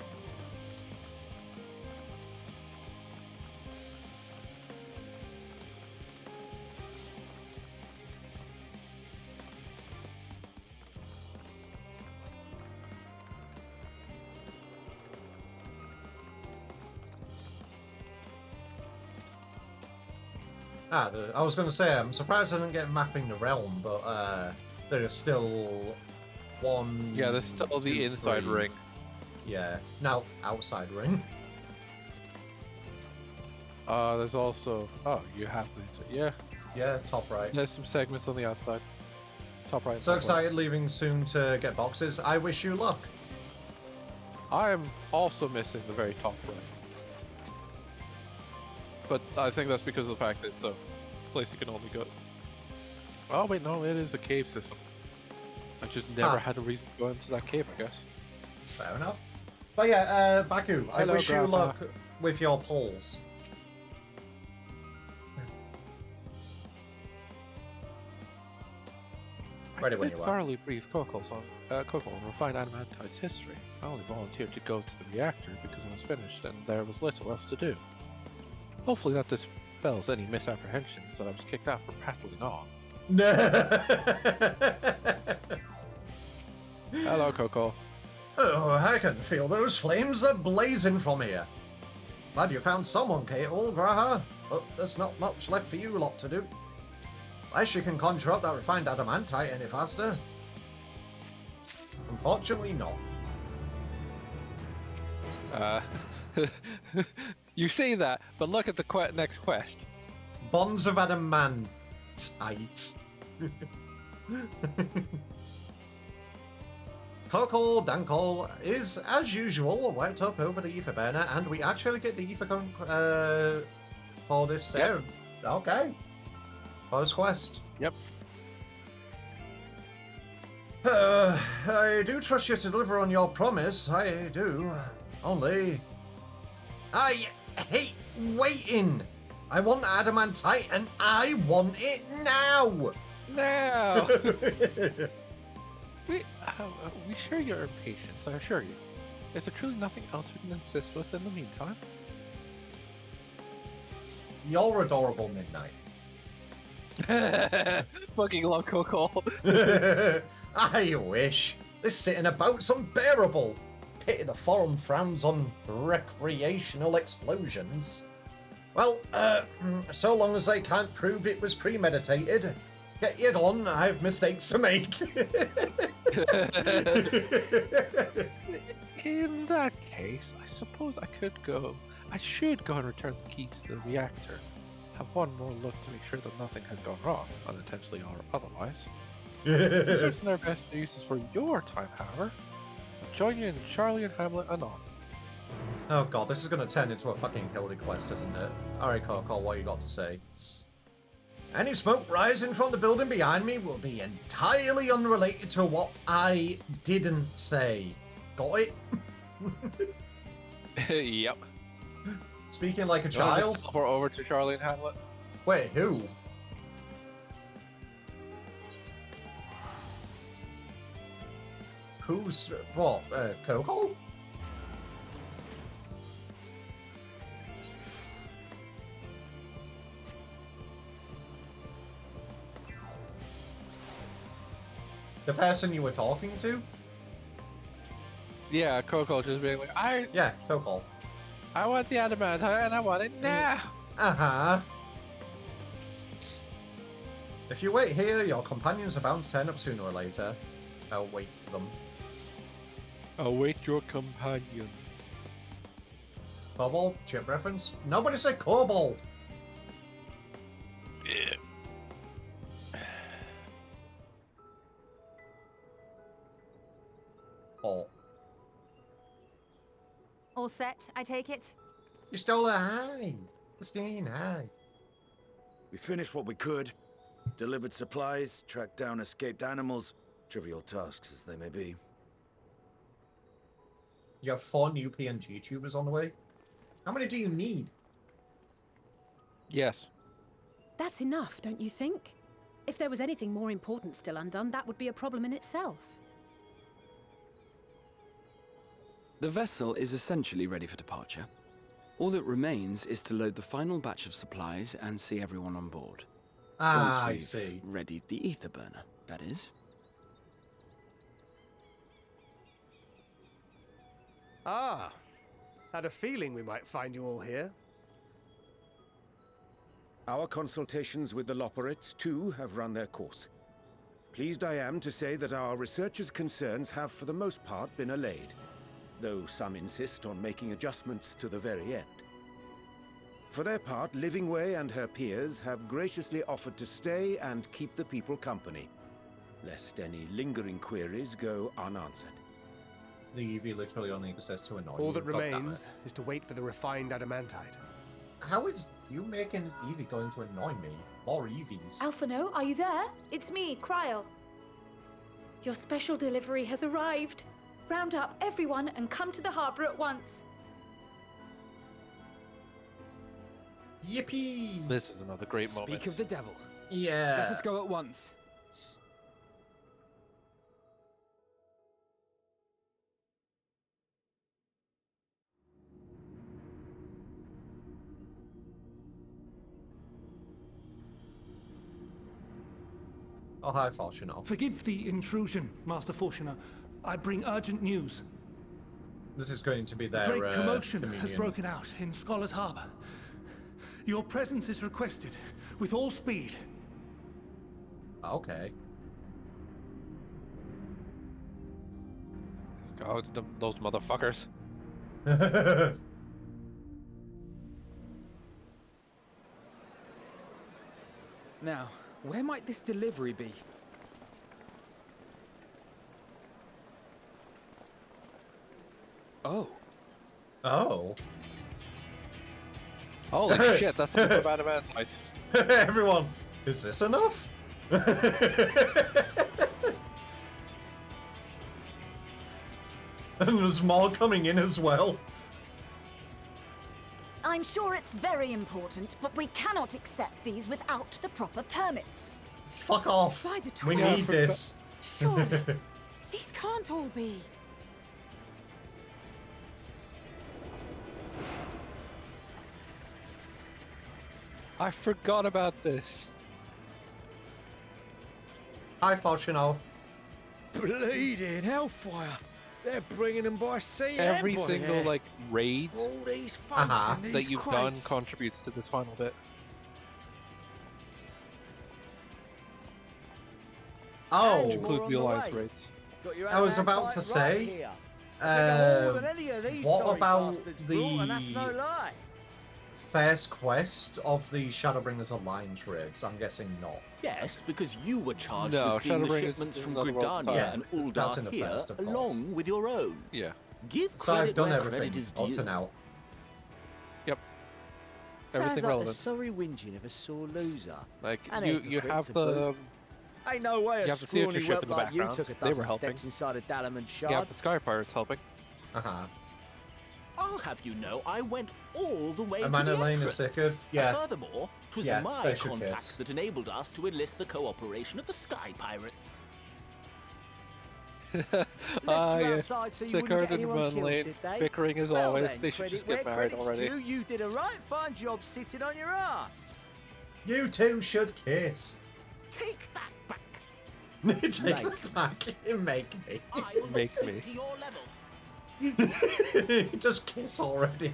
I was going to say, I'm surprised I didn't get mapping the realm, but there's still one... Yeah, there's still the inside ring. Yeah, no, outside ring. There's also... Oh, you have it. Yeah. Yeah, top right. There's some segments on the outside. Top right. So excited, leaving soon to get boxes. I wish you luck. I am also missing the very top right. But I think that's because of the fact that it's a place you can only go. Oh wait, no, it is a cave system. I just never had a reason to go into that cave, I guess. Fair enough. But yeah, Baku, I Hello, wish you Grandpa. luck with your polls. Ready when I you did are. thoroughly brief Coco on refined adamantite's history. I only volunteered to go to the reactor because I was finished and there was little else to do. Hopefully that dispels any misapprehensions that I was kicked out for prattling on. Hello, Coco. Oh, I can feel those flames are blazing from here. Glad you found someone, Cable, Graha. But there's not much left for you lot to do. Unless you can conjure up that refined adamantite any faster. Unfortunately not. You say that, but look at the next quest. Bonds of adamantite. Kokol Dankol is, as usual, worked up over the ether burner, and we actually get the ether for this. Yep. Okay. For this quest. Yep. I do trust you to deliver on your promise. I do. Only, I hate waiting. I want adamantite, and I want it now. No! We share your impatience, I assure you. Is there truly nothing else we can assist with in the meantime? You're adorable, Midnight. Fucking love Coco. I wish. This sitting about's unbearable. Pity the forum frowns on recreational explosions. Well, so long as I can't prove it was premeditated, get you gone, I have mistakes to make. In that case, I suppose I should go and return the key to the reactor. Have one more look to make sure that nothing has gone wrong, unintentionally or otherwise. Certain our best uses for your time, however. I'll join you in Charlie and Hamlet anon. Oh god, this is going to turn into a fucking Hildy quest, isn't it? Alright, Coco, what you got to say? Any smoke rising from the building behind me will be entirely unrelated to what I didn't say. Got it? Yep. Speaking like a You wanna child? just teleport over to Charlie and Hamlet. Wait, who? Who's... what? Coco? The person you were talking to? Yeah, Coco just being like, Yeah, Coco. I want the adamantite and I want it now. Uh-huh. If you wait here, your companions are bound to turn up sooner or later. Await them. Await your companion. Kobold? Chip reference? Nobody said kobold! Oh. All set, I take it? You stole a high. Christine, hi. We finished what we could. Delivered supplies, tracked down escaped animals. Trivial tasks as they may be. You have 4 new PNG tubers on the way? How many do you need? Yes. That's enough, don't you think? If there was anything more important still undone, that would be a problem in itself. The vessel is essentially ready for departure. All that remains is to load the final batch of supplies and see everyone on board. Ah, I Once see. we've readied the ether burner, that is. Ah, had a feeling we might find you all here. Our consultations with the Loperites, too, have run their course. Pleased I am to say that our researchers' concerns have for the most part been allayed, though some insist on making adjustments to the very end. For their part, Livingway and her peers have graciously offered to stay and keep the people company, lest any lingering queries go unanswered. The EV literally only exists to annoy you. All that God damn it. remains is to wait for the refined adamantite. How is you making Evie going to annoy me? More Evies. Alphano, are you there? It's me, Kryl. Your special delivery has arrived. Round up everyone and come to the harbour at once. Yippee! This is another great moment. Speak of the devil. Yeah. Let us go at once. Oh, hi, Fortuno. Forgive the intrusion, Master Fortuner. I bring urgent news. This is going to be A their great commotion has communion. broken out in Scholars Harbour. Your presence is requested with all speed. Okay. God, those motherfuckers. Now, where might this delivery be? Oh. Oh. Holy shit, that's some bad adamantite. Everyone, is this enough? And there's more coming in as well. I'm sure it's very important, but we cannot accept these without the proper permits. Fuck off. By the We twelve. need this. Surely, these can't all be. I forgot about this. Hi, Fortuno. Bleeding hellfire! They're bringing them by sea Every and by single air. like raid All these folks Uh-huh. in these that you've done crates. contributes to this final bit. Oh, Which includes the on the alliance way. raids. Got your I was own about to appetite say, right here. Bigger haul than uh, any of these what sorry about bastards brought, and that's no the lie. first quest of the Shadowbringers Alliance raids? I'm guessing not. Yes, because you were charged No, with seeing the Shadowbringers shipments is from another world Gridania part. and That's in Uldar the here, first, of course. along with your own. Yeah. Give So I've credit done where everything credit is up due. to now. Yep. Sounds Everything like relevant. the sorry whinging of a sore loser. Like An you hypocrite have to the boot. Ain't no way you a have the theatre scrawny ship whelp in the like you background. took a They were dozen helping. steps inside a Dalamon you have shard. the Sky Pirates helping. Uh-huh. I'll have you know, I went all the way Amanda to the Lane entrance. is Sickard. Yeah. And furthermore, 'twas Yeah, my they should contacts kiss. that enabled us to enlist the cooperation of the Sky Pirates. Left Ah, you yes. outside so you wouldn't Sickard get and anyone Van killed, Lane did they? bickering as Well always. then, They should credit just where get married credit's already. due, you did a right fine job sitting on your ass. You two should kiss. Take that back. Take it back. You make me. I will not Make stoop me. to your level. Just kiss already.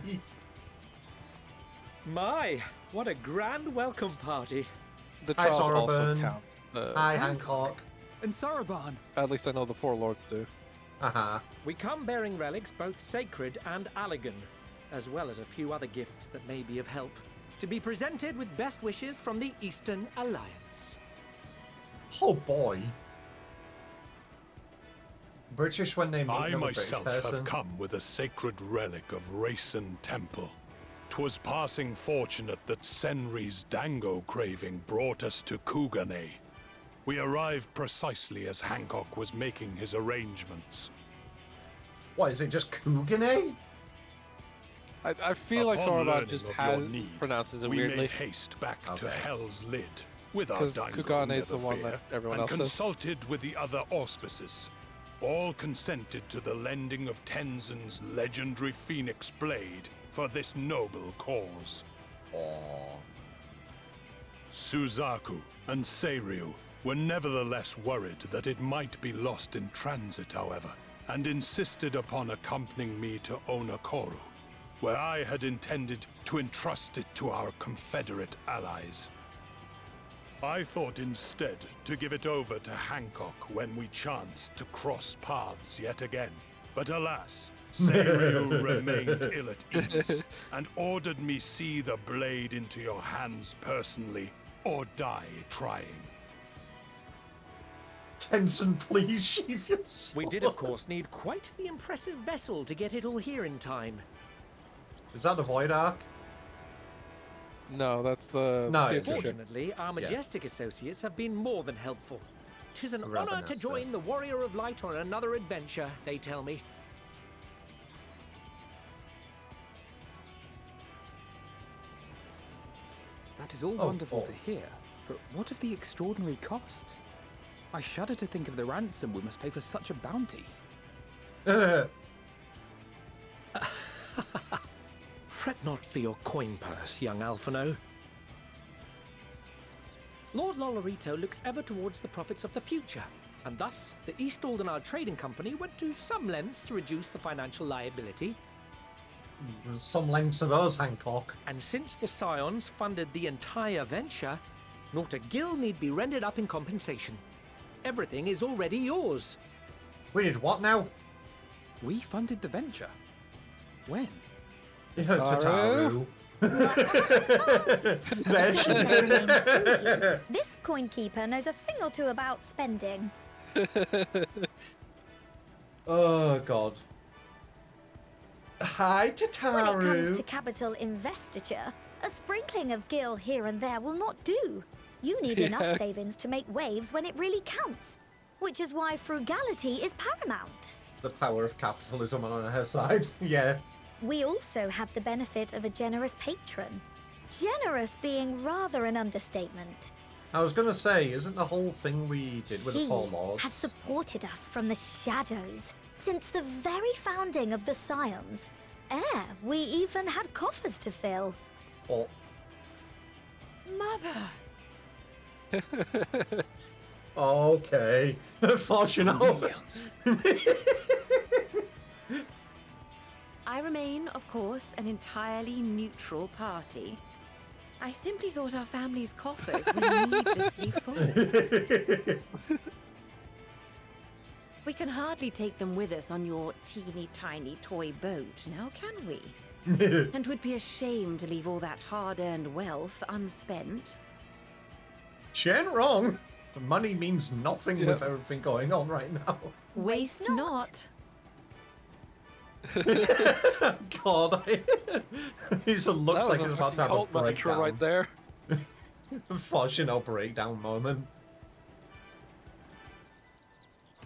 My, what a grand welcome party. The Hi, trials also Soraburn. count. Hi, Hancock. And Saraban. At least I know the four lords do. Uh-huh. We come bearing relics both sacred and allegan, as well as a few other gifts that may be of help, to be presented with best wishes from the Eastern Alliance. Oh boy. British when they meet I another British myself person. have come with a sacred relic of Rayson Temple. 'Twas passing fortunate that Senri's dango craving brought us to Kugane. We arrived precisely as Hancock was making his arrangements. What, is it just Kugane? I feel like Upon Soraban learning just of has your need, pronounces it we weirdly. made haste back to Okay. Hell's Lid with our 'Cause dango, Kugane is the never one fear, that everyone and else says. consulted with the other auspices. All consented to the lending of Tenzin's legendary phoenix blade for this noble cause. Aww. Suzaku and Seiryu were nevertheless worried that it might be lost in transit, however, and insisted upon accompanying me to Onakoru, where I had intended to entrust it to our Confederate allies. I thought instead to give it over to Hancock when we chanced to cross paths yet again. But alas, Seiryu remained ill at ease and ordered me see the blade into your hands personally or die trying. Tenzin, please sheathe your sword. We did, of course, need quite the impressive vessel to get it all here in time. Is that the Void Ark? No, that's the No, theatre it's a ship. Fortunately, our majestic associates have been more than helpful. 'Tis an Rather honor to nice, join the Warrior of Light on another adventure, they tell me. That is all Oh, wonderful oh. to hear, but what of the extraordinary cost? I shudder to think of the ransom we must pay for such a bounty. Fret not for your coin purse, young Alphino. Lord Lolorito looks ever towards the profits of the future, and thus the East Aldenar Trading Company went to some lengths to reduce the financial liability. There's some lengths to those, Hancock. And since the Scions funded the entire venture, not a gill need be rendered up in compensation. Everything is already yours. We did what now? We funded the venture. When? Tataru. There she Don't let him fool you. This coin keeper knows a thing or two about spending. Oh, God. Hi, Tataru. When it comes to capital investiture, a sprinkling of gil here and there will not do. You need enough savings to make waves when it really counts, which is why frugality is paramount. The power of capitalism on her side. Yeah. We also had the benefit of a generous patron. Generous being rather an understatement. I was gonna say, isn't the whole thing we did with the Four She Lords? has supported us from the shadows since the very founding of the Scions. We even had coffers to fill. Oh. Mother! Okay. Fortunate. I remain, of course, an entirely neutral party. I simply thought our family's coffers were needlessly full. We can hardly take them with us on your teeny tiny toy boat, now can we? And would be ashamed to leave all that hard-earned wealth unspent. She ain't wrong. The money means nothing with everything going on right now. Waste not. God, he looks like he's about to have a breakdown. right there. Fortunate breakdown moment.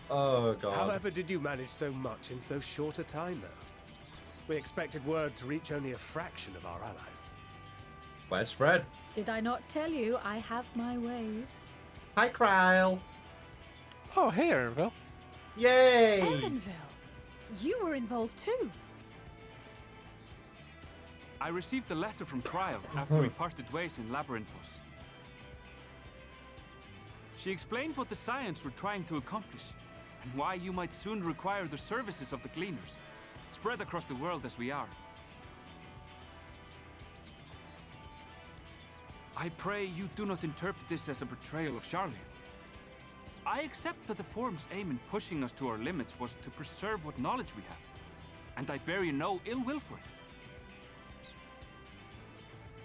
Oh God. However did you manage so much in so short a time, though? We expected word to reach only a fraction of our allies. Word spread. Did I not tell you I have my ways? Hi, Kryle. Oh, hey, Erenville. Yay! Erenville, you were involved too. I received a letter from Kryle after we parted ways in Labyrinthos. She explained what the Scions were trying to accomplish, and why you might soon require the services of the Gleaners, spread across the world as we are. I pray you do not interpret this as a betrayal of Charlie. I accept that the Forum's aim in pushing us to our limits was to preserve what knowledge we have, and I bear you no ill will for it.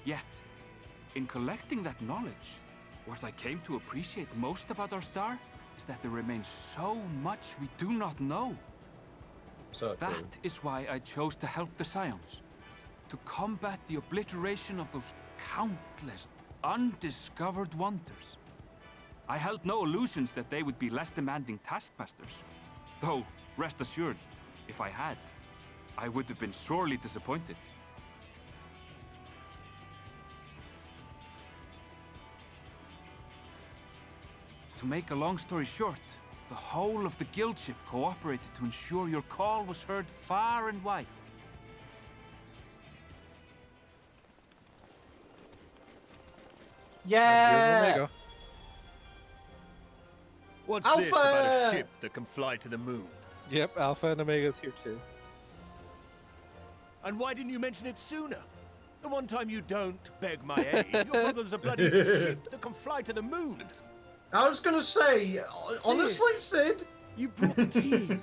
Yet, in collecting that knowledge, what I came to appreciate most about our star is that there remains so much we do not know. So that is why I chose to help the Scions, to combat the obliteration of those countless undiscovered wonders. I held no illusions that they would be less demanding taskmasters. Though, rest assured, if I had, I would have been sorely disappointed. To make a long story short, the whole of the guildship cooperated to ensure your call was heard far and wide. Yeah! What's Alpha! this about a ship that can fly to the moon? Yep, Alpha and Omega's here too. And why didn't you mention it sooner? The one time you don't beg my aid, your problem's a bloody ship that can fly to the moon. I was gonna say, honestly, Sid, you brought the team.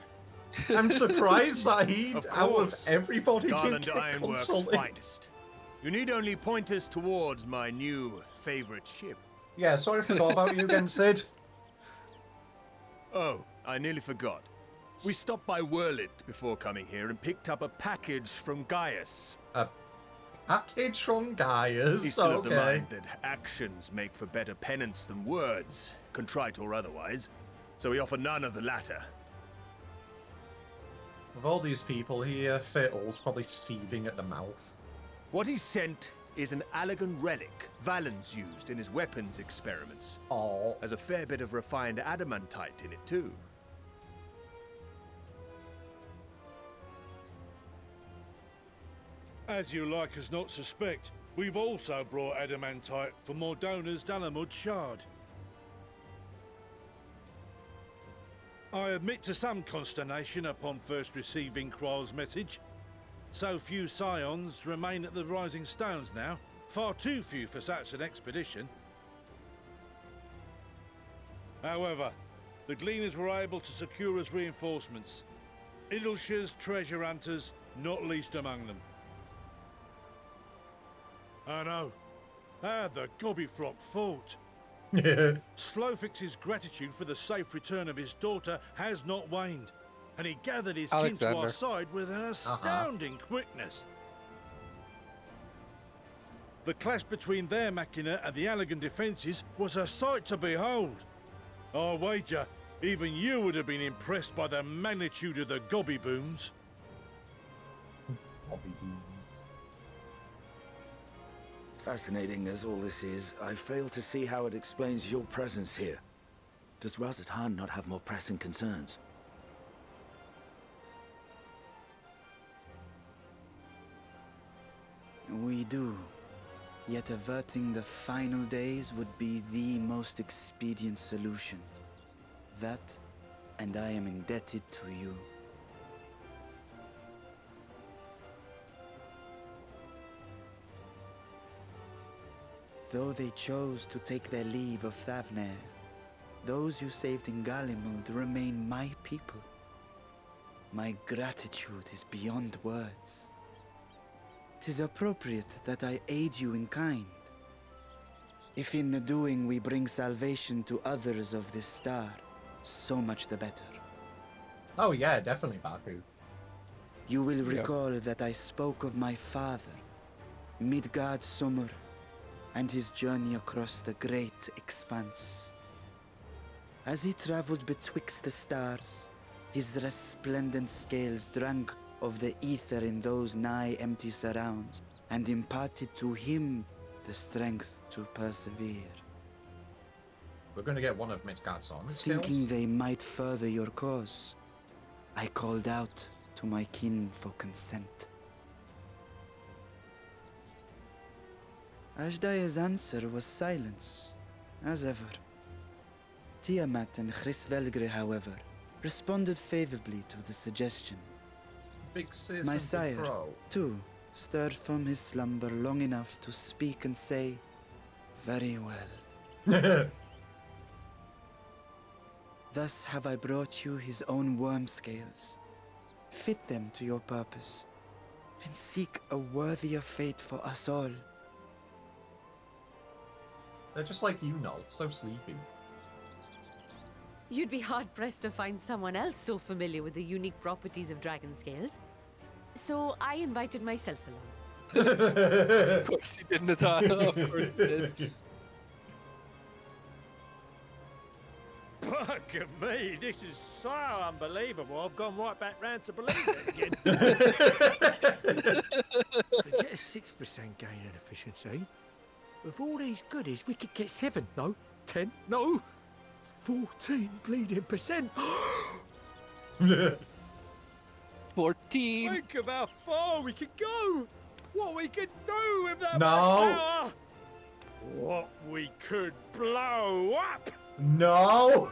I'm surprised that he, Of out of course. everybody, Garland did get Ironworks' consulted. finest. You need only point us towards my new favorite ship. Yeah, sorry I forgot about you again, Sid. Oh, I nearly forgot. We stopped by Whirlit before coming here and picked up a package from Gaius. A package from Gaius? He's still of the Okay. mind that actions make for better penance than words, contrite or otherwise. So we offer none of the latter. With all these people here, Fiddle's probably seething at the mouth. What he sent is an Allegan relic Valen's used in his weapons experiments. Oh. Has a fair bit of refined adamantite in it too. As you like us not suspect, we've also brought adamantite for Mordona's Dalamud shard. I admit to some consternation upon first receiving Kryl's message. So few Scions remain at the Rising Stones now. Far too few for such an expedition. However, the Gleaners were able to secure us reinforcements. Idleshire's treasure hunters, not least among them. I know. How the Gobbyflock fought. Slowfix's gratitude for the safe return of his daughter has not waned, and he gathered his kin to our Alexander. side with an astounding quickness. The clash between their machina and the Allegan defences was a sight to behold. I wager even you would have been impressed by the magnitude of the gobby booms. Fascinating as all this is, I fail to see how it explains your presence here. Does Razat Khan not have more pressing concerns? We do. Yet averting the final days would be the most expedient solution. That, and I am indebted to you. Though they chose to take their leave of Thavnair, those you saved in Galimund remain my people. My gratitude is beyond words. 'Tis appropriate that I aid you in kind. If in the doing we bring salvation to others of this star, so much the better. Oh yeah, definitely, Baku. You will recall that I spoke of my father, Midgard Summer, and his journey across the great expanse. As he traveled betwixt the stars, his resplendent scales drank of the ether in those nigh empty surrounds, and imparted to him the strength to persevere. We're going to get one of Midgard's on Thinking they might further your cause, I called out to my kin for consent. Ashdaya's answer was silence, as ever. Tiamat and Hrisvelgre, however, responded favorably to the suggestion. Big sis My and sire, big bro. too, stirred from his slumber long enough to speak and say, "Very well." Thus have I brought you his own worm scales. Fit them to your purpose, and seek a worthier fate for us all. They're just like you, Noel, so sleepy. You'd be hard-pressed to find someone else so familiar with the unique properties of dragon scales. So I invited myself along. Of course he didn't at all. Of course he did. Bugger me, this is so unbelievable. I've gone right back round to believe it again. Forget a 6% gain in efficiency. With all these goodies, we could get 7, no, 10, no, 14 bleeding percent. 14. Think of how far we could go. What we could do with that No. much power. What we could blow up. No!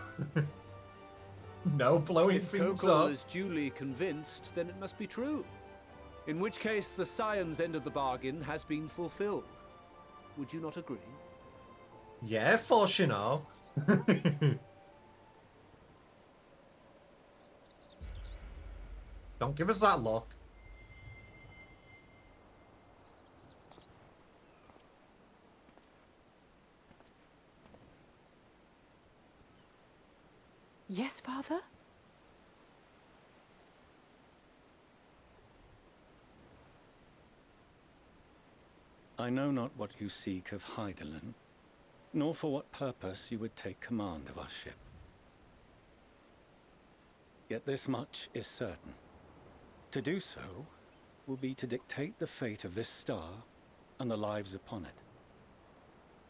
No blowing If things Kokol up. is duly convinced, then it must be true. In which case, the Scion's end of the bargain has been fulfilled. Would you not agree? Yeah, force you know. Don't give us that look. Yes, Father? I know not what you seek of Hydaelyn, nor for what purpose you would take command of our ship. Yet this much is certain. To do so will be to dictate the fate of this star and the lives upon it.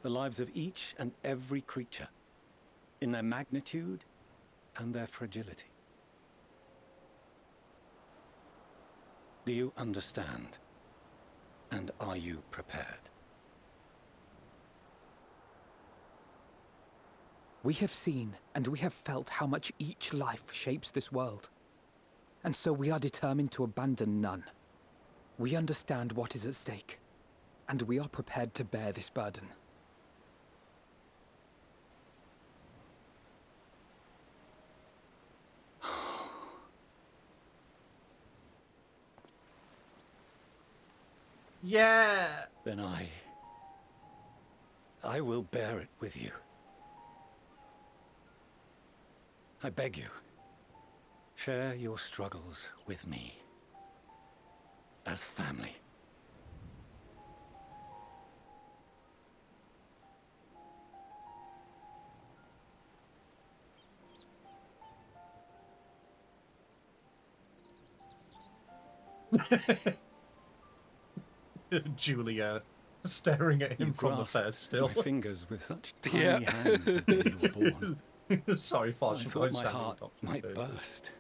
The lives of each and every creature, in their magnitude and their fragility. Do you understand? And are you prepared? We have seen and we have felt how much each life shapes this world. And so we are determined to abandon none. We understand what is at stake, and we are prepared to bear this burden. Yeah! Then I will bear it with you. I beg you, share your struggles with me. As family. Julia Staring at him You from the grasped fair still. my fingers with such tiny hands the day you were born. Sorry, I Farsh, thought my heart might burst.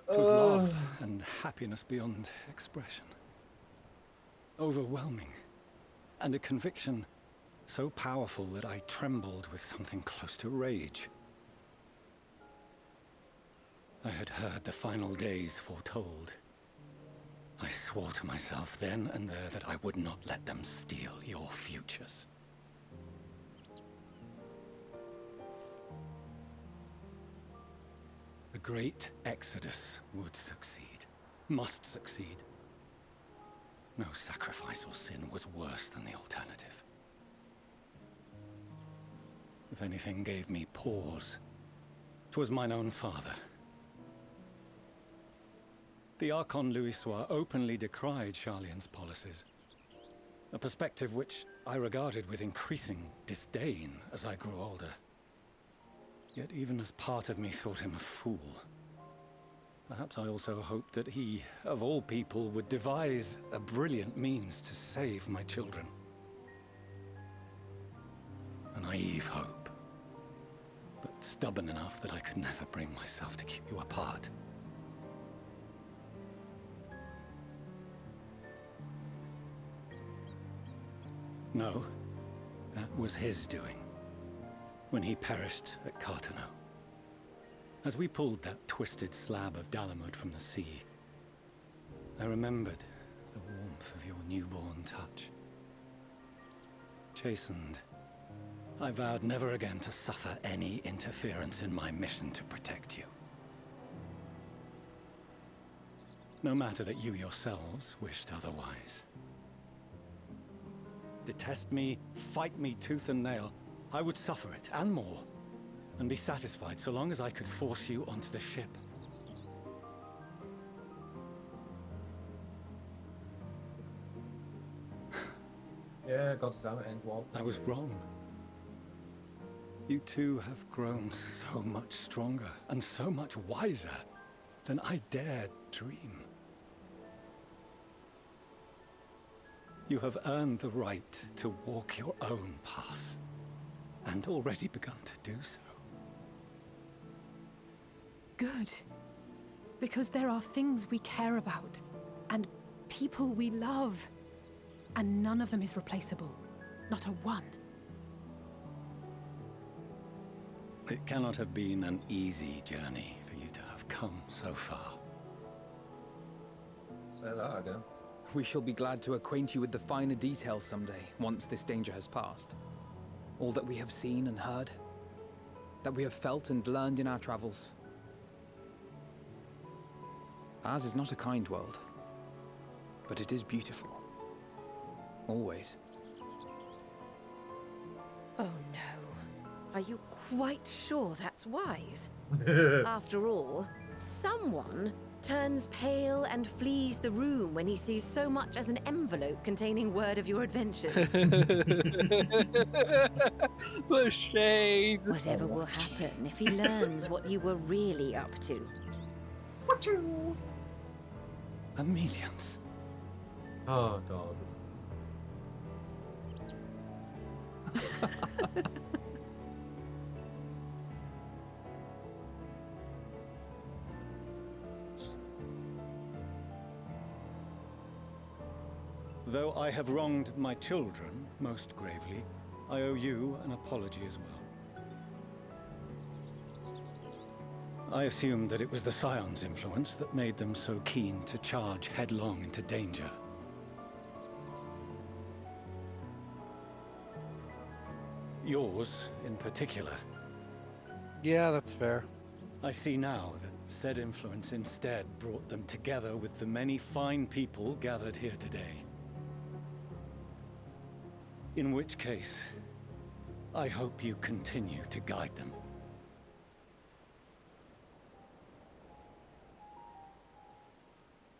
It was love and happiness beyond expression. Overwhelming. And a conviction so powerful that I trembled with something close to rage. I had heard the final days foretold. I swore to myself then and there that I would not let them steal your futures. The great exodus would succeed, must succeed. No sacrifice or sin was worse than the alternative. If anything gave me pause, 'twas mine own father. The Archon Louisois openly decried Charlian's policies, a perspective which I regarded with increasing disdain as I grew older. Yet even as part of me thought him a fool, perhaps I also hoped that he, of all people, would devise a brilliant means to save my children. A naive hope, but stubborn enough that I could never bring myself to keep you apart. No, that was his doing, when he perished at Carteneau. As we pulled that twisted slab of Dalamud from the sea, I remembered the warmth of your newborn touch. Chastened, I vowed never again to suffer any interference in my mission to protect you. No matter that you yourselves wished otherwise. Detest me, fight me tooth and nail, I would suffer it, and more, and be satisfied so long as I could force you onto the ship. Yeah, God's damn it, Endwalk. I was wrong. You two have grown so much stronger and so much wiser than I dared dream. You have earned the right to walk your own path, and already begun to do so. Good. Because there are things we care about, and people we love, and none of them is replaceable. Not a one. It cannot have been an easy journey for you to have come so far. Say that again. We shall be glad to acquaint you with the finer details someday, once this danger has passed. All that we have seen and heard, that we have felt and learned in our travels. Ours is not a kind world, but it is beautiful. Always. Oh no. Are you quite sure that's wise? After all, someone turns pale and flees the room when he sees so much as an envelope containing word of your adventures. The shade. Whatever will happen if he learns what you were really up to. Amelians. Oh, God. Though I have wronged my children most gravely, I owe you an apology as well. I assumed that it was the Scion's influence that made them so keen to charge headlong into danger. Yours, in particular. Yeah, that's fair. I see now that said influence instead brought them together with the many fine people gathered here today. In which case, I hope you continue to guide them.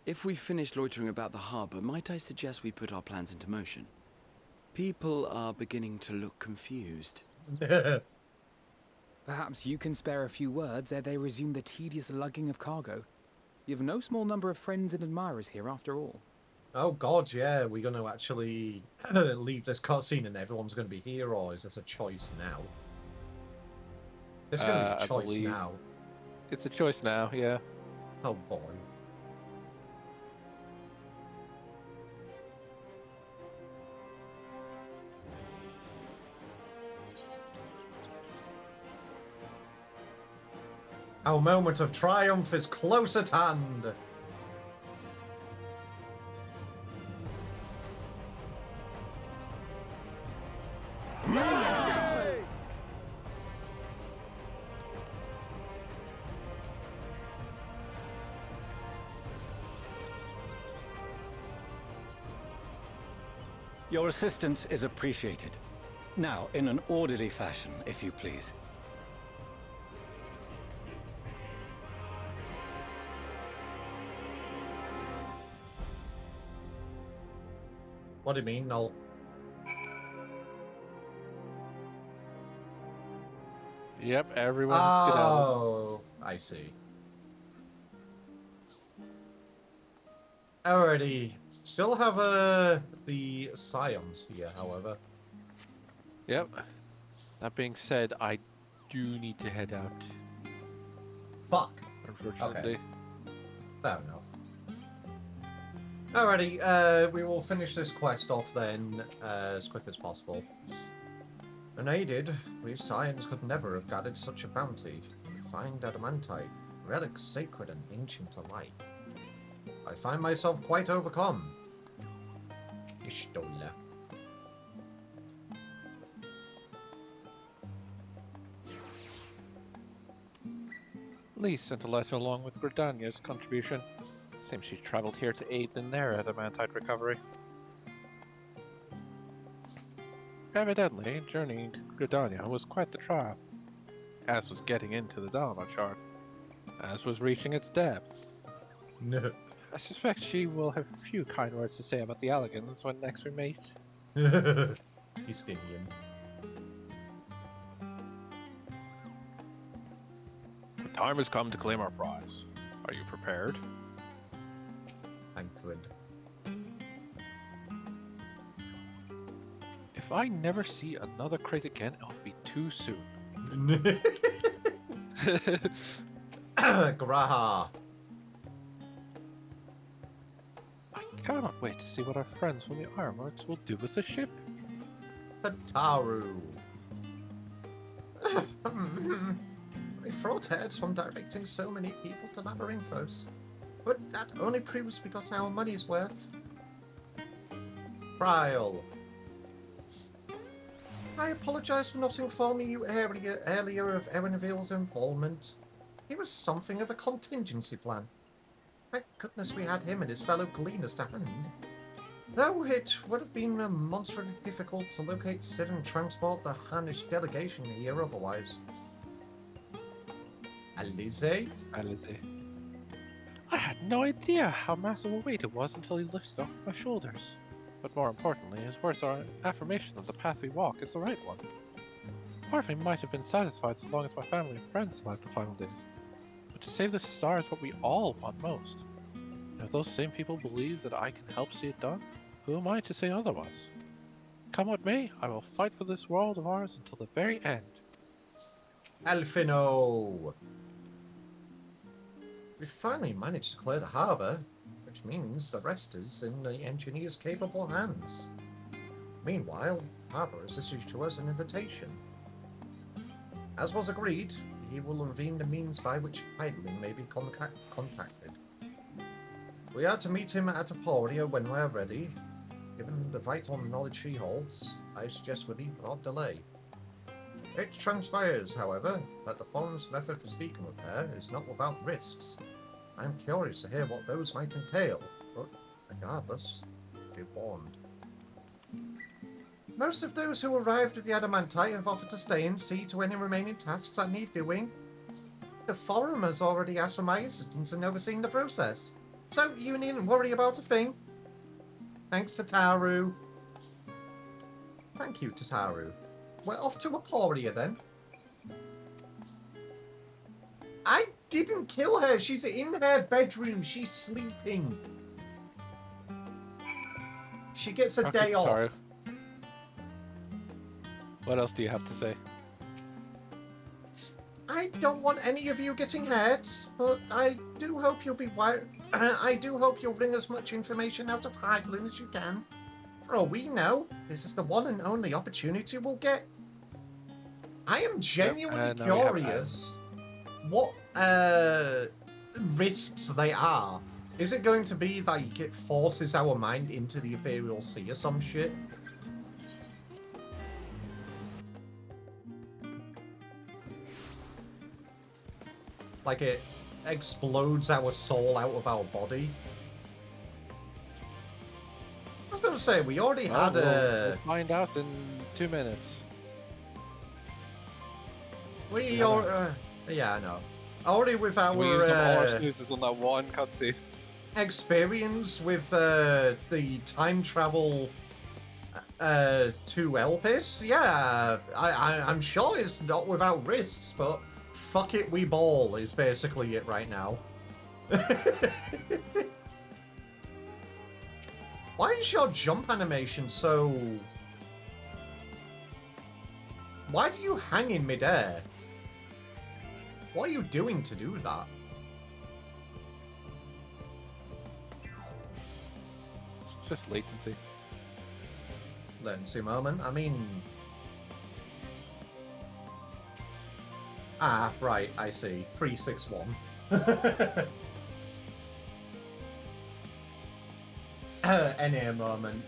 If we've finished loitering about the harbor, might I suggest we put our plans into motion? People are beginning to look confused. Perhaps you can spare a few words ere they resume the tedious lugging of cargo. You've no small number of friends and admirers here, after all. Oh god, yeah, we're going to actually leave this cutscene and everyone's going to be here, or is this a choice now? There's going to be a I choice believe now. It's a choice now, yeah. Oh boy. Our moment of triumph is close at hand. Your assistance is appreciated. Now, in an orderly fashion, if you please. What do you mean, Noel? Yep, everyone's skedaddled. Oh, I see. Alrighty. Still have the Scions here, however. Yep. That being said, I do need to head out. Fuck. Unfortunately. Okay. Fair enough. Alrighty, we will finish this quest off then as quick as possible. Unaided, we Scions could never have gathered such a bounty. Refined adamantite, relics sacred and ancient alike. I find myself quite overcome. Ishtola. Lee sent a letter along with Gridania's contribution. Seems she travelled here to aid in their adamantite recovery. Evidently, journeying to Gridania was quite the trial, as was getting into the Dharma chart, as was reaching its depths. No. I suspect she will have few kind words to say about the Alligans when next we meet. Justinian. The time has come to claim our prize. Are you prepared? Anchored. If I never see another crate again, it'll be too soon. Graha. I cannot wait to see what our friends from the Ironworks will do with the ship. The Taru. My throat hurts from directing so many people to Labyrinthos. But that only proves we got our money's worth. Trial. I apologise for not informing you earlier of Erenvil's involvement. He was something of a contingency plan. Thank goodness we had him and his fellow gleaners to hand. Though it would have been monstrously difficult to locate Sid and transport the Hannish delegation here otherwise. Alize? Alize. I had no idea how massive a weight it was until he lifted it off my shoulders. But more importantly, his words are an affirmation that the path we walk is the right one. Part of me might have been satisfied so long as my family and friends survived the final days. But to save the star is what we all want most. And if those same people believe that I can help see it done, who am I to say otherwise? Come what may, I will fight for this world of ours until the very end. Elfino! We finally managed to clear the harbour, which means the rest is in the engineer's capable hands. Meanwhile, Father has issued to us an invitation. As was agreed, he will reveal the means by which Idling may be contacted. We are to meet him at Aporia when we are ready. Given the vital knowledge he holds, I suggest we leave without delay. It transpires, however, that the Foreign's method for speaking with her is not without risks. I am curious to hear what those might entail, but regardless, be warned. Most of those who arrived at the Adamantite have offered to stay and see to any remaining tasks that need doing. The Forum has already asked for my assistance in overseeing the process, so you needn't worry about a thing. Thanks, Tataru. Thank you, Tataru. We're off to Aporia then. I didn't kill her. She's in her bedroom. She's sleeping. She gets a Okay, day off. Taro. What else do you have to say? I don't want any of you getting hurt, but I do hope you'll be I do hope you'll bring as much information out of Heidelin as you can. For all we know, this is the one and only opportunity we'll get. I am genuinely curious what risks they are. Is it going to be like it forces our mind into the ethereal sea or some shit? Like it explodes our soul out of our body? I was going to say, we already had We'll find out in 2 minutes. yeah, I know. Already with our We used some horse snoozes on that one cutscene. experience with the time travel to Elpis, yeah, I'm sure it's not without risks, but fuck it, we ball is basically it right now. Why is your jump animation so... Why do you hang in midair? What are you doing to do that? Just latency. Latency moment, I mean... Ah, right, I see. 361. NA moment.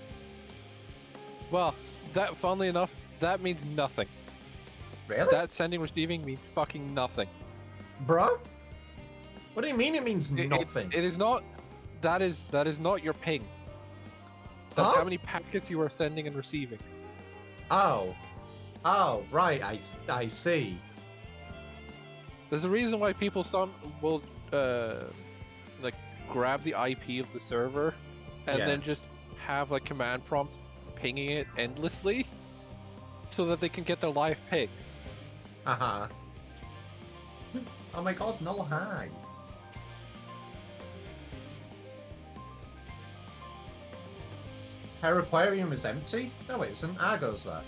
Well, that, funnily enough, that means nothing. Really? That sending receiving means fucking nothing. Bro? What do you mean it means nothing? It is not... That is not your ping. That's how many packets you are sending and receiving. Oh. Oh, right, I see. There's a reason why people will like grab the IP of the server and then just have like command prompts pinging it endlessly so that they can get their live ping. Uh-huh. Oh my god, no hi. Her aquarium is empty? No, it isn't. Argo's there.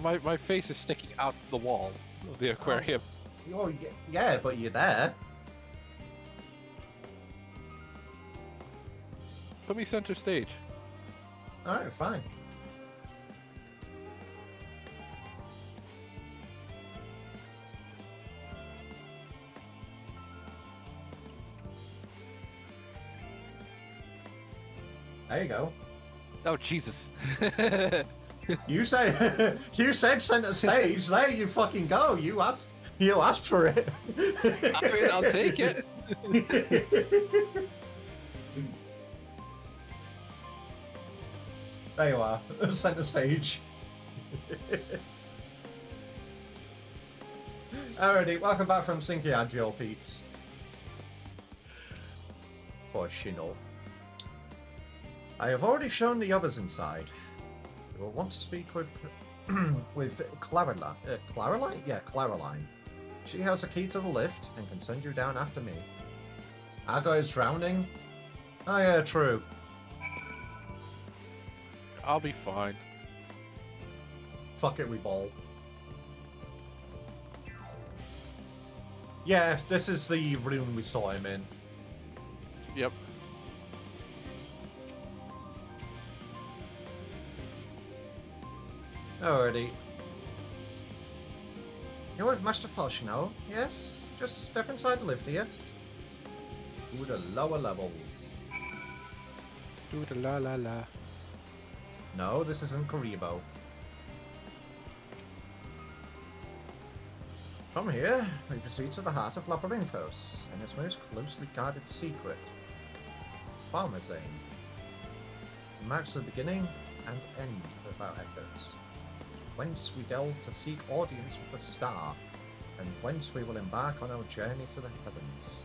My face is sticking out the wall of the aquarium. Oh, yeah, but you're there. Put me center stage. Alright, fine. There you go. Oh, Jesus. You said center stage. There you fucking go. You asked for it. I mean, I'll take it. There you are. Center stage. Alrighty, welcome back from Stinky Agile peeps. Pushing up. I have already shown the others inside. You will want to speak with with Claraline. Claraline? Yeah, Claraline. She has a key to the lift and can send you down after me. Argo is drowning? Oh yeah, true. I'll be fine. Fuck it, we ball. Yeah, this is the room we saw him in. Yep. Alrighty. You're with Master Fosh now, yes? Just step inside the lift here. To the lower levels. Do the la la la. No, this isn't Karibo. From here, we proceed to the heart of Labyrinthos and its most closely guarded secret, Farmer's Aim. It marks the beginning and end of our efforts. Whence we delve to seek audience with the star, and whence we will embark on our journey to the heavens.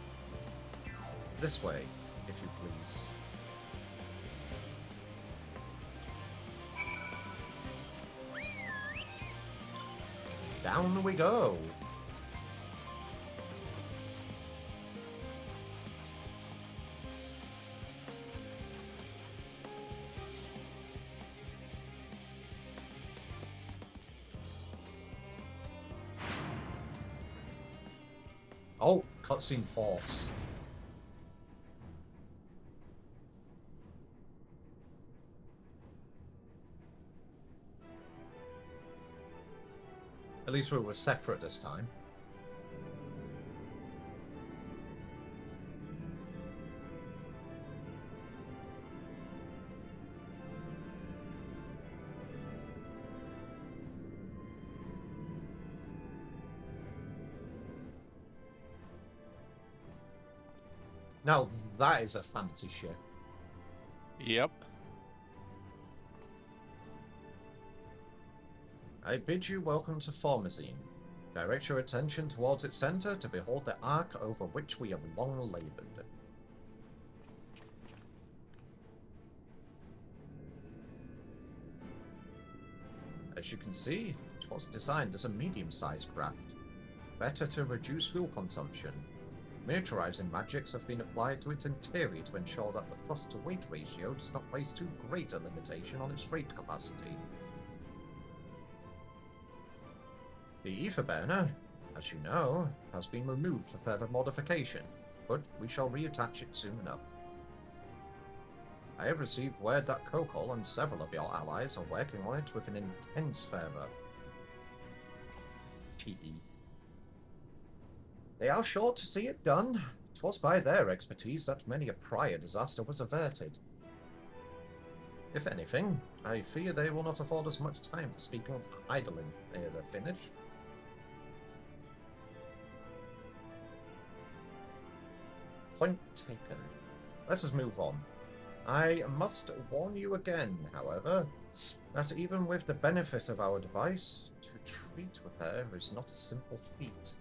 This way, if you please. Down we go! Oh, cutscene force. At least we were separate this time. Now that is a fancy ship. Yep. I bid you welcome to Formazine. Direct your attention towards its center to behold the ark over which we have long labored. As you can see, it was designed as a medium-sized craft, better to reduce fuel consumption. Miniaturizing magics have been applied to its interior to ensure that the thrust-to-weight ratio does not place too great a limitation on its freight capacity. The ether burner, as you know, has been removed for further modification, but we shall reattach it soon enough. I have received word that Kokol and several of your allies are working on it with an intense fervor. TE. They are sure to see it done. It was by their expertise that many a prior disaster was averted. If anything, I fear they will not afford us much time for speaking of idling near their finish. Point taken. Let us move on. I must warn you again, however, that even with the benefit of our device, to treat with her is not a simple feat.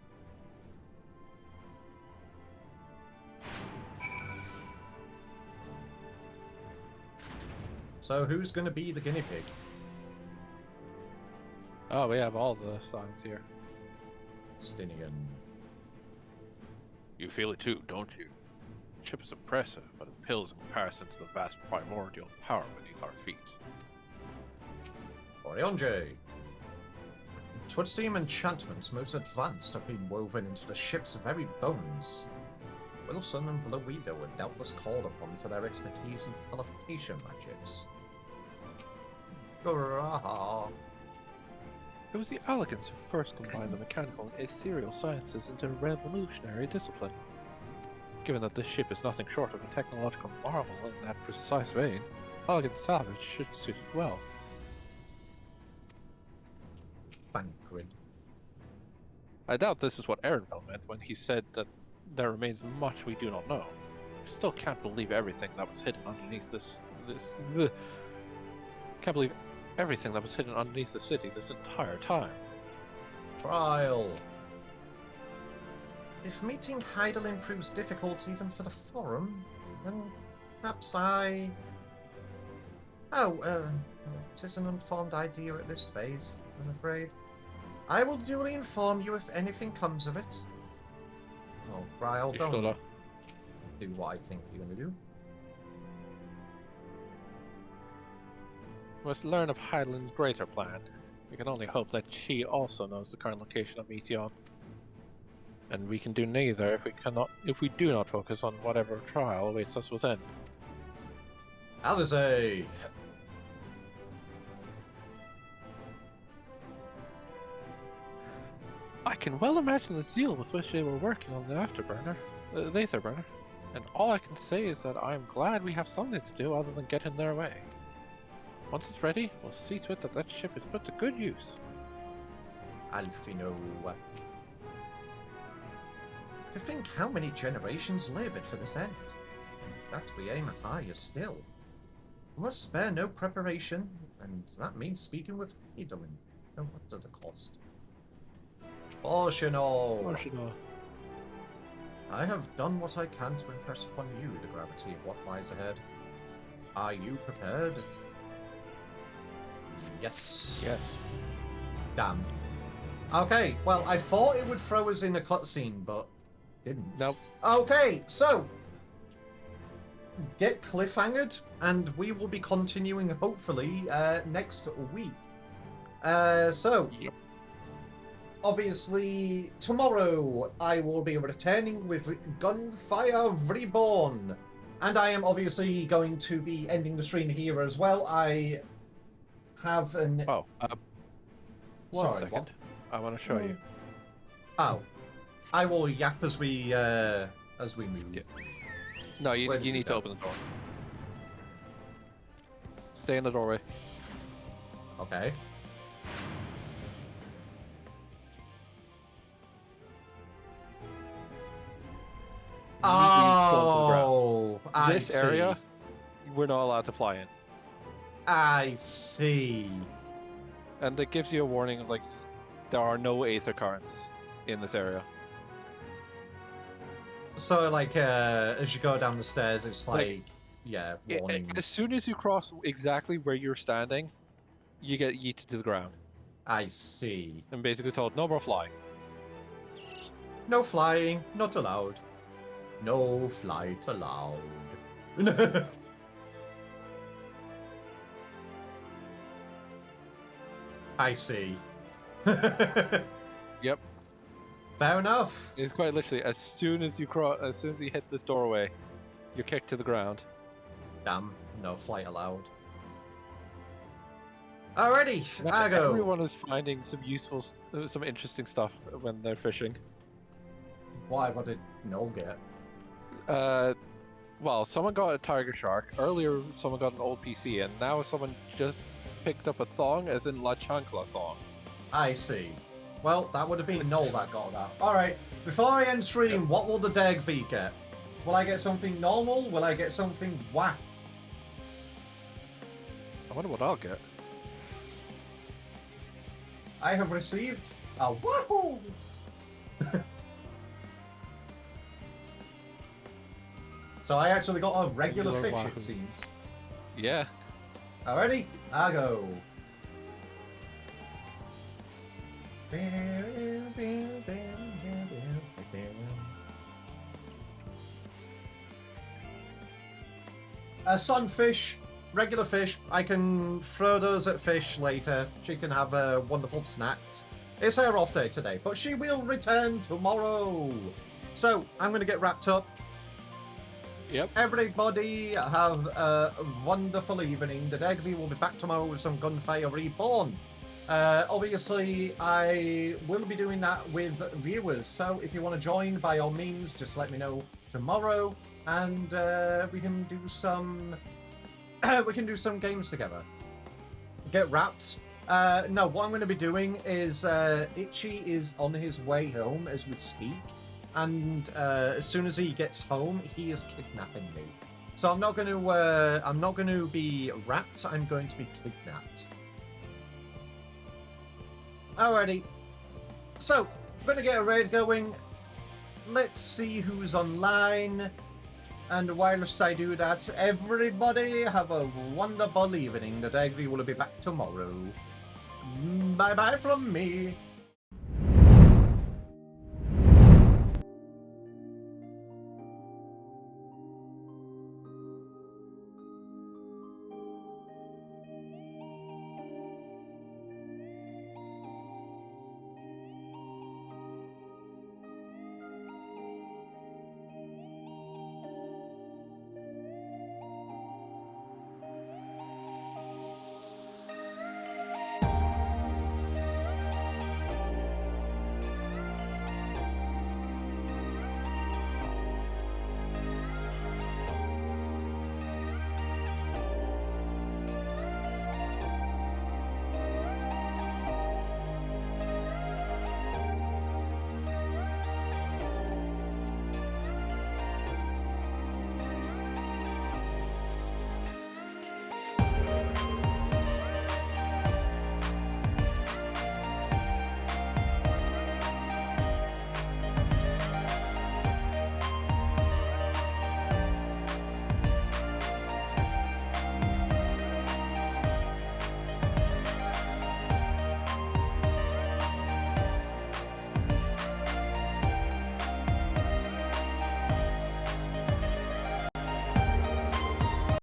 So who's going to be the guinea pig? Oh, we have all the songs here. Stinian. You feel it too, don't you? The ship is impressive, but it pales in comparison to the vast primordial power beneath our feet. Orionje. It would seem enchantments most advanced have been woven into the ship's very bones. Wilson and Blowido were doubtless called upon for their expertise in teleportation magics. Hurrah! It was the Allegans who first combined the mechanical and ethereal sciences into a revolutionary discipline. Given that this ship is nothing short of a technological marvel in that precise vein, Allegan salvage should suit it well. Thancred. I doubt this is what Ehrenfeld meant when he said that there remains much we do not know. I still can't believe everything that was hidden underneath Can't believe everything that was hidden underneath the city this entire time. Trial. If meeting Heidelin proves difficult even for the forum, then perhaps I... Oh, it is an unformed idea at this phase, I'm afraid. I will duly inform you if anything comes of it. Oh, Trial, don't do what I think you're going to do. We must learn of Heidelin's greater plan. We can only hope that she also knows the current location of Meteon. And we can do neither if we do not focus on whatever trial awaits us within. Alizé! I can well imagine the zeal with which they were working on the afterburner, the Aetherburner, and all I can say is that I am glad we have something to do other than get in their way. Once it's ready, we'll see to it that that ship is put to good use. Alfino. To think how many generations laboured for this end. That we aim higher still. We must spare no preparation, and that means speaking with Heidelin, no matter the cost. Portional. I have done what I can to impress upon you the gravity of what lies ahead. Are you prepared? Yes. Yes. Damn. Okay, well, I thought it would throw us in a cutscene, but didn't. Nope. Okay, so get cliffhangered, and we will be continuing hopefully next week. Yep. obviously, tomorrow I will be returning with Gunfire Reborn. And I am obviously going to be ending the stream here as well. I have an... Oh, one Sorry, second. what? I want to show you. Oh. I will yap as we move. Yeah. No, you need to open the door. Stay in the doorway. Okay. Oh, this area, we're not allowed to fly in. I see. And it gives you a warning of, like, there are no aether currents in this area. So, like, as you go down the stairs, it's like yeah, warning. As soon as you cross exactly where you're standing, you get yeeted to the ground. I see. And basically told, no more flying. No flying, not allowed. No flight allowed. I see. Yep. Fair enough. It's quite literally as soon as you hit this doorway, you're kicked to the ground. Damn, no flight allowed. Alrighty, I go. Everyone is finding some interesting stuff when they're fishing. Why? What did Noel get? Well, someone got a tiger shark. Earlier, someone got an old PC, and now someone just picked up a thong, as in La Chancla thong. I see. Well, that would have been Noel that got that. Alright, before I end stream, what will the Dagv get? Will I get something normal? Will I get something whack? I wonder what I'll get. I have received a wahoo! So I actually got a regular fish, wahoo. it seems. Yeah. Alrighty, I go. Sunfish, regular fish. I can throw those at fish later. She can have wonderful snacks. It's her off day today, but she will return tomorrow. So I'm going to get wrapped up. Yep. Everybody have a wonderful evening. The Dagv will be back tomorrow with some Gunfire Reborn. Obviously, I will be doing that with viewers. So if you want to join, by all means, just let me know tomorrow, and we can do some games together. Get wrapped. No, what I'm going to be doing is Itchy is on his way home as we speak. And as soon as he gets home, he is kidnapping me. So I'm not going to be wrapped. I'm going to be kidnapped. Alrighty. So I'm going to get a raid going. Let's see who's online. And whilst I do that, everybody have a wonderful evening. The Dagv will be back tomorrow. Bye bye from me.